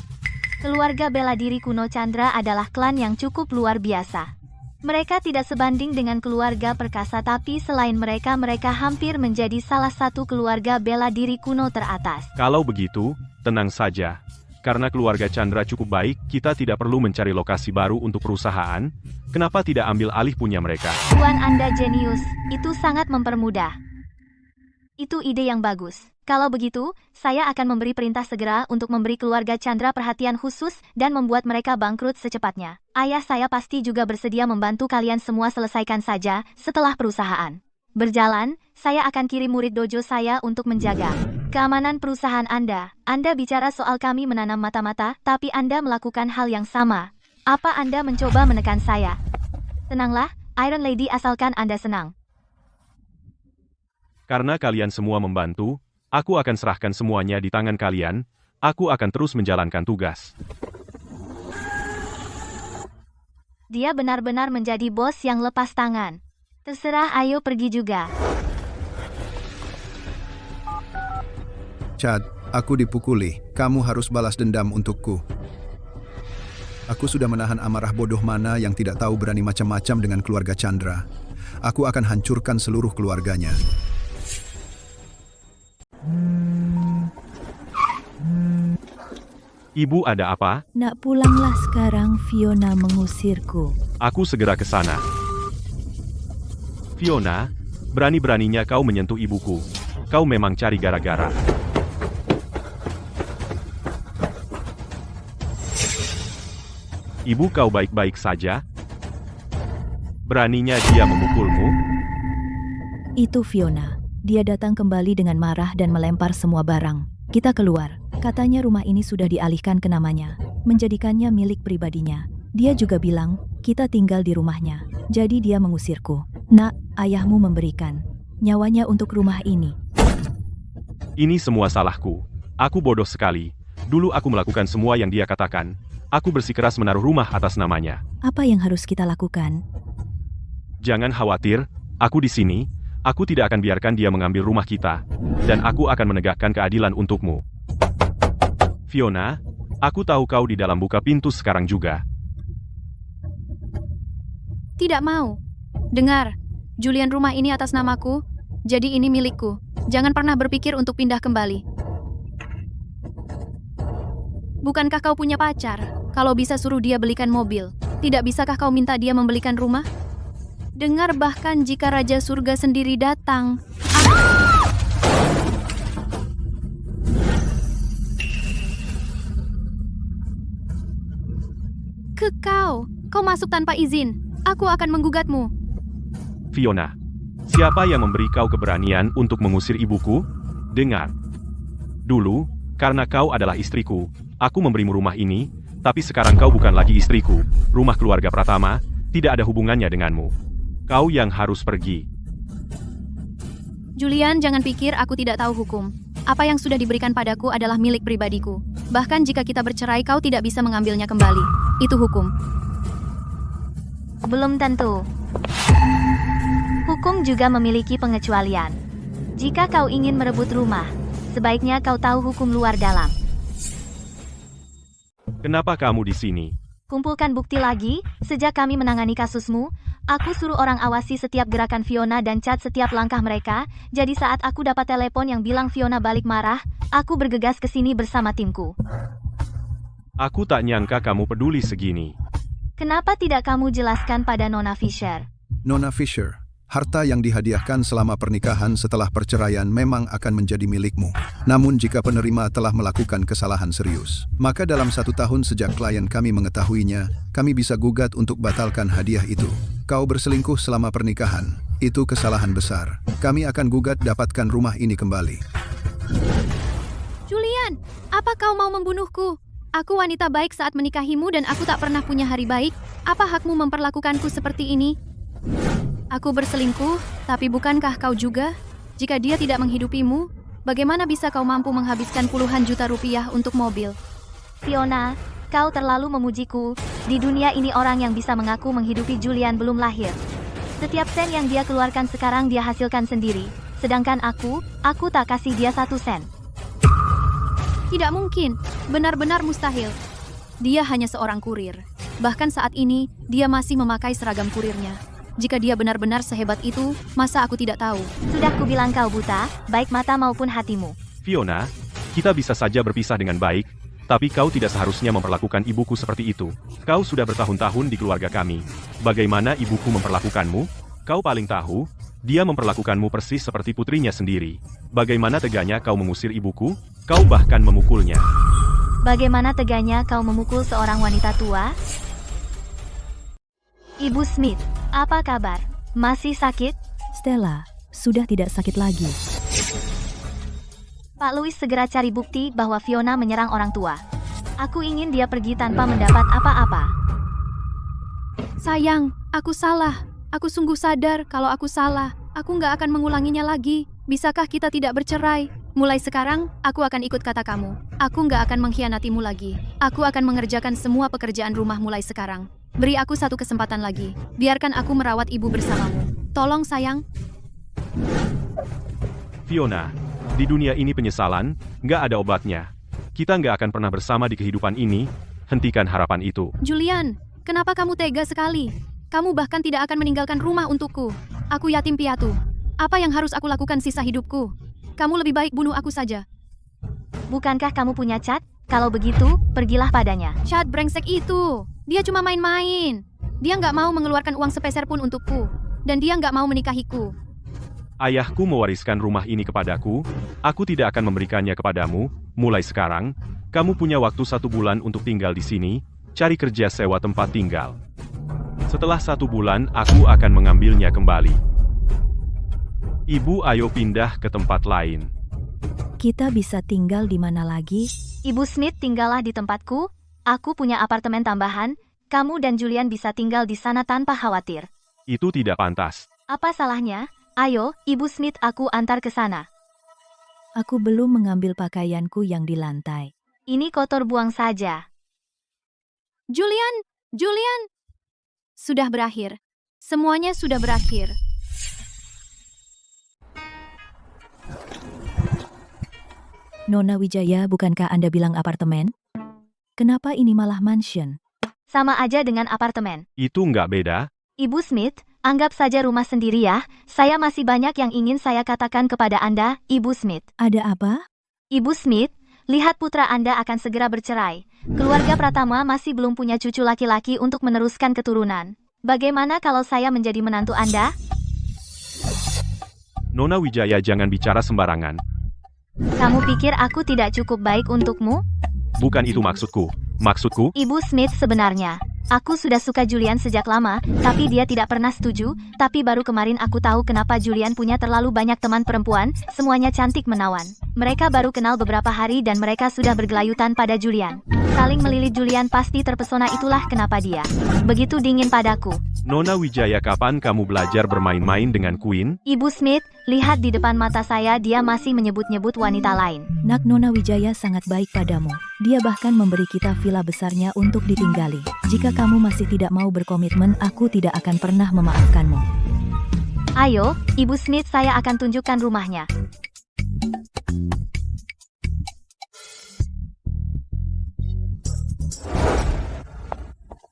Keluarga bela diri kuno Chandra adalah klan yang cukup luar biasa. Mereka tidak sebanding dengan keluarga perkasa, tapi selain mereka hampir menjadi salah satu keluarga bela diri kuno teratas. Kalau begitu, tenang saja. Karena keluarga Chandra cukup baik, kita tidak perlu mencari lokasi baru untuk perusahaan. Kenapa tidak ambil alih punya mereka? Tuan Anda jenius, itu sangat mempermudah. Itu ide yang bagus. Kalau begitu, saya akan memberi perintah segera untuk memberi keluarga Chandra perhatian khusus dan membuat mereka bangkrut secepatnya. Ayah saya pasti juga bersedia membantu kalian semua selesaikan saja setelah perusahaan berjalan. Saya akan kirim murid dojo saya untuk menjaga keamanan perusahaan Anda. Anda bicara soal kami menanam mata-mata, tapi Anda melakukan hal yang sama. Apa Anda mencoba menekan saya? Tenanglah, Iron Lady, asalkan Anda senang. Karena kalian semua membantu, aku akan serahkan semuanya di tangan kalian. Aku akan terus menjalankan tugas. Dia benar-benar menjadi bos yang lepas tangan. Terserah, ayo pergi juga. Chad, aku dipukuli. Kamu harus balas dendam untukku. Aku sudah menahan amarah bodoh mana yang tidak tahu berani macam-macam dengan keluarga Chandra. Aku akan hancurkan seluruh keluarganya. Ibu, ada apa? Nak pulanglah sekarang, Fiona mengusirku. Aku segera ke sana. Fiona, berani-beraninya kau menyentuh ibuku. Kau memang cari gara-gara. Ibu, kau baik-baik saja? Beraninya dia memukulmu? Itu Fiona. Dia datang kembali dengan marah dan melempar semua barang. Kita keluar. Katanya rumah ini sudah dialihkan ke namanya, menjadikannya milik pribadinya. Dia juga bilang, kita tinggal di rumahnya. Jadi dia mengusirku. Nak, ayahmu memberikan nyawanya untuk rumah ini. Ini semua salahku. Aku bodoh sekali. Dulu aku melakukan semua yang dia katakan. Aku bersikeras menaruh rumah atas namanya. Apa yang harus kita lakukan? Jangan khawatir, aku di sini. Aku tidak akan biarkan dia mengambil rumah kita. Dan aku akan menegakkan keadilan untukmu. Fiona, aku tahu kau di dalam, buka pintu sekarang juga. Tidak mau. Dengar, Julian, rumah ini atas namaku, jadi ini milikku. Jangan pernah berpikir untuk pindah kembali. Bukankah kau punya pacar? Kalau bisa suruh dia belikan mobil. Tidak bisakah kau minta dia membelikan rumah? Dengar, bahkan jika Raja Surga sendiri datang, Kau masuk tanpa izin. Aku akan menggugatmu. Fiona, siapa yang memberi kau keberanian untuk mengusir ibuku? Dengar. Dulu, karena kau adalah istriku, aku memberimu rumah ini, tapi sekarang kau bukan lagi istriku. Rumah keluarga Pratama tidak ada hubungannya denganmu. Kau yang harus pergi. Julian, jangan pikir aku tidak tahu hukum. Apa yang sudah diberikan padaku adalah milik pribadiku. Bahkan jika kita bercerai, kau tidak bisa mengambilnya kembali. Itu hukum. Belum tentu. Hukum juga memiliki pengecualian. Jika kau ingin merebut rumah, sebaiknya kau tahu hukum luar dalam. Kenapa kamu di sini? Kumpulkan bukti lagi. Sejak kami menangani kasusmu, aku suruh orang awasi setiap gerakan Fiona dan Chad setiap langkah mereka. Jadi saat aku dapat telepon yang bilang Fiona balik marah, aku bergegas ke sini bersama timku. Aku tak nyangka kamu peduli segini. Kenapa tidak kamu jelaskan pada Nona Fisher? Nona Fisher, harta yang dihadiahkan selama pernikahan setelah perceraian memang akan menjadi milikmu. Namun jika penerima telah melakukan kesalahan serius, maka dalam 1 tahun sejak klien kami mengetahuinya, kami bisa gugat untuk batalkan hadiah itu. Kau berselingkuh selama pernikahan, itu kesalahan besar. Kami akan gugat dapatkan rumah ini kembali. Julian, apa kau mau membunuhku? Aku wanita baik saat menikahimu dan aku tak pernah punya hari baik. Apa hakmu memperlakukanku seperti ini? Aku berselingkuh, tapi bukankah kau juga? Jika dia tidak menghidupimu, bagaimana bisa kau mampu menghabiskan puluhan juta rupiah untuk mobil? Fiona, Kau terlalu memujiku. Di dunia ini orang yang bisa mengaku menghidupi Julian belum lahir. Setiap sen yang dia keluarkan sekarang dia hasilkan sendiri. Sedangkan aku tak kasih dia 1 sen. Tidak mungkin, benar-benar mustahil. Dia hanya seorang kurir. Bahkan saat ini, dia masih memakai seragam kurirnya. Jika dia benar-benar sehebat itu, masa aku tidak tahu? Sudah kubilang kau buta, baik mata maupun hatimu. Fiona, kita bisa saja berpisah dengan baik, tapi kau tidak seharusnya memperlakukan ibuku seperti itu. Kau sudah bertahun-tahun di keluarga kami. Bagaimana ibuku memperlakukanmu? Kau paling tahu, dia memperlakukanmu persis seperti putrinya sendiri. Bagaimana teganya kau mengusir ibuku? Kau bahkan memukulnya. Bagaimana teganya kau memukul seorang wanita tua? Ibu Smith, apa kabar? Masih sakit? Stella, sudah tidak sakit lagi. Pak Louis segera cari bukti bahwa Fiona menyerang orang tua. Aku ingin dia pergi tanpa mendapat apa-apa. Sayang, aku salah. Aku sungguh sadar kalau aku salah. Aku nggak akan mengulanginya lagi. Bisakah kita tidak bercerai? Mulai sekarang, aku akan ikut kata kamu. Aku nggak akan mengkhianatimu lagi. Aku akan mengerjakan semua pekerjaan rumah mulai sekarang. Beri aku 1 kesempatan lagi. Biarkan aku merawat ibu bersamamu. Tolong, sayang. Fiona, di dunia ini penyesalan, nggak ada obatnya. Kita nggak akan pernah bersama di kehidupan ini. Hentikan harapan itu. Julian, kenapa kamu tega sekali? Kamu bahkan tidak akan meninggalkan rumah untukku. Aku yatim piatu. Apa yang harus aku lakukan sisa hidupku? Kamu lebih baik bunuh aku saja. Bukankah kamu punya Chad? Kalau begitu, pergilah padanya. Chad brengsek itu. Dia cuma main-main. Dia nggak mau mengeluarkan uang sepeser pun untukku. Dan dia nggak mau menikahiku. Ayahku mewariskan rumah ini kepadaku. Aku tidak akan memberikannya kepadamu. Mulai sekarang, kamu punya waktu 1 bulan untuk tinggal di sini. Cari kerja sewa tempat tinggal. Setelah 1 bulan, aku akan mengambilnya kembali. Ibu, ayo pindah ke tempat lain. Kita bisa tinggal di mana lagi? Ibu Smith, tinggallah di tempatku. Aku punya apartemen tambahan. Kamu dan Julian bisa tinggal di sana tanpa khawatir. Itu tidak pantas. Apa salahnya? Ayo, Ibu Smith, aku antar ke sana. Aku belum mengambil pakaianku yang di lantai. Ini kotor, buang saja. Julian! Julian! Sudah berakhir. Semuanya sudah berakhir. Nona Wijaya, bukankah Anda bilang apartemen? Kenapa ini malah mansion? Sama aja dengan apartemen. Itu nggak beda. Ibu Smith, anggap saja rumah sendiri ya. Saya masih banyak yang ingin saya katakan kepada Anda, Ibu Smith. Ada apa? Ibu Smith, lihat putra Anda akan segera bercerai. Keluarga Pratama masih belum punya cucu laki-laki untuk meneruskan keturunan. Bagaimana kalau saya menjadi menantu Anda? Nona Wijaya, jangan bicara sembarangan. Kamu pikir aku tidak cukup baik untukmu? Bukan itu maksudku. Maksudku, Ibu Smith, sebenarnya aku sudah suka Julian sejak lama, tapi dia tidak pernah setuju. Tapi baru kemarin aku tahu kenapa Julian punya terlalu banyak teman perempuan, semuanya cantik menawan. Mereka baru kenal beberapa hari dan mereka sudah bergelayutan pada Julian. Saling melilit. Julian pasti terpesona, itulah kenapa dia begitu dingin padaku. Nona Wijaya, kapan kamu belajar bermain-main dengan Queen? Ibu Smith, lihat di depan mata saya dia masih menyebut-nyebut wanita lain. Nak, Nona Wijaya sangat baik padamu. Dia bahkan memberi kita villa besarnya untuk ditinggali. Jika kamu masih tidak mau berkomitmen, aku tidak akan pernah memaafkanmu. Ayo, Ibu Smith, saya akan tunjukkan rumahnya.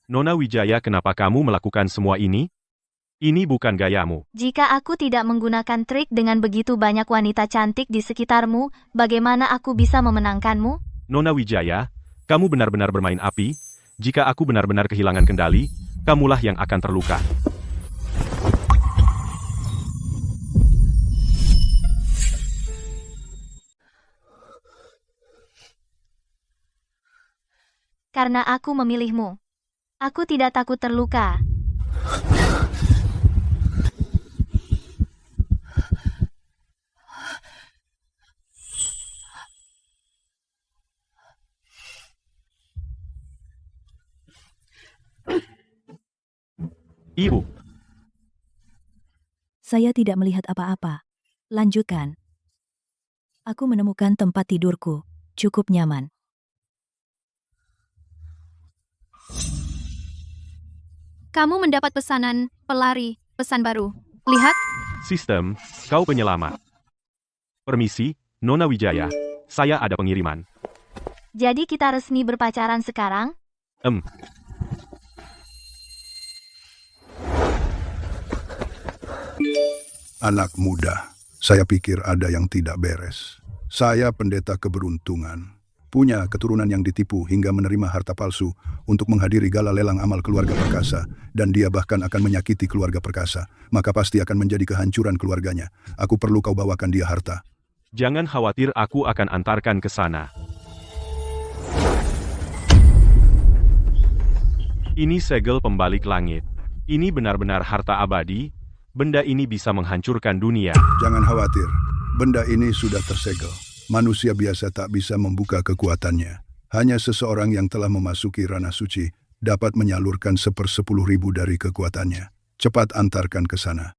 Nona Wijaya, kenapa kamu melakukan semua ini? Ini bukan gayamu. Jika aku tidak menggunakan trik dengan begitu banyak wanita cantik di sekitarmu, bagaimana aku bisa memenangkanmu? Nona Wijaya, kamu benar-benar bermain api. Jika aku benar-benar kehilangan kendali, kamulah yang akan terluka. Karena aku memilihmu. Aku tidak takut terluka. Ibu, Saya tidak melihat apa-apa. Lanjutkan. Aku menemukan tempat tidurku. Cukup nyaman. Kamu mendapat pesanan, pelari, pesan baru. Lihat, Sistem, kau penyelamat. Permisi, Nona Wijaya. Saya ada pengiriman. Jadi kita resmi berpacaran sekarang? Anak muda, saya pikir ada yang tidak beres. Saya pendeta keberuntungan. Punya keturunan yang ditipu hingga menerima harta palsu untuk menghadiri gala lelang amal keluarga perkasa, dan dia bahkan akan menyakiti keluarga perkasa, maka pasti akan menjadi kehancuran keluarganya. Aku perlu kau bawakan dia harta. Jangan khawatir, aku akan antarkan ke sana. Ini segel pembalik langit. Ini benar-benar harta abadi. Benda ini bisa menghancurkan dunia. Jangan khawatir, benda ini sudah tersegel. Manusia biasa tak bisa membuka kekuatannya. Hanya seseorang yang telah memasuki ranah suci dapat menyalurkan 1/10.000 dari kekuatannya. Cepat antarkan ke sana.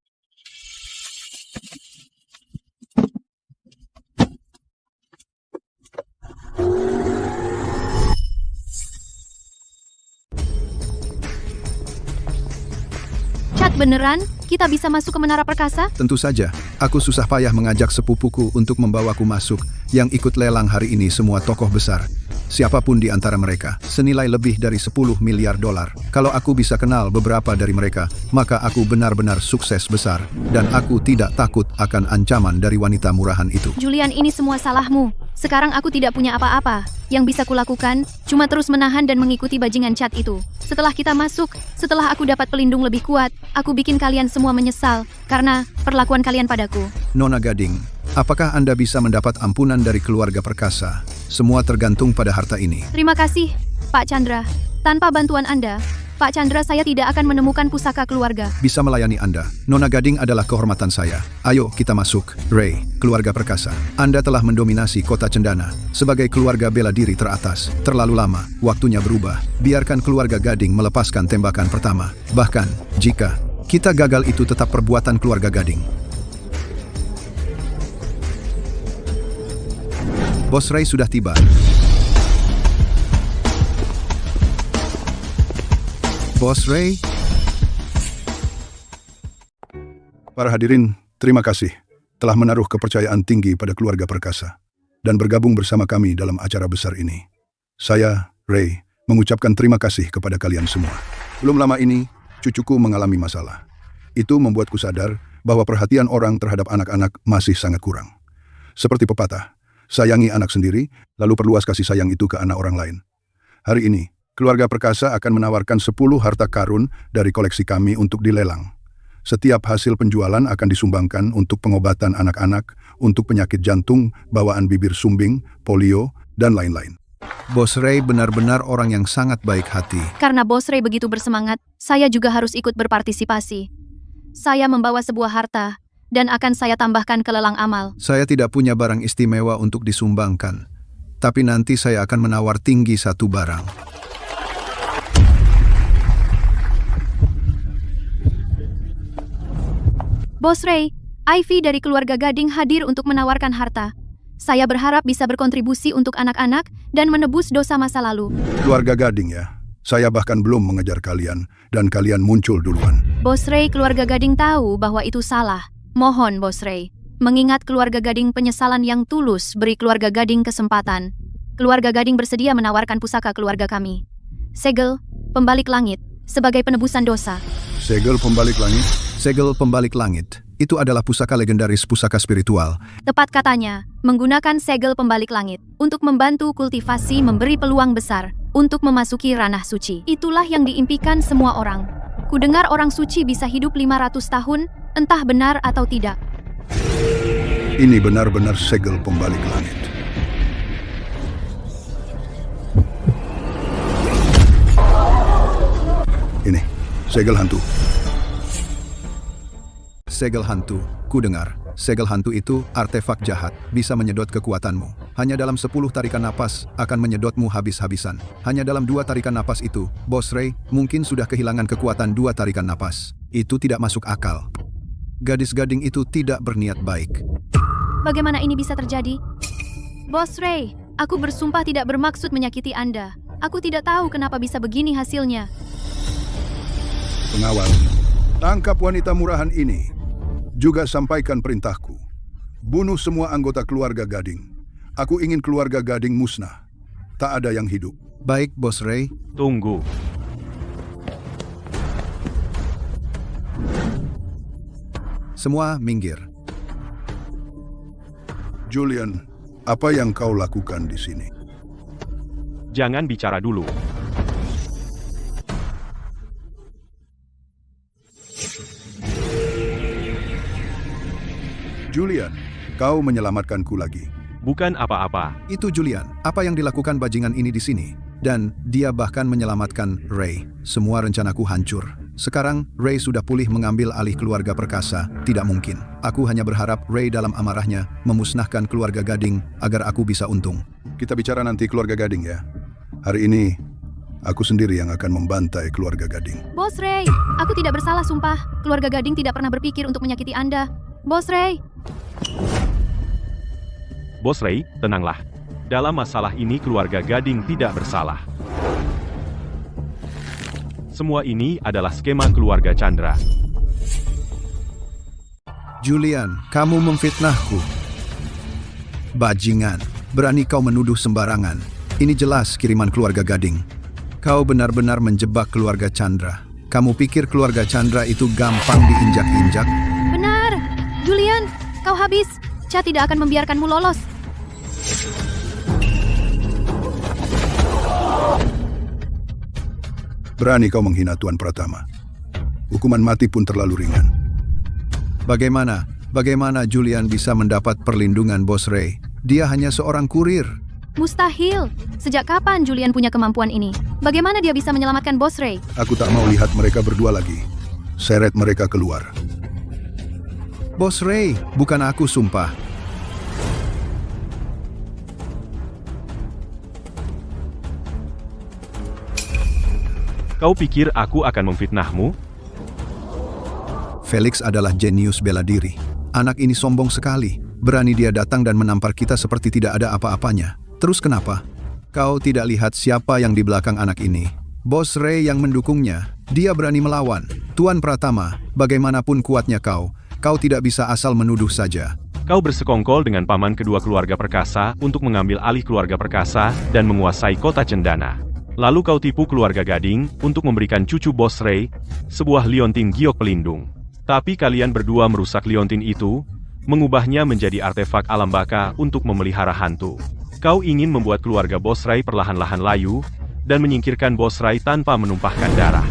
Cat beneran? Kita bisa masuk ke menara perkasa? Tentu saja, aku susah payah mengajak sepupuku untuk membawaku masuk. Yang ikut lelang hari ini semua tokoh besar. Siapapun di antara mereka, senilai lebih dari 10 miliar dolar. Kalau aku bisa kenal beberapa dari mereka, maka aku benar-benar sukses besar. Dan aku tidak takut akan ancaman dari wanita murahan itu. Julian, ini semua salahmu. Sekarang aku tidak punya apa-apa. Yang bisa kulakukan, cuma terus menahan dan mengikuti bajingan Cat itu. Setelah kita masuk, setelah aku dapat pelindung lebih kuat, aku bikin kalian semua menyesal karena perlakuan kalian padaku. Nona Gading, apakah Anda bisa mendapat ampunan dari keluarga perkasa? Semua tergantung pada harta ini. Terima kasih, Pak Chandra. Tanpa bantuan Anda, Pak Chandra, saya tidak akan menemukan pusaka keluarga. Bisa melayani Anda. Nona Gading adalah kehormatan saya. Ayo kita masuk. Ray, keluarga perkasa. Anda telah mendominasi kota Cendana. Sebagai keluarga bela diri teratas. Terlalu lama, waktunya berubah. Biarkan keluarga Gading melepaskan tembakan pertama. Bahkan, jika kita gagal, itu tetap perbuatan keluarga Gading. Bos Ray sudah tiba. Bos Ray. Para hadirin, terima kasih telah menaruh kepercayaan tinggi pada keluarga perkasa dan bergabung bersama kami dalam acara besar ini. Saya, Ray, mengucapkan terima kasih kepada kalian semua. Belum lama ini, cucuku mengalami masalah. Itu membuatku sadar bahwa perhatian orang terhadap anak-anak masih sangat kurang. Seperti pepatah, sayangi anak sendiri, lalu perluas kasih sayang itu ke anak orang lain. Hari ini, keluarga perkasa akan menawarkan 10 harta karun dari koleksi kami untuk dilelang. Setiap hasil penjualan akan disumbangkan untuk pengobatan anak-anak, untuk penyakit jantung, bawaan bibir sumbing, polio, dan lain-lain. Bos Ray benar-benar orang yang sangat baik hati. Karena Bos Ray begitu bersemangat, saya juga harus ikut berpartisipasi. Saya membawa sebuah harta, dan akan saya tambahkan ke lelang amal. Saya tidak punya barang istimewa untuk disumbangkan, tapi nanti saya akan menawar tinggi satu barang. Bos Ray, Ivy dari keluarga Gading hadir untuk menawarkan harta. Saya berharap bisa berkontribusi untuk anak-anak dan menebus dosa masa lalu. Keluarga Gading ya, saya bahkan belum mengejar kalian, dan kalian muncul duluan. Bos Ray, keluarga Gading tahu bahwa itu salah. Mohon Bos Ray, mengingat keluarga Gading penyesalan yang tulus, beri keluarga Gading kesempatan. Keluarga Gading bersedia menawarkan pusaka keluarga kami. Segel, pembalik langit, sebagai penebusan dosa. Segel pembalik langit? Segel pembalik langit. Itu adalah pusaka legendaris, pusaka spiritual. Tepat katanya, menggunakan segel pembalik langit untuk membantu kultivasi, memberi peluang besar untuk memasuki ranah suci. Itulah yang diimpikan semua orang. Kudengar orang suci bisa hidup 500 tahun, entah benar atau tidak. Ini benar-benar segel pembalik langit. Ini, segel hantu. Segel hantu, ku dengar. Segel hantu itu artefak jahat, bisa menyedot kekuatanmu. Hanya dalam 10 tarikan napas akan menyedotmu habis-habisan. Hanya dalam 2 tarikan napas itu, Bos Ray mungkin sudah kehilangan kekuatan 2 tarikan napas. Itu tidak masuk akal. Gadis Gading itu tidak berniat baik. Bagaimana ini bisa terjadi? Bos Ray, aku bersumpah tidak bermaksud menyakiti Anda. Aku tidak tahu kenapa bisa begini hasilnya. Pengawal, tangkap wanita murahan ini. Juga sampaikan perintahku. Bunuh semua anggota keluarga Gading. Aku ingin keluarga Gading musnah. Tak ada yang hidup. Baik, Bos Ray. Tunggu. Semua minggir. Julian, apa yang kau lakukan di sini? Jangan bicara dulu. Julian, kau menyelamatkanku lagi. Bukan apa-apa. Itu Julian. Apa yang dilakukan bajingan ini di sini? Dan dia bahkan menyelamatkan Ray. Semua rencanaku hancur. Sekarang Ray sudah pulih mengambil alih keluarga perkasa. Tidak mungkin. Aku hanya berharap Ray dalam amarahnya memusnahkan keluarga Gading agar aku bisa untung. Kita bicara nanti keluarga Gading ya. Hari ini, aku sendiri yang akan membantai keluarga Gading. Bos Ray, aku tidak bersalah sumpah. Keluarga Gading tidak pernah berpikir untuk menyakiti Anda. Bos Ray. Bos Ray, tenanglah. Dalam masalah ini keluarga Gading tidak bersalah. Semua ini adalah skema keluarga Chandra. Julian, kamu memfitnahku. Bajingan, berani kau menuduh sembarangan. Ini jelas kiriman keluarga Gading. Kau benar-benar menjebak keluarga Chandra. Kamu pikir keluarga Chandra itu gampang diinjak-injak? Benar. Julian, kau habis. Cha tidak akan membiarkanmu lolos. Berani kau menghina Tuan Pratama. Hukuman mati pun terlalu ringan. Bagaimana Julian bisa mendapat perlindungan Bos Ray? Dia hanya seorang kurir. Mustahil. Sejak kapan Julian punya kemampuan ini? Bagaimana dia bisa menyelamatkan Bos Ray? Aku tak mau lihat mereka berdua lagi. Seret mereka keluar. Bos Ray, bukan aku sumpah. Kau pikir aku akan memfitnahmu? Felix adalah jenius bela diri. Anak ini sombong sekali. Berani dia datang dan menampar kita seperti tidak ada apa-apanya. Terus kenapa? Kau tidak lihat siapa yang di belakang anak ini? Bos Ray yang mendukungnya. Dia berani melawan. Tuan Pratama, bagaimanapun kuatnya kau tidak bisa asal menuduh saja. Kau bersekongkol dengan paman kedua keluarga perkasa untuk mengambil alih keluarga perkasa dan menguasai kota Cendana. Lalu kau tipu keluarga Gading untuk memberikan cucu Bos Ray, sebuah liontin giok pelindung. Tapi kalian berdua merusak liontin itu, mengubahnya menjadi artefak alam baka untuk memelihara hantu. Kau ingin membuat keluarga Bos Ray perlahan-lahan layu, dan menyingkirkan Bos Ray tanpa menumpahkan darah.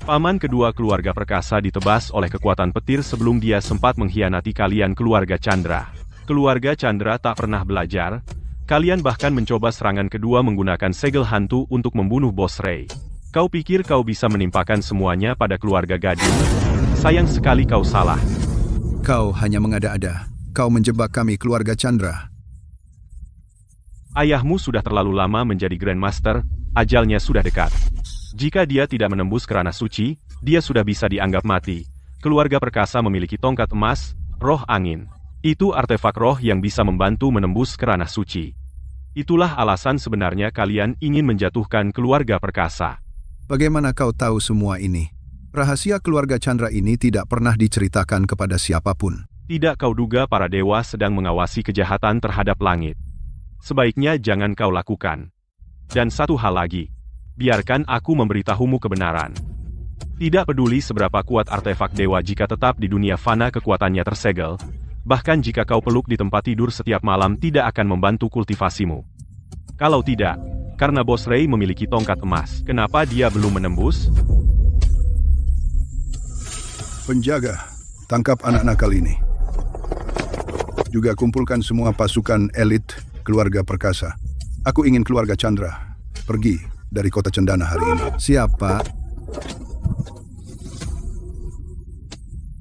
Paman kedua keluarga perkasa ditebas oleh kekuatan petir sebelum dia sempat mengkhianati kalian keluarga Chandra. Keluarga Chandra tak pernah belajar. Kalian bahkan mencoba serangan kedua menggunakan segel hantu untuk membunuh Bos Ray. Kau pikir kau bisa menimpakan semuanya pada keluarga Gading? Sayang sekali kau salah. Kau hanya mengada-ada. Kau menjebak kami keluarga Chandra. Ayahmu sudah terlalu lama menjadi Grandmaster, ajalnya sudah dekat. Jika dia tidak menembus kerana suci, dia sudah bisa dianggap mati. Keluarga perkasa memiliki tongkat emas, roh angin. Itu artefak roh yang bisa membantu menembus kerana suci. Itulah alasan sebenarnya kalian ingin menjatuhkan keluarga perkasa. Bagaimana kau tahu semua ini? Rahasia keluarga Chandra ini tidak pernah diceritakan kepada siapapun. Tidak kau duga para dewa sedang mengawasi kejahatan terhadap langit. Sebaiknya jangan kau lakukan. Dan satu hal lagi. Biarkan aku memberitahumu kebenaran. Tidak peduli seberapa kuat artefak dewa jika tetap di dunia fana kekuatannya tersegel, bahkan jika kau peluk di tempat tidur setiap malam tidak akan membantu kultivasimu. Kalau tidak, karena Bos Ray memiliki tongkat emas, kenapa dia belum menembus? Penjaga, tangkap anak nakal ini. Juga kumpulkan semua pasukan elit keluarga perkasa. Aku ingin keluarga Chandra pergi dari kota Cendana hari ini. Siapa?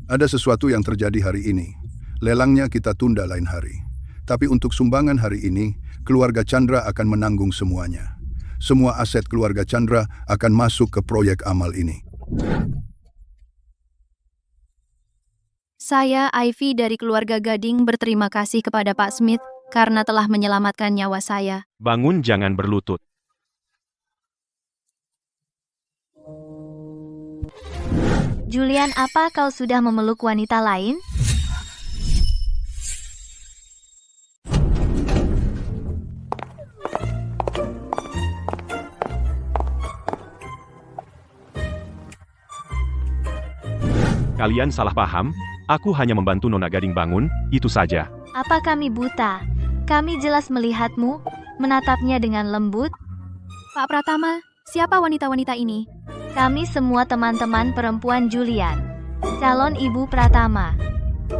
Ada sesuatu yang terjadi hari ini. Lelangnya kita tunda lain hari. Tapi untuk sumbangan hari ini, keluarga Chandra akan menanggung semuanya. Semua aset keluarga Chandra akan masuk ke proyek amal ini. Saya, Ivy dari keluarga Gading berterima kasih kepada Pak Smith karena telah menyelamatkan nyawa saya. Bangun, jangan berlutut. Julian, apa kau sudah memeluk wanita lain? Kalian salah paham, aku hanya membantu Nona Gading bangun, itu saja. Apa kami buta? Kami jelas melihatmu, menatapnya dengan lembut. Pak Pratama, siapa wanita-wanita ini? Kami semua teman-teman perempuan Julian, calon ibu Pratama.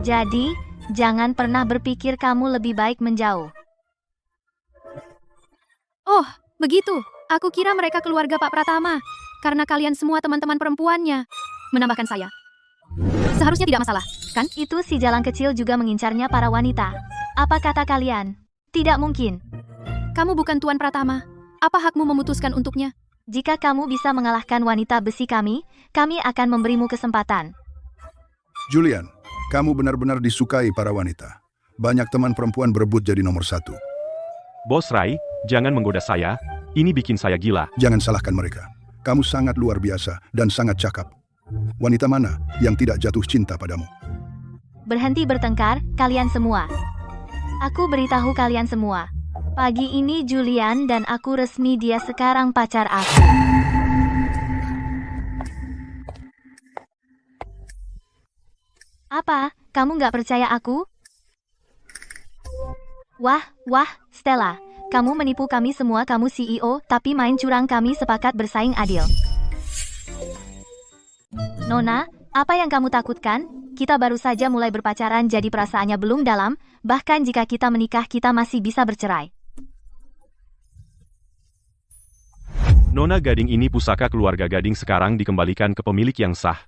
Jadi, jangan pernah berpikir kamu lebih baik menjauh. Oh, begitu. Aku kira mereka keluarga Pak Pratama. Karena kalian semua teman-teman perempuannya. Menambahkan saya. Seharusnya tidak masalah, kan? Itu si jalang kecil juga mengincarnya para wanita. Apa kata kalian? Tidak mungkin. Kamu bukan Tuan Pratama. Apa hakmu memutuskan untuknya? Jika kamu bisa mengalahkan wanita besi kami akan memberimu kesempatan. Julian, kamu benar-benar disukai para wanita. Banyak teman perempuan berebut jadi nomor 1. Bos Rai, jangan menggoda saya, ini bikin saya gila. Jangan salahkan mereka. Kamu sangat luar biasa dan sangat cakap. Wanita mana yang tidak jatuh cinta padamu? Berhenti bertengkar, kalian semua. Aku beritahu kalian semua. Pagi ini Julian dan aku resmi dia sekarang pacar aku. Apa? Kamu nggak percaya aku? Wah, Stella. Kamu menipu kami semua, kamu CEO, tapi main curang, kami sepakat bersaing adil. Nona, apa yang kamu takutkan? Kita baru saja mulai berpacaran, jadi perasaannya belum dalam. Bahkan jika kita menikah, kita masih bisa bercerai. Nona Gading ini pusaka keluarga Gading sekarang dikembalikan ke pemilik yang sah.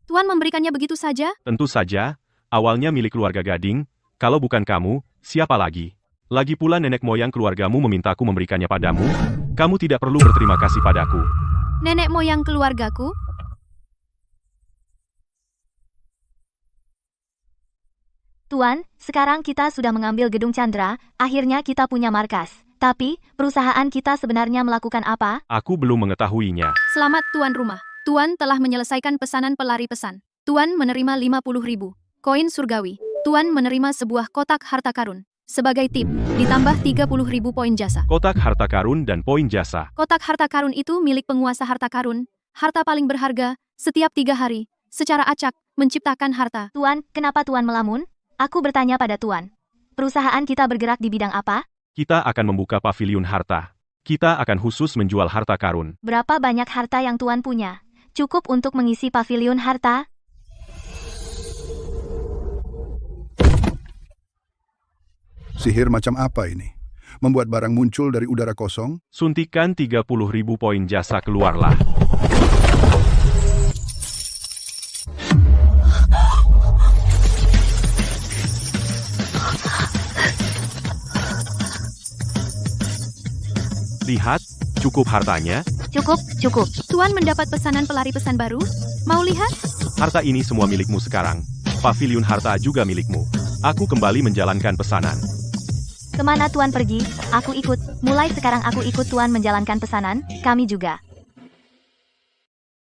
Tuan memberikannya begitu saja? Tentu saja, awalnya milik keluarga Gading, kalau bukan kamu, siapa lagi? Lagi pula nenek moyang keluargamu memintaku memberikannya padamu, kamu tidak perlu berterima kasih padaku. Nenek moyang keluargaku? Tuan, sekarang kita sudah mengambil gedung Chandra, akhirnya kita punya markas. Tapi, perusahaan kita sebenarnya melakukan apa? Aku belum mengetahuinya. Selamat tuan rumah. Tuan telah menyelesaikan pesanan pelari pesan. Tuan menerima 50.000 koin surgawi. Tuan menerima sebuah kotak harta karun. Sebagai tip, ditambah 30.000 poin jasa. Kotak harta karun dan poin jasa. Kotak harta karun itu milik penguasa harta karun. Harta paling berharga, setiap 3 hari, secara acak, menciptakan harta. Tuan, kenapa Tuan melamun? Aku bertanya pada Tuan. Perusahaan kita bergerak di bidang apa? Kita akan membuka paviliun harta. Kita akan khusus menjual harta karun. Berapa banyak harta yang Tuan punya? Cukup untuk mengisi paviliun harta? Sihir macam apa ini? Membuat barang muncul dari udara kosong? Suntikan 30.000 poin jasa keluarlah. Lihat, cukup hartanya. Cukup. Tuan mendapat pesanan pelari pesan baru? Mau lihat? Harta ini semua milikmu sekarang. Paviliun harta juga milikmu. Aku kembali menjalankan pesanan. Kemana Tuan pergi? Aku ikut. Mulai sekarang aku ikut Tuan menjalankan pesanan, kami juga.